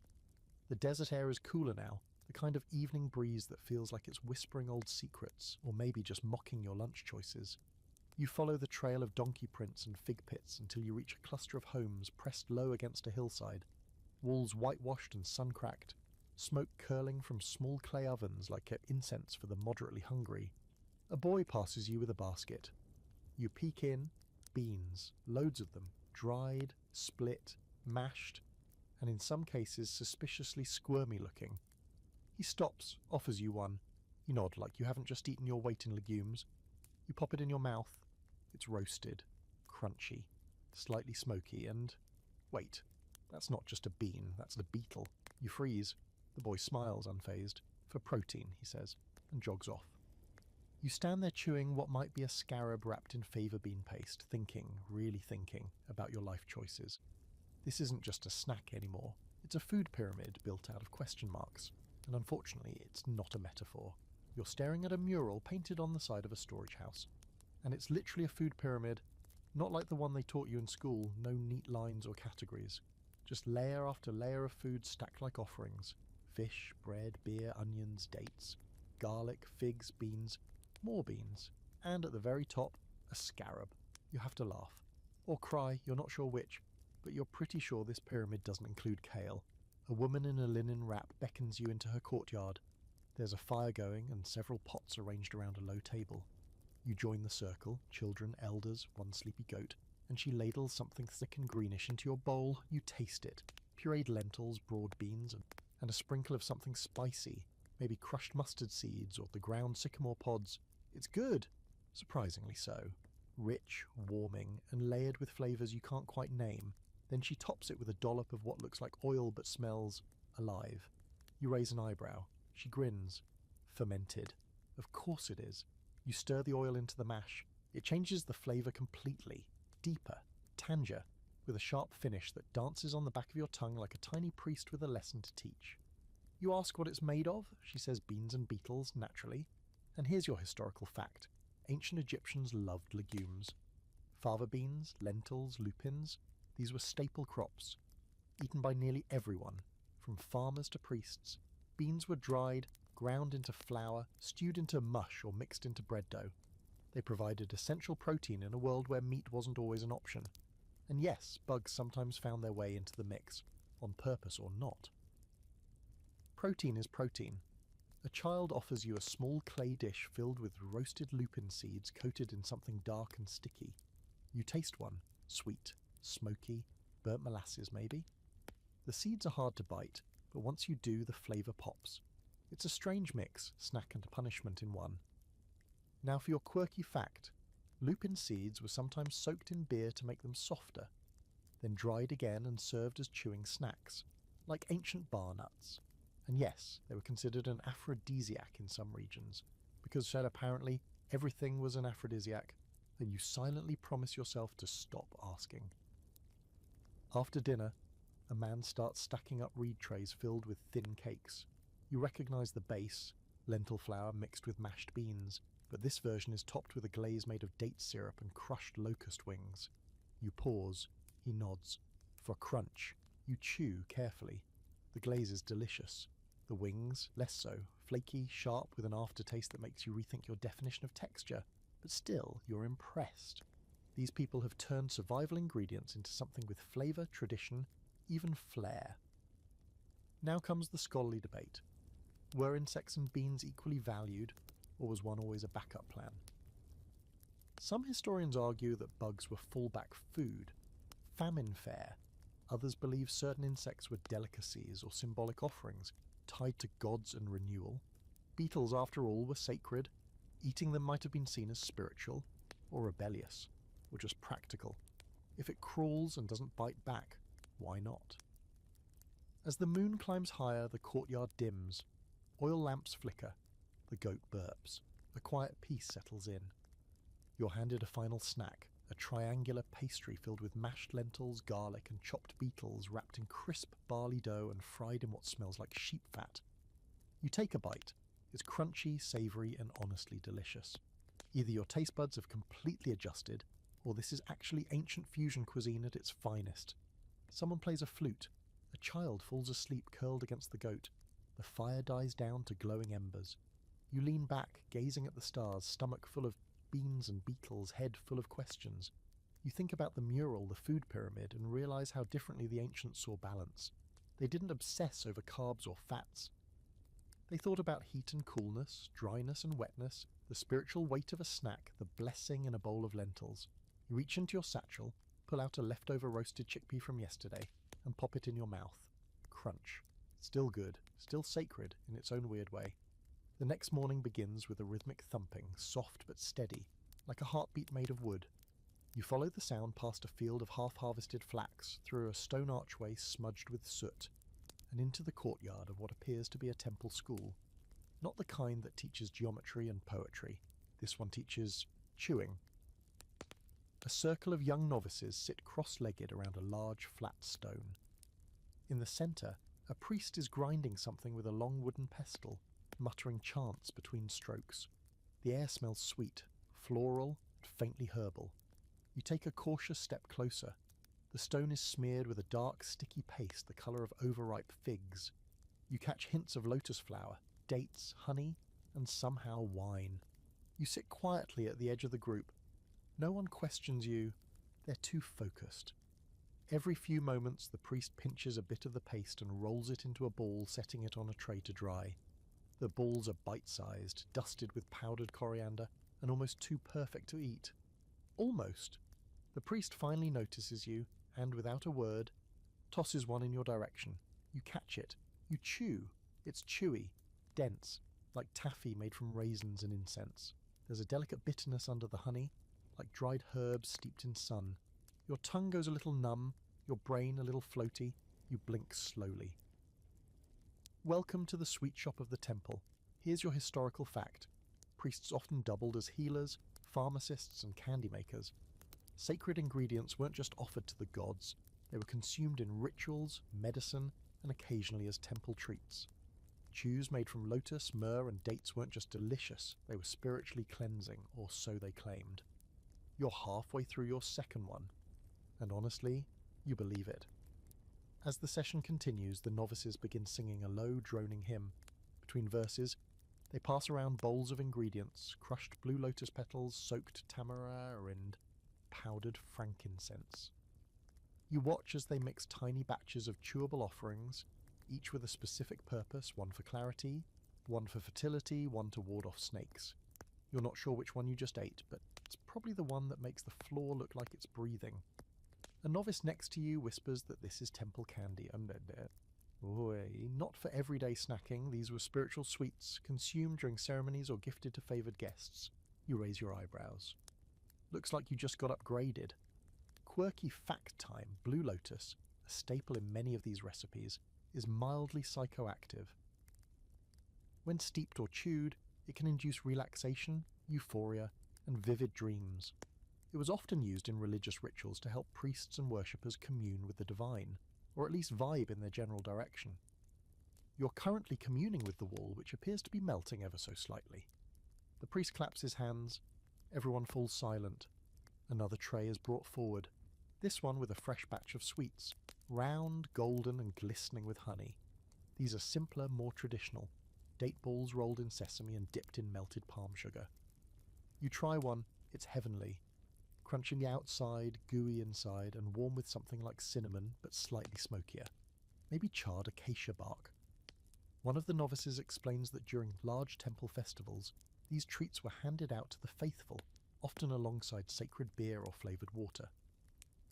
The desert air is cooler now, the kind of evening breeze that feels like it's whispering old secrets, or maybe just mocking your lunch choices. You follow the trail of donkey prints and fig pits until you reach a cluster of homes pressed low against a hillside, walls whitewashed and sun-cracked, smoke curling from small clay ovens like incense for the moderately hungry. A boy passes you with a basket. You peek in, beans, loads of them, dried, split, mashed, and in some cases suspiciously squirmy looking. He stops, offers you one. You nod like you haven't just eaten your weight in legumes. You pop it in your mouth. It's roasted, crunchy, slightly smoky, and... wait, that's not just a bean, that's the beetle. You freeze. The boy smiles unfazed. For protein, he says, and jogs off. You stand there chewing what might be a scarab wrapped in fava bean paste, thinking, really thinking, about your life choices. This isn't just a snack anymore. It's a food pyramid built out of question marks. And unfortunately, it's not a metaphor. You're staring at a mural painted on the side of a storage house. And it's literally a food pyramid, not like the one they taught you in school, no neat lines or categories. Just layer after layer of food stacked like offerings. Fish, bread, beer, onions, dates, garlic, figs, beans, more beans, and at the very top, a scarab. You have to laugh. Or cry, you're not sure which, but you're pretty sure this pyramid doesn't include kale. A woman in a linen wrap beckons you into her courtyard. There's a fire going and several pots arranged around a low table. You join the circle, children, elders, one sleepy goat, and she ladles something thick and greenish into your bowl. You taste it. Pureed lentils, broad beans, and a sprinkle of something spicy, maybe crushed mustard seeds or the ground sycamore pods. It's good, surprisingly so. Rich, warming, and layered with flavours you can't quite name. Then she tops it with a dollop of what looks like oil but smells alive. You raise an eyebrow. She grins. Fermented. Of course it is. You stir the oil into the mash. It changes the flavour completely. Deeper. Tanger. With a sharp finish that dances on the back of your tongue like a tiny priest with a lesson to teach. You ask what it's made of? She says beans and beetles, naturally. And here's your historical fact. Ancient Egyptians loved legumes. Fava beans, lentils, lupins. These were staple crops. Eaten by nearly everyone, from farmers to priests. Beans were dried, ground into flour, stewed into mush or mixed into bread dough. They provided essential protein in a world where meat wasn't always an option. And yes, bugs sometimes found their way into the mix, on purpose or not. Protein is protein. A child offers you a small clay dish filled with roasted lupin seeds coated in something dark and sticky. You taste one, sweet, smoky, burnt molasses maybe. The seeds are hard to bite, but once you do, the flavour pops. It's a strange mix, snack and punishment in one. Now for your quirky fact. Lupin seeds were sometimes soaked in beer to make them softer, then dried again and served as chewing snacks, like ancient bar nuts. And yes, they were considered an aphrodisiac in some regions, because said apparently everything was an aphrodisiac, then you silently promise yourself to stop asking. After dinner, a man starts stacking up reed trays filled with thin cakes. You recognise the base, lentil flour mixed with mashed beans, but this version is topped with a glaze made of date syrup and crushed locust wings. You pause. He nods. For crunch, you chew carefully. The glaze is delicious. The wings, less so, flaky, sharp, with an aftertaste that makes you rethink your definition of texture. But still, you're impressed. These people have turned survival ingredients into something with flavour, tradition, even flair. Now comes the scholarly debate. Were insects and beans equally valued, or was one always a backup plan? Some historians argue that bugs were fallback food, famine fare. Others believe certain insects were delicacies or symbolic offerings, tied to gods and renewal. Beetles, after all, were sacred. Eating them might have been seen as spiritual. or rebellious, or just practical? If it crawls and doesn't bite back, why not? As the moon climbs higher, the courtyard dims. Oil lamps flicker. The goat burps. A quiet peace settles in. You're handed a final snack, a triangular pastry filled with mashed lentils, garlic, and chopped beetles wrapped in crisp barley dough and fried in what smells like sheep fat. You take a bite. It's crunchy, savoury, and honestly delicious. Either your taste buds have completely adjusted, or this is actually ancient fusion cuisine at its finest. Someone plays a flute. A child falls asleep curled against the goat. The fire dies down to glowing embers. You lean back, gazing at the stars, stomach full of beans and beetles, head full of questions. You think about the mural, the food pyramid, and realise how differently the ancients saw balance. They didn't obsess over carbs or fats. They thought about heat and coolness, dryness and wetness, the spiritual weight of a snack, the blessing in a bowl of lentils. You reach into your satchel, pull out a leftover roasted chickpea from yesterday, and pop it in your mouth. Crunch. Still good, still sacred in its own weird way. The next morning begins with a rhythmic thumping, soft but steady, like a heartbeat made of wood. You follow the sound past a field of half-harvested flax, through a stone archway smudged with soot, and into the courtyard of what appears to be a temple school. Not the kind that teaches geometry and poetry. This one teaches chewing. A circle of young novices sit cross-legged around a large flat stone. In the centre, a priest is grinding something with a long wooden pestle, muttering chants between strokes. The air smells sweet, floral, and faintly herbal. You take a cautious step closer. The stone is smeared with a dark, sticky paste the colour of overripe figs. You catch hints of lotus flower, dates, honey, and somehow wine. You sit quietly at the edge of the group. No one questions you. They're too focused. Every few moments the priest pinches a bit of the paste and rolls it into a ball, setting it on a tray to dry. The balls are bite-sized, dusted with powdered coriander, and almost too perfect to eat. Almost. The priest finally notices you, and without a word, tosses one in your direction. You catch it. You chew. It's chewy, dense, like taffy made from raisins and incense. There's a delicate bitterness under the honey, like dried herbs steeped in sun. Your tongue goes a little numb, your brain a little floaty. You blink slowly. Welcome to the sweet shop of the temple. Here's your historical fact. Priests often doubled as healers, pharmacists, and candy makers. Sacred ingredients weren't just offered to the gods. They were consumed in rituals, medicine, and occasionally as temple treats. Chews made from lotus, myrrh, and dates weren't just delicious, they were spiritually cleansing, or so they claimed. You're halfway through your second one, and honestly, you believe it. As the session continues, the novices begin singing a low, droning hymn. Between verses, they pass around bowls of ingredients, crushed blue lotus petals, soaked tamarind, powdered frankincense. You watch as they mix tiny batches of chewable offerings, each with a specific purpose, one for clarity, one for fertility, one to ward off snakes. You're not sure which one you just ate, but it's probably the one that makes the floor look like it's breathing. A novice next to you whispers that this is temple candy. Not for everyday snacking, these were spiritual sweets, consumed during ceremonies or gifted to favoured guests. You raise your eyebrows. Looks like you just got upgraded. Quirky fact time, blue lotus, a staple in many of these recipes, is mildly psychoactive. When steeped or chewed, it can induce relaxation, euphoria, and vivid dreams. It was often used in religious rituals to help priests and worshippers commune with the divine, or at least vibe in their general direction. You're currently communing with the wall, which appears to be melting ever so slightly. The priest claps his hands. Everyone falls silent. Another tray is brought forward, this one with a fresh batch of sweets, round, golden, and glistening with honey. These are simpler, more traditional, date balls rolled in sesame and dipped in melted palm sugar. You try one, it's heavenly. Crunchy outside, gooey inside, and warm with something like cinnamon, but slightly smokier. Maybe charred acacia bark. One of the novices explains that during large temple festivals, these treats were handed out to the faithful, often alongside sacred beer or flavoured water.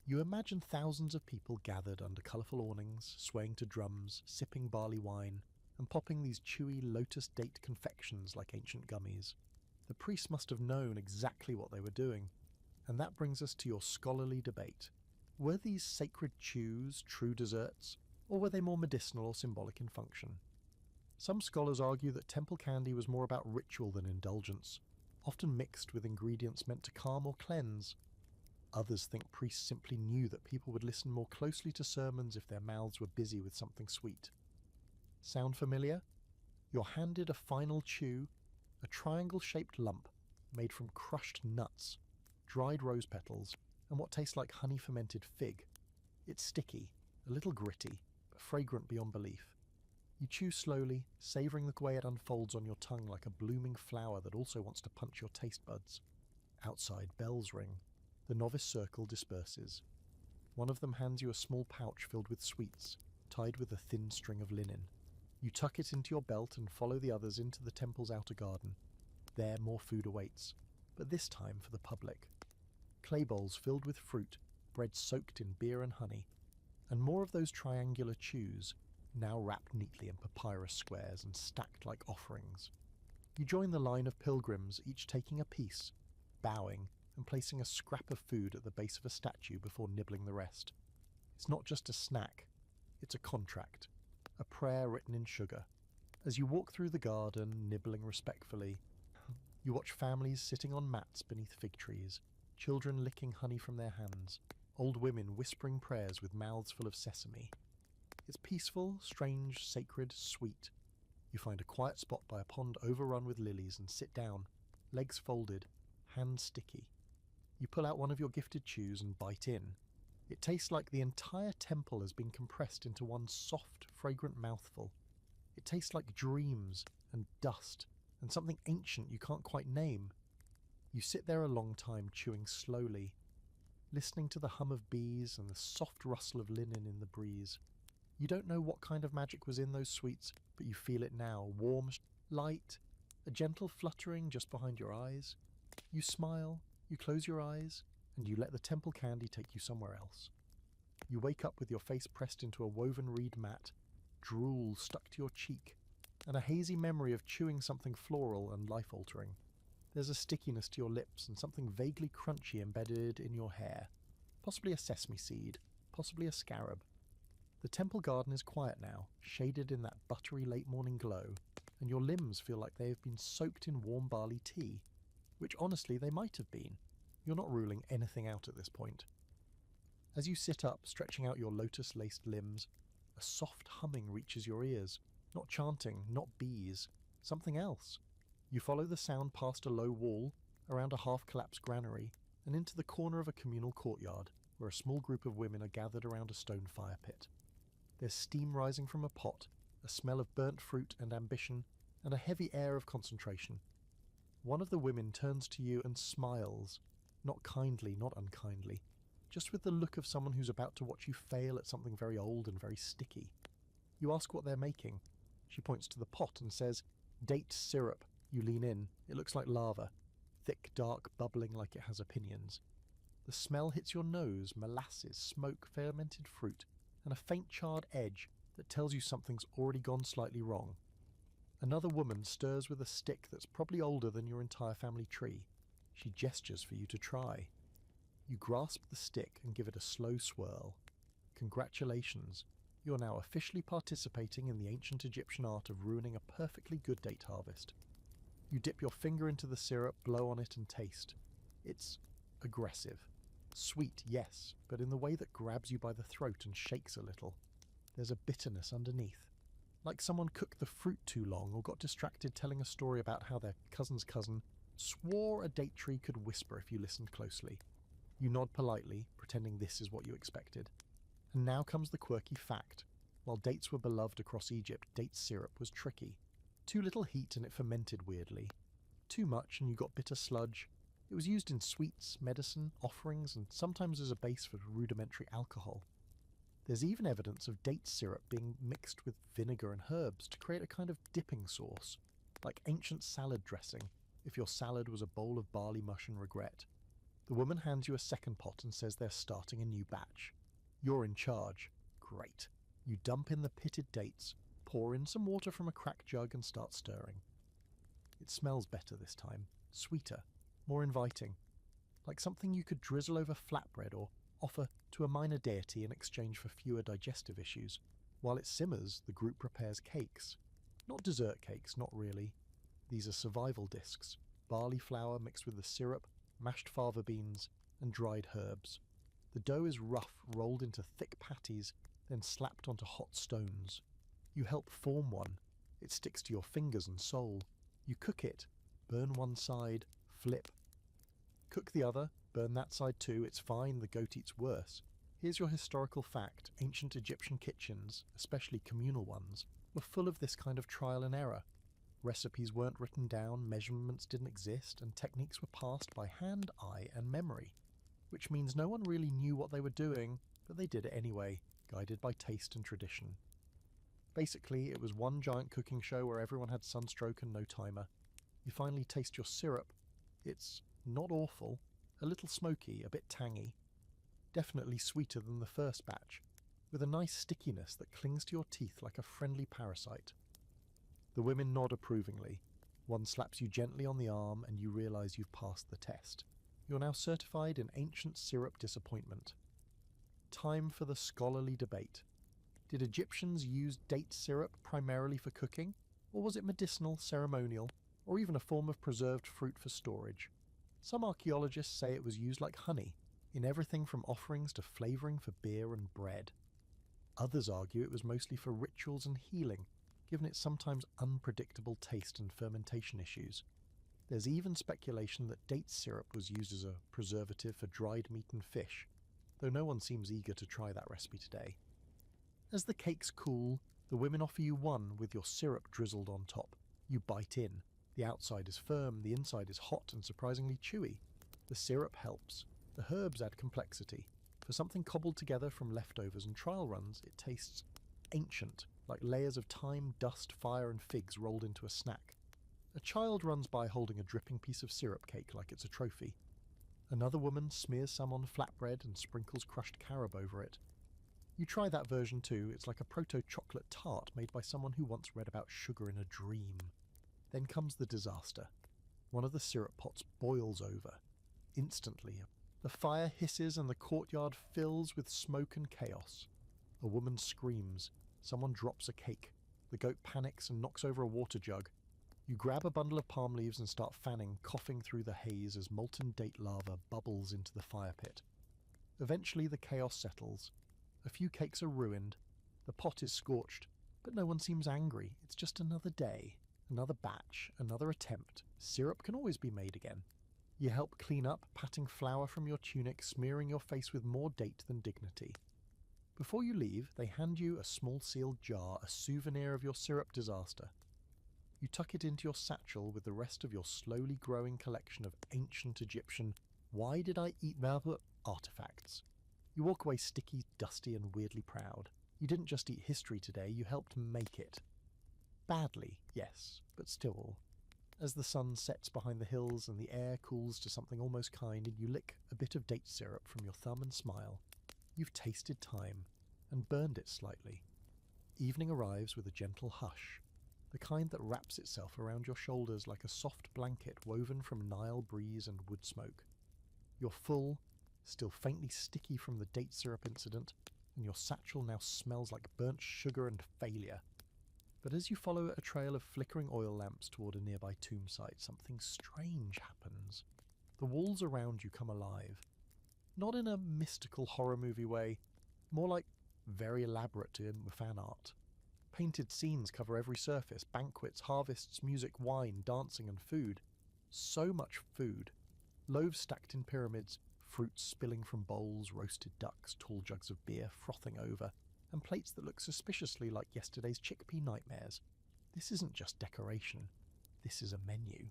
You imagine thousands of people gathered under colourful awnings, swaying to drums, sipping barley wine, and popping these chewy lotus date confections like ancient gummies. The priests must have known exactly what they were doing. And that brings us to your scholarly debate. Were these sacred chews true desserts, or were they more medicinal or symbolic in function? Some scholars argue that temple candy was more about ritual than indulgence, often mixed with ingredients meant to calm or cleanse. Others think priests simply knew that people would listen more closely to sermons if their mouths were busy with something sweet. Sound familiar? You're handed a final chew, a triangle-shaped lump made from crushed nuts, dried rose petals, and what tastes like honey-fermented fig. It's sticky, a little gritty, but fragrant beyond belief. You chew slowly, savouring the way it unfolds on your tongue like a blooming flower that also wants to punch your taste buds. Outside, bells ring. The novice circle disperses. One of them hands you a small pouch filled with sweets, tied with a thin string of linen. You tuck it into your belt and follow the others into the temple's outer garden. There more food awaits, but this time for the public. Clay bowls filled with fruit, bread soaked in beer and honey, and more of those triangular chews, now wrapped neatly in papyrus squares and stacked like offerings. You join the line of pilgrims, each taking a piece, bowing, and placing a scrap of food at the base of a statue before nibbling the rest. It's not just a snack, it's a contract, a prayer written in sugar. As you walk through the garden, nibbling respectfully, you watch families sitting on mats beneath fig trees, children licking honey from their hands, old women whispering prayers with mouths full of sesame. It's peaceful, strange, sacred, sweet. You find a quiet spot by a pond overrun with lilies and sit down, legs folded, hands sticky. You pull out one of your gifted chews and bite in. It tastes like the entire temple has been compressed into one soft, fragrant mouthful. It tastes like dreams and dust and something ancient you can't quite name. You sit there a long time chewing slowly, listening to the hum of bees and the soft rustle of linen in the breeze. You don't know what kind of magic was in those sweets, but you feel it now, warm, light, a gentle fluttering just behind your eyes. You smile, you close your eyes, and you let the temple candy take you somewhere else. You wake up with your face pressed into a woven reed mat, drool stuck to your cheek, and a hazy memory of chewing something floral and life-altering. There's a stickiness to your lips and something vaguely crunchy embedded in your hair, possibly a sesame seed, possibly a scarab. The temple garden is quiet now, shaded in that buttery late-morning glow, and your limbs feel like they have been soaked in warm barley tea, which honestly they might have been. You're not ruling anything out at this point. As you sit up, stretching out your lotus-laced limbs, a soft humming reaches your ears. Not chanting, not bees, something else. You follow the sound past a low wall, around a half-collapsed granary, and into the corner of a communal courtyard, where a small group of women are gathered around a stone fire pit. There's steam rising from a pot, a smell of burnt fruit and ambition, and a heavy air of concentration. One of the women turns to you and smiles, not kindly, not unkindly, just with the look of someone who's about to watch you fail at something very old and very sticky. You ask what they're making. She points to the pot and says, "Date syrup." You lean in. It looks like lava, thick, dark, bubbling like it has opinions. The smell hits your nose, molasses, smoke, fermented fruit, and a faint charred edge that tells you something's already gone slightly wrong. Another woman stirs with a stick that's probably older than your entire family tree. She gestures for you to try. You grasp the stick and give it a slow swirl. Congratulations, you're now officially participating in the ancient Egyptian art of ruining a perfectly good date harvest. You dip your finger into the syrup, blow on it and taste. It's aggressive. Sweet, yes, but in the way that grabs you by the throat and shakes a little. There's a bitterness underneath. Like someone cooked the fruit too long or got distracted telling a story about how their cousin's cousin swore a date tree could whisper if you listened closely. You nod politely, pretending this is what you expected. And now comes the quirky fact. While dates were beloved across Egypt, date syrup was tricky. Too little heat and it fermented weirdly. Too much and you got bitter sludge. It was used in sweets, medicine, offerings, and sometimes as a base for rudimentary alcohol. There's even evidence of date syrup being mixed with vinegar and herbs to create a kind of dipping sauce, like ancient salad dressing, if your salad was a bowl of barley mush and regret. The woman hands you a second pot and says they're starting a new batch. You're in charge. Great. You dump in the pitted dates, pour in some water from a cracked jug and start stirring. It smells better this time, sweeter, more inviting. like something you could drizzle over flatbread or offer to a minor deity in exchange for fewer digestive issues. While it simmers, the group prepares cakes. Not dessert cakes, not really. These are survival discs, barley flour mixed with the syrup, mashed fava beans, and dried herbs. The dough is rough, rolled into thick patties, then slapped onto hot stones. You help form one. It sticks to your fingers and sole. You cook it, burn one side, flip. Cook the other, burn that side too, it's fine, the goat eats worse. Here's your historical fact: ancient Egyptian kitchens, especially communal ones, were full of this kind of trial and error. Recipes weren't written down, measurements didn't exist, and techniques were passed by hand, eye, and memory. Which means no one really knew what they were doing, but they did it anyway, guided by taste and tradition. Basically, it was one giant cooking show where everyone had sunstroke and no timer. You finally taste your syrup. It's not awful, a little smoky, a bit tangy. Definitely sweeter than the first batch, with a nice stickiness that clings to your teeth like a friendly parasite. The women nod approvingly. One slaps you gently on the arm and you realise you've passed the test. You're now certified in ancient syrup disappointment. Time for the scholarly debate. Did Egyptians use date syrup primarily for cooking, or was it medicinal, ceremonial, or even a form of preserved fruit for storage? Some archaeologists say it was used like honey, in everything from offerings to flavouring for beer and bread. Others argue it was mostly for rituals and healing, given its sometimes unpredictable taste and fermentation issues. There's even speculation that date syrup was used as a preservative for dried meat and fish, though no one seems eager to try that recipe today. As the cakes cool, the women offer you one with your syrup drizzled on top. You bite in. The outside is firm, the inside is hot and surprisingly chewy. The syrup helps. The herbs add complexity. For something cobbled together from leftovers and trial runs, it tastes ancient, like layers of thyme, dust, fire and figs rolled into a snack. A child runs by holding a dripping piece of syrup cake like it's a trophy. Another woman smears some on flatbread and sprinkles crushed carob over it. You try that version too. It's like a proto-chocolate tart made by someone who once read about sugar in a dream. Then comes the disaster. One of the syrup pots boils over. Instantly, the fire hisses and the courtyard fills with smoke and chaos. A woman screams. Someone drops a cake. The goat panics and knocks over a water jug. You grab a bundle of palm leaves and start fanning, coughing through the haze as molten date lava bubbles into the fire pit. Eventually the chaos settles. A few cakes are ruined. The pot is scorched, but no one seems angry. It's just another day, another batch, another attempt. Syrup can always be made again. You help clean up, patting flour from your tunic, smearing your face with more date than dignity. Before you leave, they hand you a small sealed jar, a souvenir of your syrup disaster. You tuck it into your satchel with the rest of your slowly growing collection of ancient Egyptian "why did I eat that" artifacts. You walk away sticky, dusty, and weirdly proud. You didn't just eat history today, you helped make it. Badly, yes, but still. As the sun sets behind the hills and the air cools to something almost kind, and you lick a bit of date syrup from your thumb and smile, you've tasted time, and burned it slightly. Evening arrives with a gentle hush, the kind that wraps itself around your shoulders like a soft blanket woven from Nile breeze and wood smoke. You're full, still faintly sticky from the date syrup incident, and your satchel now smells like burnt sugar and failure. But as you follow a trail of flickering oil lamps toward a nearby tomb site, something strange happens. The walls around you come alive. Not in a mystical horror movie way, more like very elaborate fan art. Painted scenes cover every surface: banquets, harvests, music, wine, dancing and food. So much food. Loaves stacked in pyramids, fruits spilling from bowls, roasted ducks, tall jugs of beer frothing over, and plates that look suspiciously like yesterday's chickpea nightmares. This isn't just decoration. This is a menu.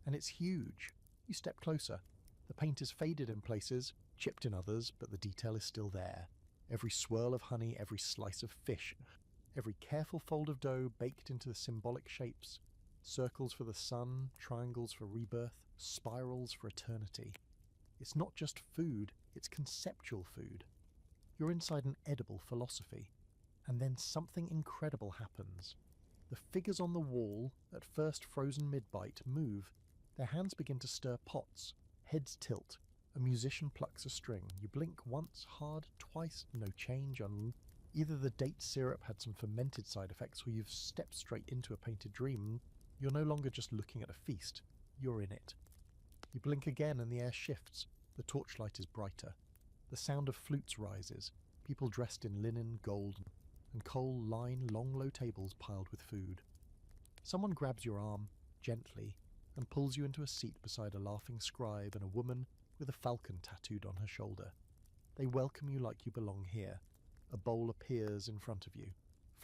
And it's huge. You step closer. The paint is faded in places, chipped in others, but the detail is still there. Every swirl of honey, every slice of fish, every careful fold of dough baked into the symbolic shapes. Circles for the sun, triangles for rebirth, spirals for eternity. It's not just food, it's conceptual food. You're inside an edible philosophy. And then something incredible happens. The figures on the wall, at first frozen mid-bite, move. Their hands begin to stir pots. Heads tilt. A musician plucks a string. You blink once, hard, twice, no change. Either the date syrup had some fermented side effects, or you've stepped straight into a painted dream. You're no longer just looking at a feast, you're in it. You blink again and the air shifts. The torchlight is brighter. The sound of flutes rises. People dressed in linen, gold, and coal line long low tables piled with food. Someone grabs your arm, gently, and pulls you into a seat beside a laughing scribe and a woman with a falcon tattooed on her shoulder. They welcome you like you belong here. A bowl appears in front of you.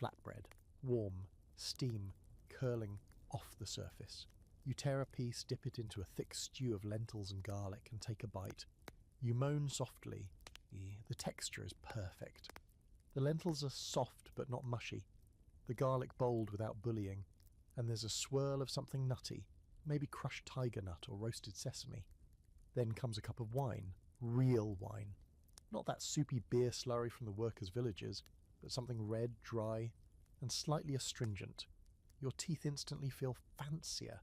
Flatbread, warm, steam, curling off the surface. You tear a piece, dip it into a thick stew of lentils and garlic, and take a bite. You moan softly. The texture is perfect. The lentils are soft but not mushy. The garlic bold without bullying. And there's a swirl of something nutty, maybe crushed tiger nut or roasted sesame. Then comes a cup of wine, real wine. Not that soupy beer slurry from the workers' villages, but something red, dry, and slightly astringent. Your teeth instantly feel fancier.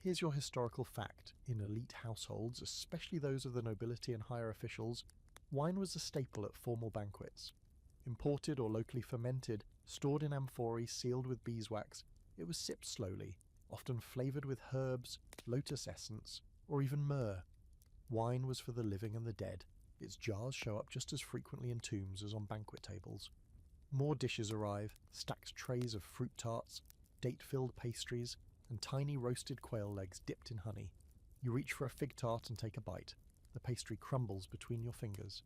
Here's your historical fact. In elite households, especially those of the nobility and higher officials, wine was a staple at formal banquets. Imported or locally fermented, stored in amphorae sealed with beeswax, it was sipped slowly, often flavoured with herbs, lotus essence, or even myrrh. Wine was for the living and the dead. Its jars show up just as frequently in tombs as on banquet tables. More dishes arrive, stacked trays of fruit tarts, date-filled pastries, and tiny roasted quail legs dipped in honey. You reach for a fig tart and take a bite. The pastry crumbles between your fingers.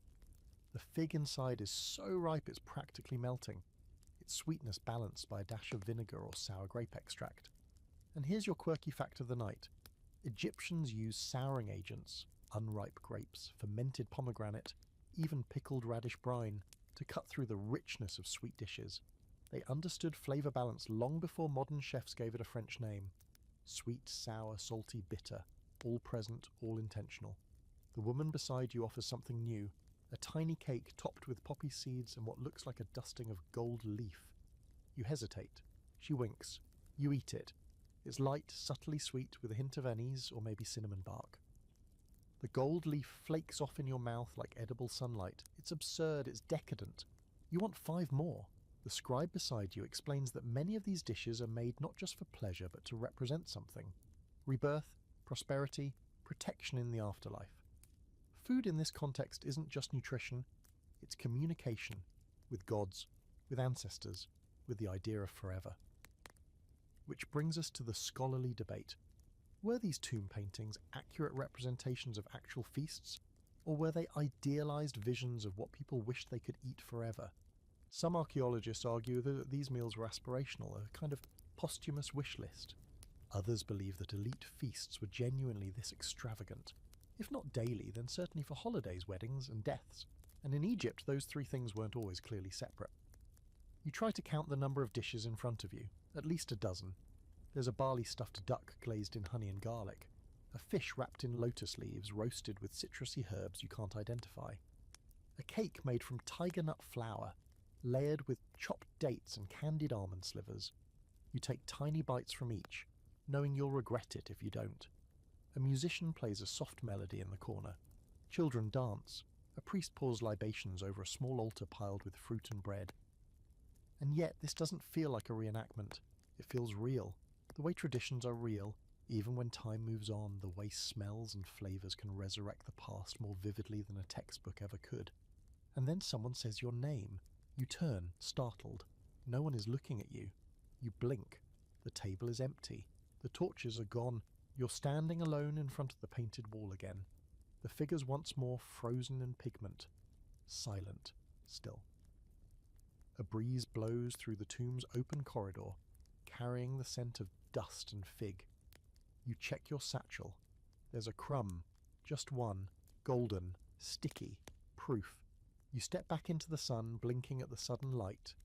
The fig inside is so ripe it's practically melting, its sweetness balanced by a dash of vinegar or sour grape extract. And here's your quirky fact of the night. Egyptians used souring agents, unripe grapes, fermented pomegranate, even pickled radish brine, to cut through the richness of sweet dishes. They understood flavour balance long before modern chefs gave it a French name. Sweet, sour, salty, bitter, all present, all intentional. The woman beside you offers something new, a tiny cake topped with poppy seeds and what looks like a dusting of gold leaf. You hesitate. She winks. You eat it. It's light, subtly sweet with a hint of anise or maybe cinnamon bark. The gold leaf flakes off in your mouth like edible sunlight. It's absurd, it's decadent. You want 5 more. The scribe beside you explains that many of these dishes are made not just for pleasure but to represent something. Rebirth, prosperity, protection in the afterlife. Food in this context isn't just nutrition, it's communication with gods, with ancestors, with the idea of forever. Which brings us to the scholarly debate. Were these tomb paintings accurate representations of actual feasts, or were they idealized visions of what people wished they could eat forever? Some archaeologists argue that these meals were aspirational, a kind of posthumous wish list. Others believe that elite feasts were genuinely this extravagant. If not daily, then certainly for holidays, weddings, and deaths. And in Egypt, those 3 things weren't always clearly separate. You try to count the number of dishes in front of you, at least a dozen. There's a barley-stuffed duck glazed in honey and garlic, a fish wrapped in lotus leaves roasted with citrusy herbs you can't identify, a cake made from tiger nut flour, layered with chopped dates and candied almond slivers. You take tiny bites from each, knowing you'll regret it if you don't. A musician plays a soft melody in the corner. Children dance. A priest pours libations over a small altar piled with fruit and bread. And yet this doesn't feel like a reenactment. It feels real. The way traditions are real, even when time moves on, the way smells and flavours can resurrect the past more vividly than a textbook ever could. And then someone says your name. You turn, startled. No one is looking at you. You blink. The table is empty. The torches are gone. You're standing alone in front of the painted wall again. The figures once more frozen in pigment. Silent, still. A breeze blows through the tomb's open corridor, carrying the scent of dust and fig. You check your satchel. There's a crumb, just one, golden, sticky, proof. You step back into the sun, blinking at the sudden light.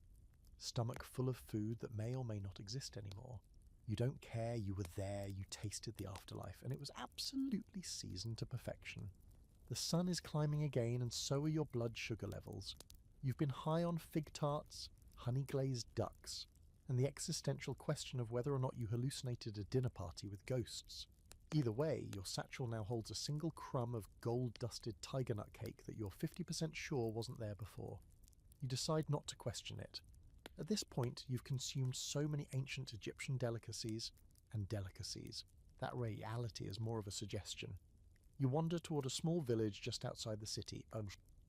Stomach full of food that may or may not exist anymore. You don't care, you were there, you tasted the afterlife, and it was absolutely seasoned to perfection. The sun is climbing again, and so are your blood sugar levels. You've been high on fig tarts, honey-glazed ducks, and the existential question of whether or not you hallucinated a dinner party with ghosts. Either way, your satchel now holds a single crumb of gold-dusted tiger nut cake that you're 50% sure wasn't there before. You decide not to question it. At this point, you've consumed so many ancient Egyptian delicacies, that reality is more of a suggestion. You wander toward a small village just outside the city,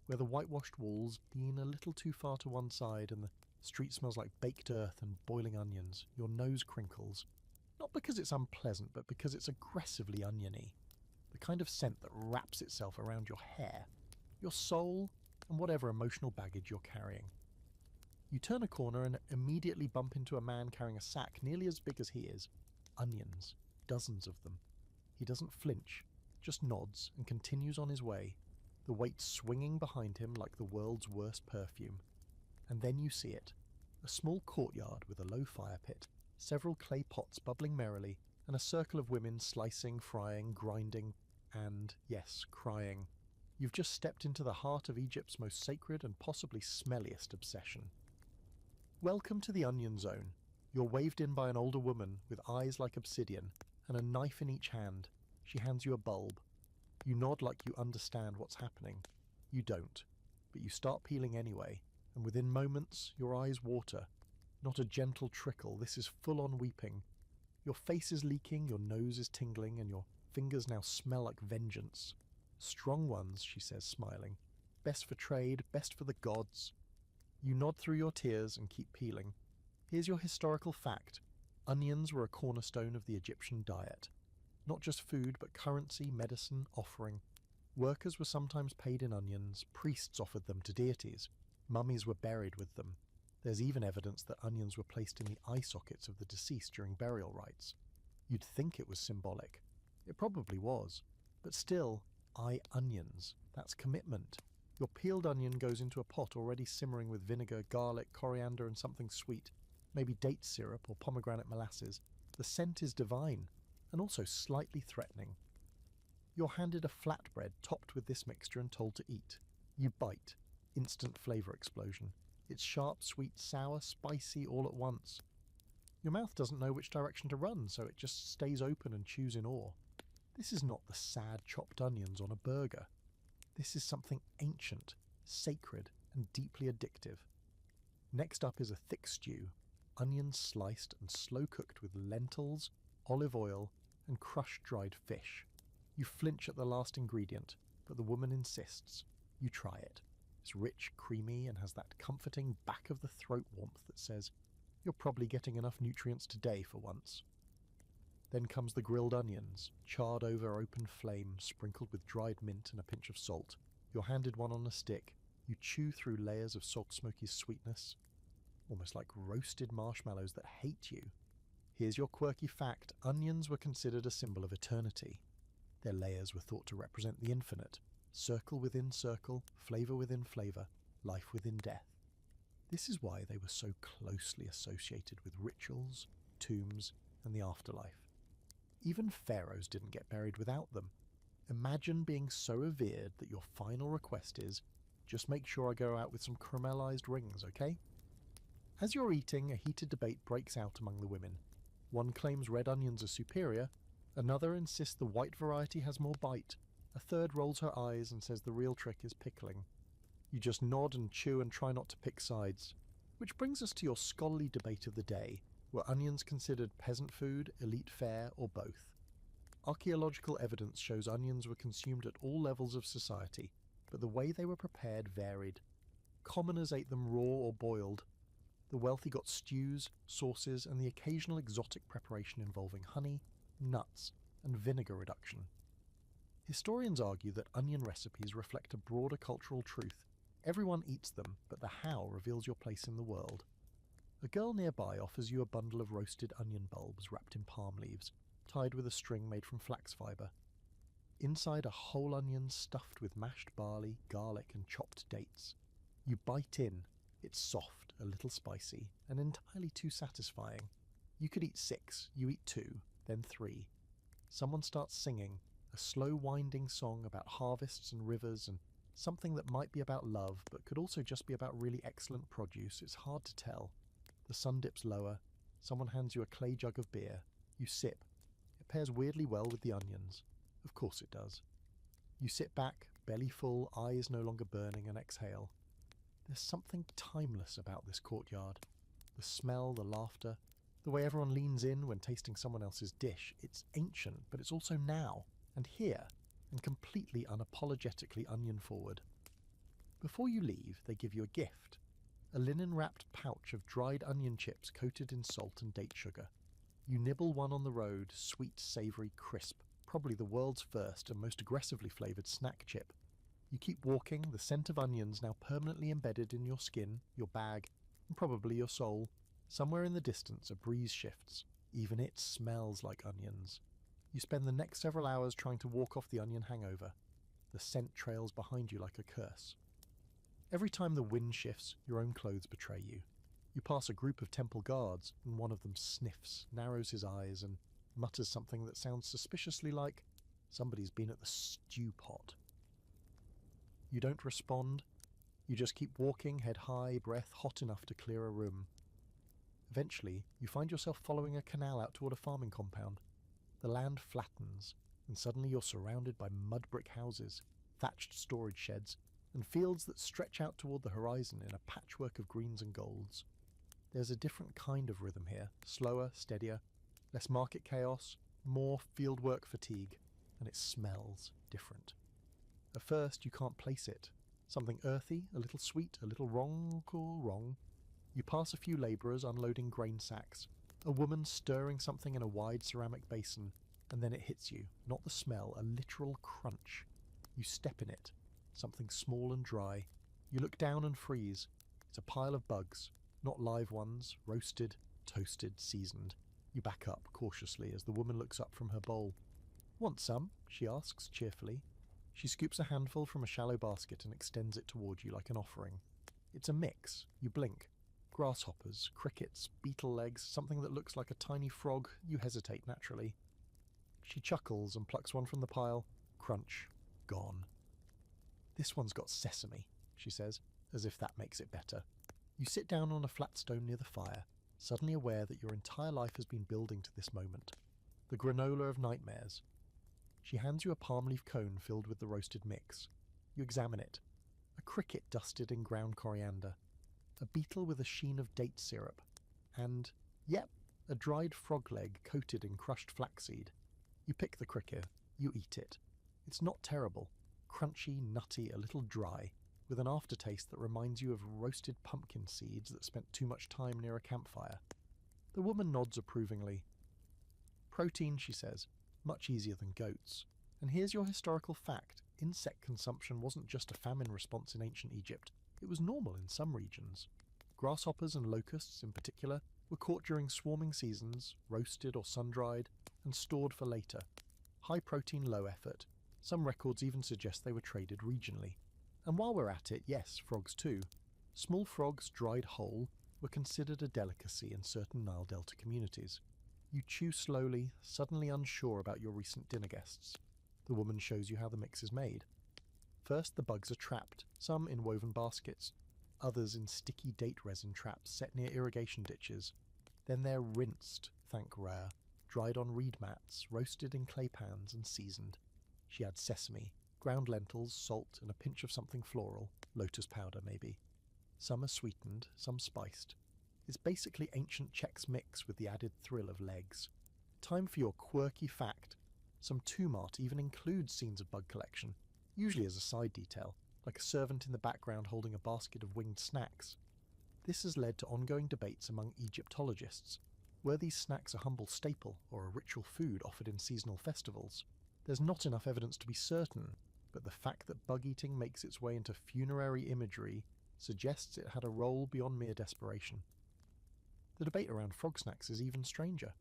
where the whitewashed walls lean a little too far to one side and the street smells like baked earth and boiling onions. Your nose crinkles. Not because it's unpleasant, but because it's aggressively oniony. The kind of scent that wraps itself around your hair, your soul, and whatever emotional baggage you're carrying. You turn a corner and immediately bump into a man carrying a sack nearly as big as he is. Onions. Dozens of them. He doesn't flinch, just nods and continues on his way, the weight swinging behind him like the world's worst perfume. And then you see it. A small courtyard with a low fire pit, several clay pots bubbling merrily, and a circle of women slicing, frying, grinding, and, yes, crying. You've just stepped into the heart of Egypt's most sacred and possibly smelliest obsession. Welcome to the Onion Zone. You're waved in by an older woman with eyes like obsidian and a knife in each hand. She hands you a bulb. You nod like you understand what's happening. You don't, but you start peeling anyway, and within moments your eyes water. Not a gentle trickle, this is full-on weeping. Your face is leaking, your nose is tingling, and your fingers now smell like vengeance. Strong ones, she says, smiling. Best for trade, best for the gods. You nod through your tears and keep peeling. Here's your historical fact. Onions were a cornerstone of the Egyptian diet. Not just food, but currency, medicine, offering. Workers were sometimes paid in onions, priests offered them to deities, mummies were buried with them. There's even evidence that onions were placed in the eye sockets of the deceased during burial rites. You'd think it was symbolic. It probably was. But still, onions. That's commitment. Your peeled onion goes into a pot already simmering with vinegar, garlic, coriander, and something sweet. Maybe date syrup or pomegranate molasses. The scent is divine, and also slightly threatening. You're handed a flatbread topped with this mixture and told to eat. You bite. Instant flavour explosion. It's sharp, sweet, sour, spicy all at once. Your mouth doesn't know which direction to run, so it just stays open and chews in awe. This is not the sad chopped onions on a burger. This is something ancient, sacred, and deeply addictive. Next up is a thick stew, onions sliced and slow cooked with lentils, olive oil, and crushed dried fish. You flinch at the last ingredient, but the woman insists. You try it. It's rich, creamy, and has that comforting back of the throat warmth that says, you're probably getting enough nutrients today for once. Then comes the grilled onions, charred over open flame, sprinkled with dried mint and a pinch of salt. You're handed one on a stick. You chew through layers of salt smoky sweetness, almost like roasted marshmallows that hate you. Here's your quirky fact. Onions were considered a symbol of eternity. Their layers were thought to represent the infinite. Circle within circle, flavour within flavour, life within death. This is why they were so closely associated with rituals, tombs, and the afterlife. Even pharaohs didn't get buried without them. Imagine being so revered that your final request is, just make sure I go out with some caramelized rings, okay? As you're eating, a heated debate breaks out among the women. One claims red onions are superior, another insists the white variety has more bite, a third rolls her eyes and says the real trick is pickling. You just nod and chew and try not to pick sides. Which brings us to your scholarly debate of the day. Were onions considered peasant food, elite fare, or both? Archaeological evidence shows onions were consumed at all levels of society, but the way they were prepared varied. Commoners ate them raw or boiled. The wealthy got stews, sauces, and the occasional exotic preparation involving honey, nuts, and vinegar reduction. Historians argue that onion recipes reflect a broader cultural truth. Everyone eats them, but the how reveals your place in the world. A girl nearby offers you a bundle of roasted onion bulbs wrapped in palm leaves, tied with a string made from flax fibre. Inside a whole onion stuffed with mashed barley, garlic, and chopped dates. You bite in. It's soft, a little spicy, and entirely too satisfying. You could eat 6, you eat 2, then 3. Someone starts singing, a slow winding song about harvests and rivers and something that might be about love, but could also just be about really excellent produce. It's hard to tell. The sun dips lower. Someone hands you a clay jug of beer. You sip. It pairs weirdly well with the onions. Of course it does. You sit back, belly full, eyes no longer burning, and exhale. There's something timeless about this courtyard. The smell, the laughter, the way everyone leans in when tasting someone else's dish. It's ancient, but it's also now, and here, and completely unapologetically onion-forward. Before you leave, they give you a gift. A linen-wrapped pouch of dried onion chips coated in salt and date sugar. You nibble one on the road, sweet, savoury, crisp, probably the world's first and most aggressively flavoured snack chip. You keep walking, the scent of onions now permanently embedded in your skin, your bag, and probably your soul. Somewhere in the distance a breeze shifts. Even it smells like onions. You spend the next several hours trying to walk off the onion hangover. The scent trails behind you like a curse. Every time the wind shifts, your own clothes betray you. You pass a group of temple guards, and one of them sniffs, narrows his eyes, and mutters something that sounds suspiciously like, "Somebody's been at the stew pot." You don't respond. You just keep walking, head high, breath hot enough to clear a room. Eventually, you find yourself following a canal out toward a farming compound. The land flattens, and suddenly you're surrounded by mud brick houses, thatched storage sheds, and fields that stretch out toward the horizon in a patchwork of greens and golds. There's a different kind of rhythm here, slower, steadier, less market chaos, more fieldwork fatigue, and it smells different. At first, you can't place it. Something earthy, a little sweet, a little wrong. You pass a few labourers unloading grain sacks, a woman stirring something in a wide ceramic basin, and then it hits you. Not the smell, a literal crunch. You step in it. Something small and dry. You look down and freeze. It's a pile of bugs, not live ones, roasted, toasted, seasoned. You back up cautiously as the woman looks up from her bowl. "Want some?" she asks cheerfully. She scoops a handful from a shallow basket and extends it toward you like an offering. It's a mix. You blink. Grasshoppers, crickets, beetle legs, something that looks like a tiny frog. You hesitate naturally. She chuckles and plucks one from the pile. Crunch. Gone. "This one's got sesame," she says, as if that makes it better. You sit down on a flat stone near the fire, suddenly aware that your entire life has been building to this moment. The granola of nightmares. She hands you a palm leaf cone filled with the roasted mix. You examine it. A cricket dusted in ground coriander. A beetle with a sheen of date syrup. And, yep, a dried frog leg coated in crushed flaxseed. You pick the cricket. You eat it. It's not terrible. Crunchy, nutty, a little dry, with an aftertaste that reminds you of roasted pumpkin seeds that spent too much time near a campfire. The woman nods approvingly. "Protein," she says, "much easier than goats. And here's your historical fact. Insect consumption wasn't just a famine response in ancient Egypt. It was normal in some regions. Grasshoppers and locusts, in particular, were caught during swarming seasons, roasted or sun-dried, and stored for later. High protein, low effort. Some records even suggest they were traded regionally. And while we're at it, yes, frogs too. Small frogs dried whole were considered a delicacy in certain Nile Delta communities. You chew slowly, suddenly unsure about your recent dinner guests. The woman shows you how the mix is made. First, the bugs are trapped, some in woven baskets, others in sticky date resin traps set near irrigation ditches. Then they're rinsed, thank Ra, dried on reed mats, roasted in clay pans and seasoned. She adds sesame, ground lentils, salt, and a pinch of something floral, lotus powder maybe. Some are sweetened, some spiced. It's basically ancient Chex Mix with the added thrill of legs. Time for your quirky fact. Some tomb art even includes scenes of bug collection, usually as a side detail, like a servant in the background holding a basket of winged snacks. This has led to ongoing debates among Egyptologists. Were these snacks a humble staple or a ritual food offered in seasonal festivals? There's not enough evidence to be certain, but the fact that bug eating makes its way into funerary imagery suggests it had a role beyond mere desperation. The debate around frog snacks is even stranger.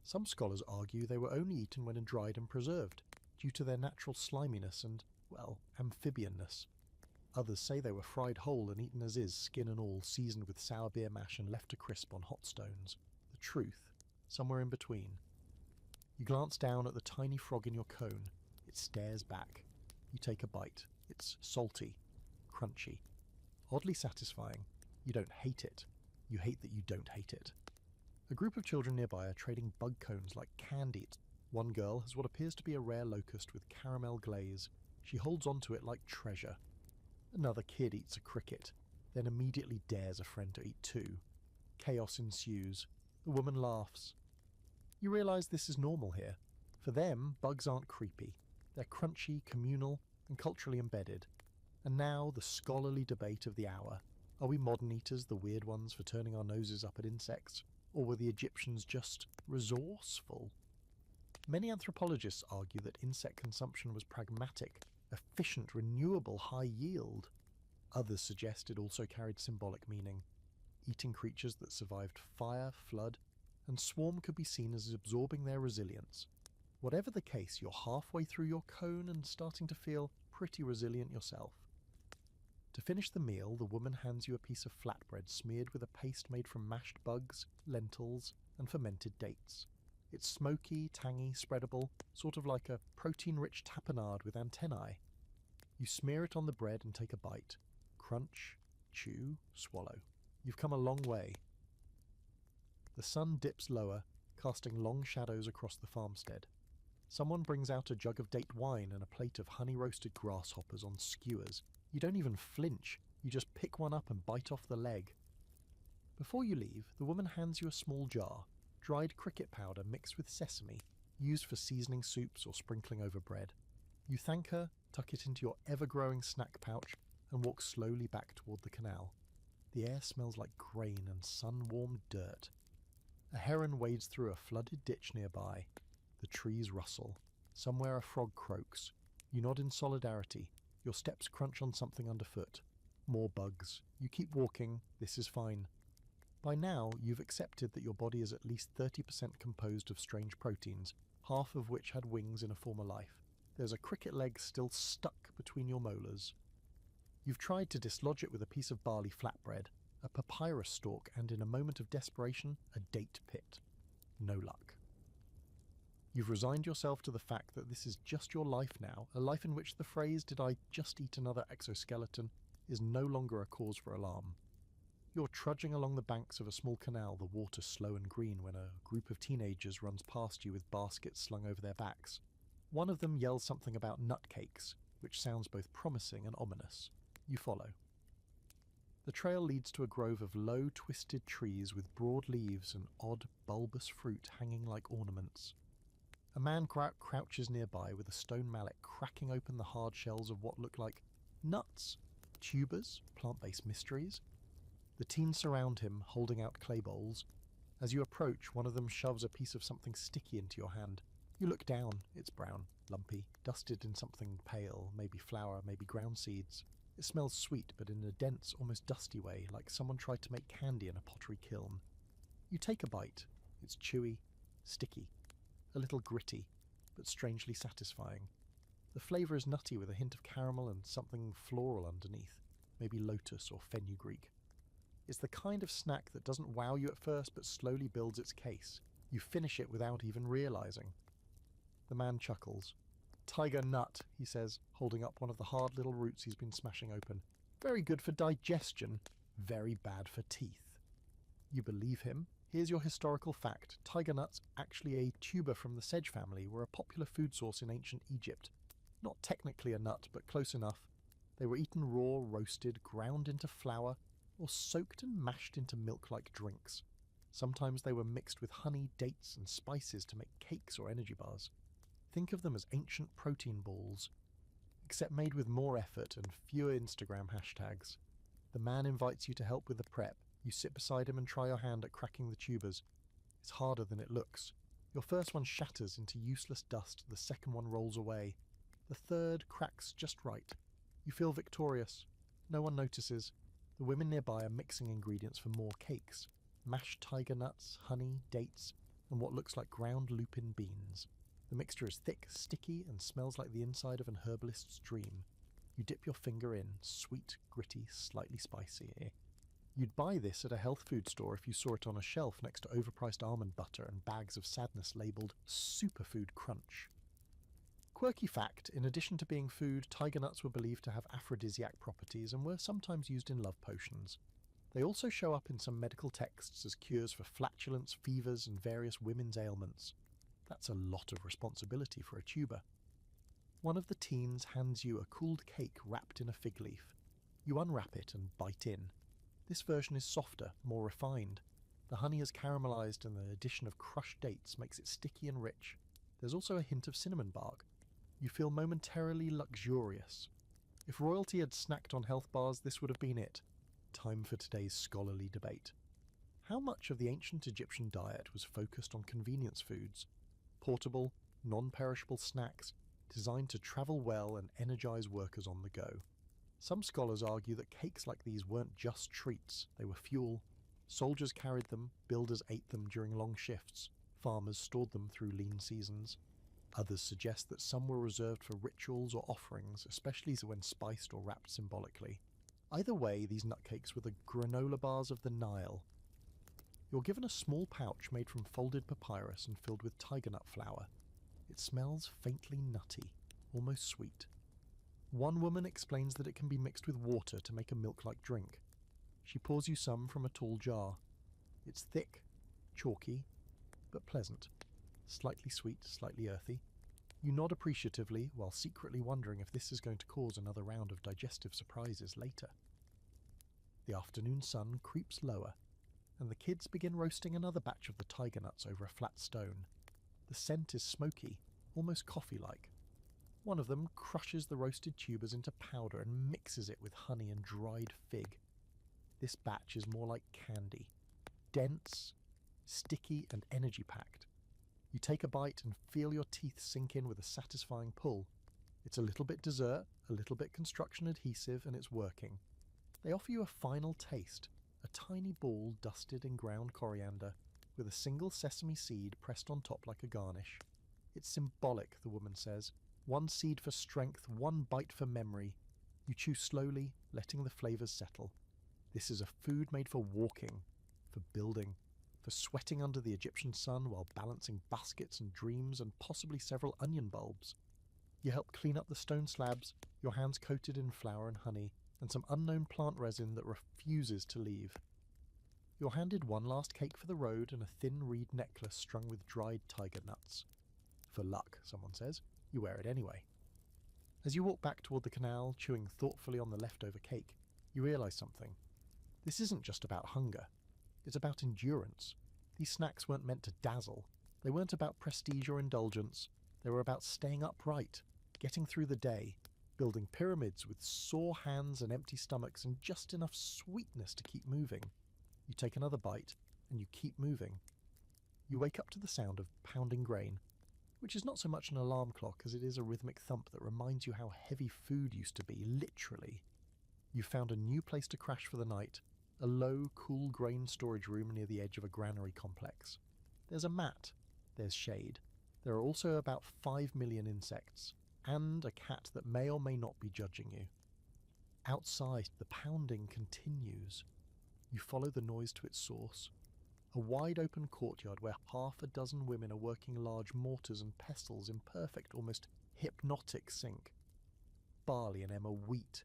Some scholars argue they were only eaten when dried and preserved, due to their natural sliminess and, well, amphibianness. Others say they were fried whole and eaten as is, skin and all, seasoned with sour beer mash and left to crisp on hot stones. The truth, somewhere in between. You glance down at the tiny frog in your cone. It stares back. You take a bite. It's salty, crunchy, oddly satisfying. You don't hate it. You hate that you don't hate it. A group of children nearby are trading bug cones like candy. It's One girl has what appears to be a rare locust with caramel glaze. She holds onto it like treasure. Another kid eats a cricket, then immediately dares a friend to eat too. Chaos ensues. The woman laughs. You realise this is normal here. For them, bugs aren't creepy. They're crunchy, communal, and culturally embedded. And now the scholarly debate of the hour. Are we modern eaters the weird ones for turning our noses up at insects? Or were the Egyptians just resourceful? Many anthropologists argue that insect consumption was pragmatic, efficient, renewable, high yield. Others suggest it also carried symbolic meaning. Eating creatures that survived fire, flood, and swarm could be seen as absorbing their resilience. Whatever the case, you're halfway through your cone and starting to feel pretty resilient yourself. To finish the meal, the woman hands you a piece of flatbread smeared with a paste made from mashed bugs, lentils, and fermented dates. It's smoky, tangy, spreadable, sort of like a protein-rich tapenade with antennae. You smear it on the bread and take a bite. Crunch, chew, swallow. You've come a long way. The sun dips lower, casting long shadows across the farmstead. Someone brings out a jug of date wine and a plate of honey-roasted grasshoppers on skewers. You don't even flinch, you just pick one up and bite off the leg. Before you leave, the woman hands you a small jar, dried cricket powder mixed with sesame, used for seasoning soups or sprinkling over bread. You thank her, tuck it into your ever-growing snack pouch, and walk slowly back toward the canal. The air smells like grain and sun-warmed dirt. A heron wades through a flooded ditch nearby. The trees rustle. Somewhere a frog croaks. You nod in solidarity. Your steps crunch on something underfoot. More bugs. You keep walking. This is fine. By now, you've accepted that your body is at least 30% composed of strange proteins, half of which had wings in a former life. There's a cricket leg still stuck between your molars. You've tried to dislodge it with a piece of barley flatbread, a papyrus stalk, and in a moment of desperation, a date pit. No luck. You've resigned yourself to the fact that this is just your life now, a life in which the phrase, "Did I just eat another exoskeleton?" is no longer a cause for alarm. You're trudging along the banks of a small canal, the water slow and green, when a group of teenagers runs past you with baskets slung over their backs. One of them yells something about nutcakes, which sounds both promising and ominous. You follow. The trail leads to a grove of low, twisted trees with broad leaves and odd, bulbous fruit hanging like ornaments. A man crouches nearby with a stone mallet cracking open the hard shells of what look like nuts, tubers, plant-based mysteries. The teens surround him, holding out clay bowls. As you approach, one of them shoves a piece of something sticky into your hand. You look down. It's brown, lumpy, dusted in something pale, maybe flour, maybe ground seeds. It smells sweet, but in a dense, almost dusty way, like someone tried to make candy in a pottery kiln. You take a bite. It's chewy, sticky, a little gritty, but strangely satisfying. The flavour is nutty with a hint of caramel and something floral underneath, maybe lotus or fenugreek. It's the kind of snack that doesn't wow you at first, but slowly builds its case. You finish it without even realising. The man chuckles. "Tiger nut," he says, holding up one of the hard little roots he's been smashing open. "Very good for digestion, very bad for teeth." You believe him. Here's your historical fact. Tiger nuts, actually a tuber from the sedge family, were a popular food source in ancient Egypt. Not technically a nut, but close enough. They were eaten raw, roasted, ground into flour, or soaked and mashed into milk-like drinks. Sometimes they were mixed with honey, dates, and spices to make cakes or energy bars. Think of them as ancient protein balls, except made with more effort and fewer Instagram hashtags. The man invites you to help with the prep. You sit beside him and try your hand at cracking the tubers. It's harder than it looks. Your first one shatters into useless dust, the second one rolls away. The third cracks just right. You feel victorious. No one notices. The women nearby are mixing ingredients for more cakes. Mashed tiger nuts, honey, dates, and what looks like ground lupin beans. The mixture is thick, sticky, and smells like the inside of an herbalist's dream. You dip your finger in, sweet, gritty, slightly spicy. You'd buy this at a health food store if you saw it on a shelf next to overpriced almond butter and bags of sadness labelled Superfood Crunch. Quirky fact, in addition to being food, tiger nuts were believed to have aphrodisiac properties and were sometimes used in love potions. They also show up in some medical texts as cures for flatulence, fevers, and various women's ailments. That's a lot of responsibility for a tuber. One of the teens hands you a cooled cake wrapped in a fig leaf. You unwrap it and bite in. This version is softer, more refined. The honey is caramelized and the addition of crushed dates makes it sticky and rich. There's also a hint of cinnamon bark. You feel momentarily luxurious. If royalty had snacked on health bars, this would have been it. Time for today's scholarly debate. How much of the ancient Egyptian diet was focused on convenience foods? Portable, non-perishable snacks designed to travel well and energize workers on the go. Some scholars argue that cakes like these weren't just treats, they were fuel. Soldiers carried them, builders ate them during long shifts, farmers stored them through lean seasons. Others suggest that some were reserved for rituals or offerings, especially when spiced or wrapped symbolically. Either way, these nutcakes were the granola bars of the Nile. You're given a small pouch made from folded papyrus and filled with tiger nut flour. It smells faintly nutty, almost sweet. One woman explains that it can be mixed with water to make a milk-like drink. She pours you some from a tall jar. It's thick, chalky, but pleasant. Slightly sweet, slightly earthy. You nod appreciatively while secretly wondering if this is going to cause another round of digestive surprises later. The afternoon sun creeps lower, and the kids begin roasting another batch of the tiger nuts over a flat stone. The scent is smoky, almost coffee-like. One of them crushes the roasted tubers into powder and mixes it with honey and dried fig. This batch is more like candy. Dense, sticky and energy-packed. You take a bite and feel your teeth sink in with a satisfying pull. It's a little bit dessert, a little bit construction adhesive, and it's working. They offer you a final taste, a tiny ball dusted in ground coriander, with a single sesame seed pressed on top like a garnish. It's symbolic, the woman says. One seed for strength, one bite for memory. You chew slowly, letting the flavours settle. This is a food made for walking, for building, for sweating under the Egyptian sun while balancing baskets and dreams and possibly several onion bulbs. You help clean up the stone slabs, your hands coated in flour and honey, and some unknown plant resin that refuses to leave. You're handed one last cake for the road and a thin reed necklace strung with dried tiger nuts. For luck, someone says. You wear it anyway. As you walk back toward the canal, chewing thoughtfully on the leftover cake, you realise something. This isn't just about hunger. It's about endurance. These snacks weren't meant to dazzle. They weren't about prestige or indulgence. They were about staying upright, getting through the day, building pyramids with sore hands and empty stomachs and just enough sweetness to keep moving. You take another bite, and you keep moving. You wake up to the sound of pounding grain, which is not so much an alarm clock as it is a rhythmic thump that reminds you how heavy food used to be, literally. You've found a new place to crash for the night, a low, cool grain storage room near the edge of a granary complex. There's a mat, there's shade. There are also about 5 million insects, and a cat that may or may not be judging you. Outside, the pounding continues. You follow the noise to its source. A wide-open courtyard where half a dozen women are working large mortars and pestles in perfect, almost hypnotic sync. Barley and emmer wheat,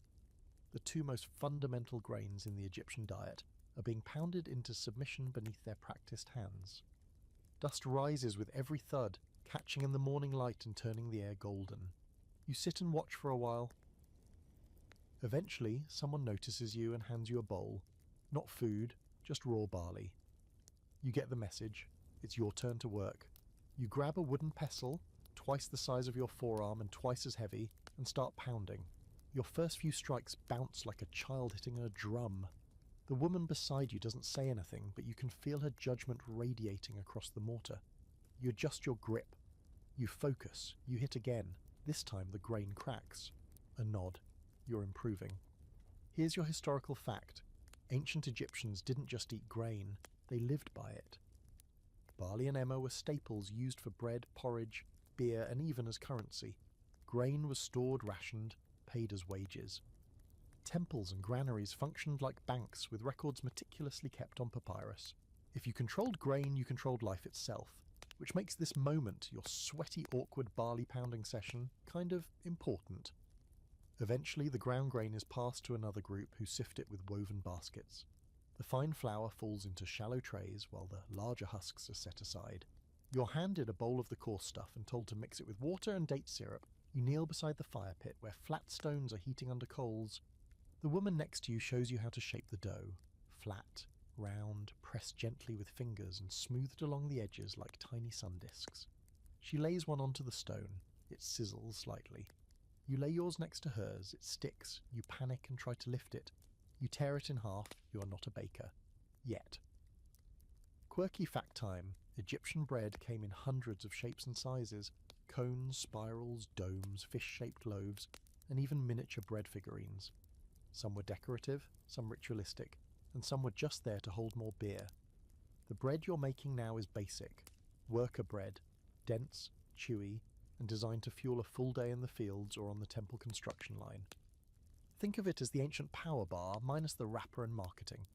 the two most fundamental grains in the Egyptian diet, are being pounded into submission beneath their practiced hands. Dust rises with every thud, catching in the morning light and turning the air golden. You sit and watch for a while. Eventually, someone notices you and hands you a bowl. Not food, just raw barley. You get the message. It's your turn to work. You grab a wooden pestle, twice the size of your forearm and twice as heavy, and start pounding. Your first few strikes bounce like a child hitting a drum. The woman beside you doesn't say anything, but you can feel her judgment radiating across the mortar. You adjust your grip. You focus. You hit again. This time the grain cracks. A nod. You're improving. Here's your historical fact. Ancient Egyptians didn't just eat grain, they lived by it. Barley and emmer were staples used for bread, porridge, beer, and even as currency. Grain was stored, rationed, paid as wages. Temples and granaries functioned like banks with records meticulously kept on papyrus. If you controlled grain, you controlled life itself, which makes this moment, your sweaty, awkward barley pounding session, kind of important. Eventually, the ground grain is passed to another group who sift it with woven baskets. The fine flour falls into shallow trays while the larger husks are set aside. You're handed a bowl of the coarse stuff and told to mix it with water and date syrup. You kneel beside the fire pit where flat stones are heating under coals. The woman next to you shows you how to shape the dough. Flat, round, pressed gently with fingers and smoothed along the edges like tiny sun discs. She lays one onto the stone. It sizzles slightly. You lay yours next to hers. It sticks. You panic and try to lift it. You tear it in half. You are not a baker. Yet. Quirky fact time. Egyptian bread came in hundreds of shapes and sizes. Cones, spirals, domes, fish-shaped loaves, and even miniature bread figurines. Some were decorative, some ritualistic, and some were just there to hold more beer. The bread you're making now is basic. Worker bread. Dense, chewy, and designed to fuel a full day in the fields or on the temple construction line. Think of it as the ancient power bar minus the wrapper and marketing.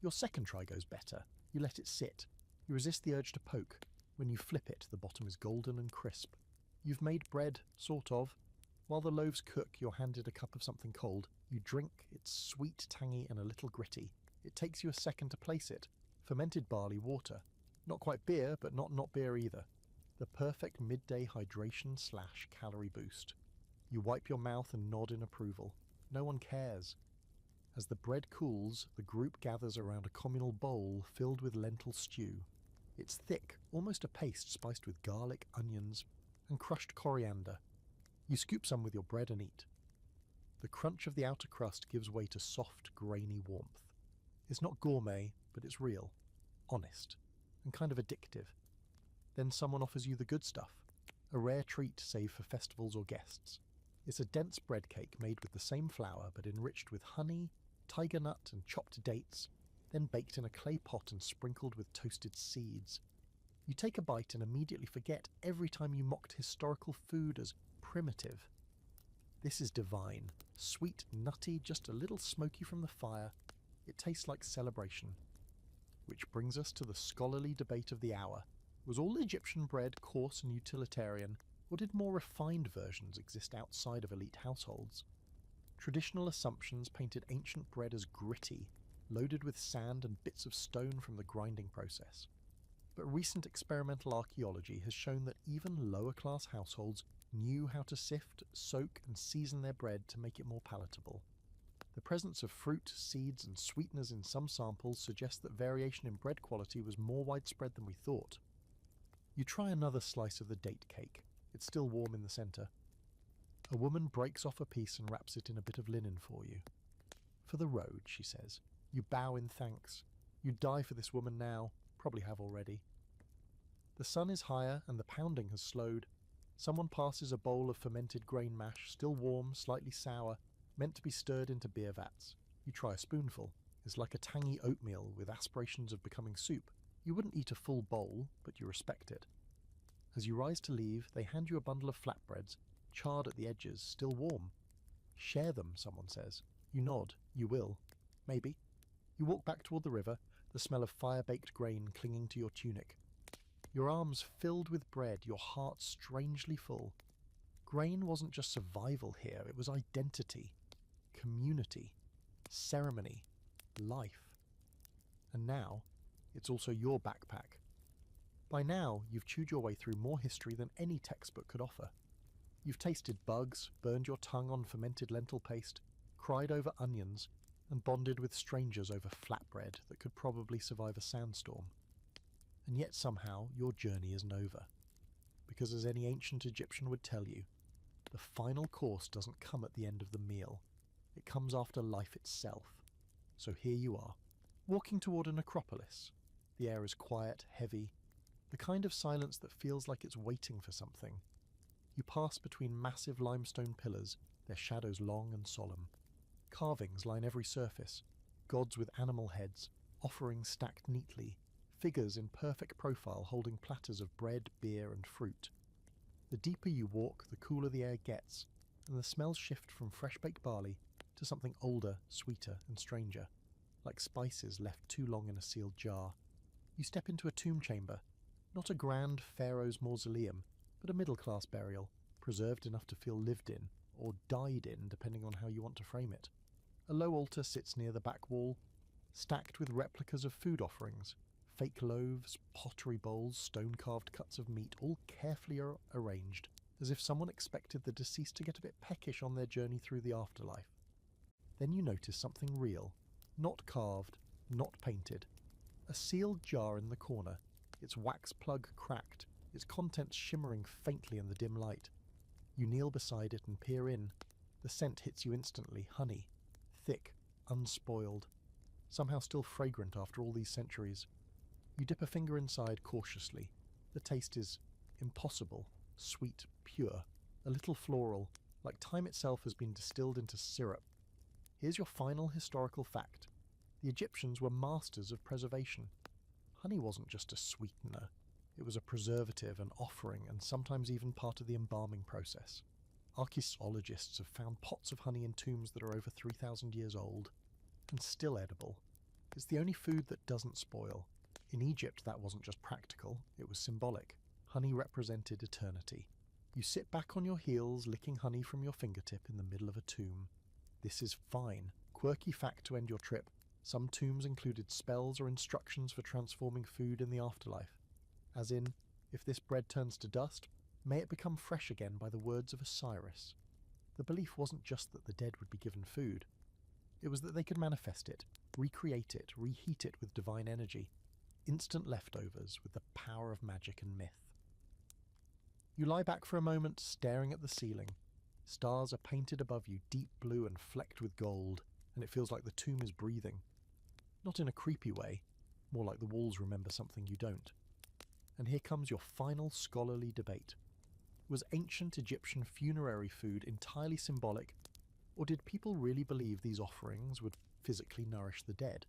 Your second try goes better. You let it sit. You resist the urge to poke. When you flip it, the bottom is golden and crisp. You've made bread, sort of. While the loaves cook, you're handed a cup of something cold. You drink. It's sweet, tangy, and a little gritty. It takes you a second to place it. Fermented barley water. Not quite beer, but not beer either. The perfect midday hydration/calorie boost. You wipe your mouth and nod in approval. No one cares. As the bread cools, the group gathers around a communal bowl filled with lentil stew. It's thick, almost a paste spiced with garlic, onions, and crushed coriander. You scoop some with your bread and eat. The crunch of the outer crust gives way to soft, grainy warmth. It's not gourmet, but it's real, honest, and kind of addictive. Then someone offers you the good stuff, a rare treat saved for festivals or guests. It's a dense bread cake made with the same flour but enriched with honey, tiger nut and chopped dates, then baked in a clay pot and sprinkled with toasted seeds. You take a bite and immediately forget every time you mocked historical food as primitive. This is divine, sweet, nutty, just a little smoky from the fire. It tastes like celebration. Which brings us to the scholarly debate of the hour. Was all Egyptian bread coarse and utilitarian, or did more refined versions exist outside of elite households? Traditional assumptions painted ancient bread as gritty, loaded with sand and bits of stone from the grinding process. But recent experimental archaeology has shown that even lower-class households knew how to sift, soak, and season their bread to make it more palatable. The presence of fruit, seeds, and sweeteners in some samples suggests that variation in bread quality was more widespread than we thought. You try another slice of the date cake. It's still warm in the centre. A woman breaks off a piece and wraps it in a bit of linen for you. For the road, she says. You bow in thanks. You'd die for this woman now. Probably have already. The sun is higher and the pounding has slowed. Someone passes a bowl of fermented grain mash, still warm, slightly sour, meant to be stirred into beer vats. You try a spoonful. It's like a tangy oatmeal with aspirations of becoming soup. You wouldn't eat a full bowl, but you respect it. As you rise to leave, they hand you a bundle of flatbreads, charred at the edges, still warm. Share them, someone says. You nod. You will. Maybe. You walk back toward the river, the smell of fire-baked grain clinging to your tunic. Your arms filled with bread, your heart strangely full. Grain wasn't just survival here, it was identity, community, ceremony, life. And now, it's also your backpack. By now, you've chewed your way through more history than any textbook could offer. You've tasted bugs, burned your tongue on fermented lentil paste, cried over onions, and bonded with strangers over flatbread that could probably survive a sandstorm. And yet somehow your journey isn't over. Because as any ancient Egyptian would tell you, the final course doesn't come at the end of the meal. It comes after life itself. So here you are, walking toward a necropolis. The air is quiet, heavy, the kind of silence that feels like it's waiting for something. You pass between massive limestone pillars, their shadows long and solemn. Carvings line every surface, gods with animal heads, offerings stacked neatly, figures in perfect profile holding platters of bread, beer, and fruit. The deeper you walk, the cooler the air gets, and the smells shift from fresh-baked barley to something older, sweeter, and stranger, like spices left too long in a sealed jar. You step into a tomb chamber, not a grand pharaoh's mausoleum, but a middle-class burial, preserved enough to feel lived in, or died in, depending on how you want to frame it. A low altar sits near the back wall, stacked with replicas of food offerings, fake loaves, pottery bowls, stone-carved cuts of meat, all carefully arranged, as if someone expected the deceased to get a bit peckish on their journey through the afterlife. Then you notice something real, not carved, not painted. A sealed jar in the corner, its wax plug cracked, its contents shimmering faintly in the dim light. You kneel beside it and peer in. The scent hits you instantly, honey. Thick, unspoiled, somehow still fragrant after all these centuries. You dip a finger inside cautiously. The taste is impossible, sweet, pure, a little floral, like time itself has been distilled into syrup. Here's your final historical fact. The Egyptians were masters of preservation. Honey wasn't just a sweetener. It was a preservative, an offering, and sometimes even part of the embalming process. Archaeologists have found pots of honey in tombs that are over 3,000 years old, and still edible. It's the only food that doesn't spoil. In Egypt, that wasn't just practical, it was symbolic. Honey represented eternity. You sit back on your heels, licking honey from your fingertip in the middle of a tomb. This is fine. Quirky fact to end your trip. Some tombs included spells or instructions for transforming food in the afterlife. As in, if this bread turns to dust, may it become fresh again by the words of Osiris. The belief wasn't just that the dead would be given food. It was that they could manifest it, recreate it, reheat it with divine energy. Instant leftovers with the power of magic and myth. You lie back for a moment, staring at the ceiling. Stars are painted above you, deep blue and flecked with gold, and it feels like the tomb is breathing. Not in a creepy way, more like the walls remember something you don't. And here comes your final scholarly debate. Was ancient Egyptian funerary food entirely symbolic, or did people really believe these offerings would physically nourish the dead?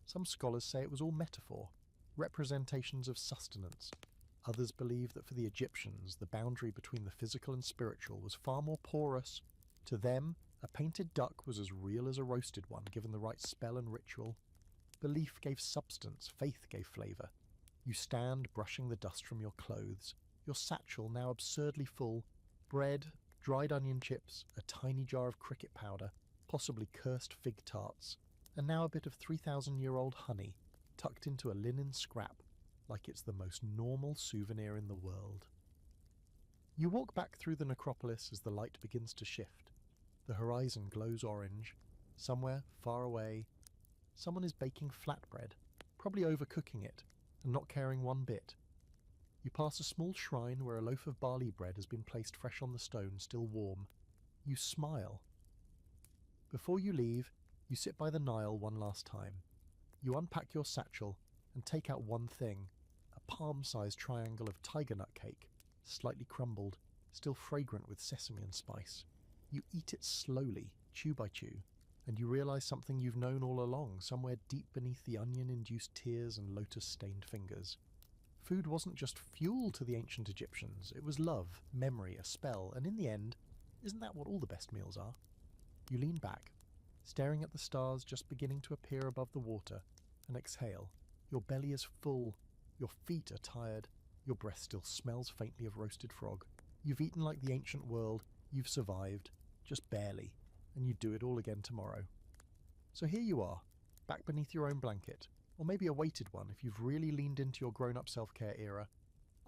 Some scholars say it was all metaphor, representations of sustenance. Others believe that for the Egyptians, the boundary between the physical and spiritual was far more porous. To them, a painted duck was as real as a roasted one, given the right spell and ritual. Belief gave substance, faith gave flavour. You stand, brushing the dust from your clothes, your satchel now absurdly full, bread, dried onion chips, a tiny jar of cricket powder, possibly cursed fig tarts, and now a bit of 3,000-year-old honey, tucked into a linen scrap, like it's the most normal souvenir in the world. You walk back through the necropolis as the light begins to shift. The horizon glows orange. Somewhere, far away, someone is baking flatbread, probably overcooking it, and not caring one bit. You pass a small shrine where a loaf of barley bread has been placed fresh on the stone, still warm. You smile. Before you leave, you sit by the Nile one last time. You unpack your satchel and take out one thing, a palm-sized triangle of tiger nut cake, slightly crumbled, still fragrant with sesame and spice. You eat it slowly, chew by chew, and you realize something you've known all along, somewhere deep beneath the onion-induced tears and lotus-stained fingers. Food wasn't just fuel to the ancient Egyptians, it was love, memory, a spell, and in the end, isn't that what all the best meals are? You lean back, staring at the stars just beginning to appear above the water, and exhale. Your belly is full, your feet are tired, your breath still smells faintly of roasted frog. You've eaten like the ancient world, you've survived, just barely, and you'd do it all again tomorrow. So here you are, back beneath your own blanket, or maybe a weighted one if you've really leaned into your grown-up self-care era.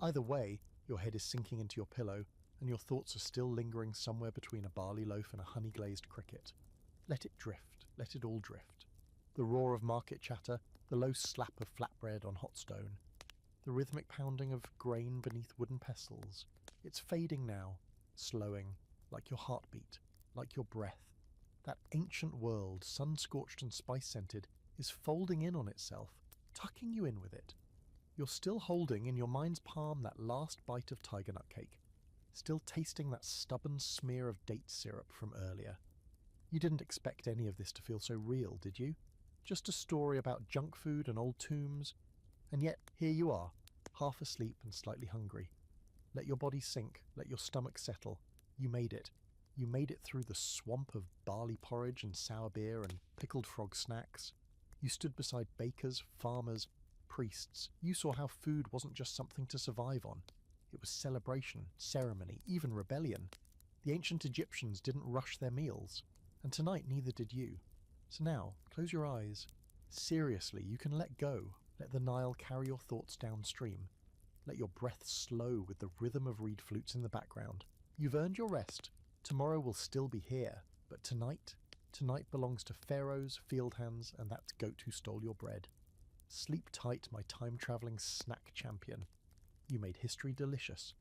Either way, your head is sinking into your pillow, and your thoughts are still lingering somewhere between a barley loaf and a honey-glazed cricket. Let it drift, let it all drift. The roar of market chatter, the low slap of flatbread on hot stone, the rhythmic pounding of grain beneath wooden pestles. It's fading now, slowing, like your heartbeat, like your breath. That ancient world, sun-scorched and spice-scented, is folding in on itself, tucking you in with it. You're still holding in your mind's palm that last bite of tiger nut cake, still tasting that stubborn smear of date syrup from earlier. You didn't expect any of this to feel so real, did you? Just a story about junk food and old tombs. And yet, here you are, half asleep and slightly hungry. Let your body sink, let your stomach settle. You made it. You made it through the swamp of barley porridge and sour beer and pickled frog snacks. You stood beside bakers, farmers, priests. You saw how food wasn't just something to survive on. It was celebration, ceremony, even rebellion. The ancient Egyptians didn't rush their meals, and tonight neither did you. So now, close your eyes. Seriously, you can let go. Let the Nile carry your thoughts downstream. Let your breath slow with the rhythm of reed flutes in the background. You've earned your rest. Tomorrow will still be here, but tonight belongs to pharaohs, field hands, and that goat who stole your bread. Sleep tight, my time-travelling snack champion. You made history delicious.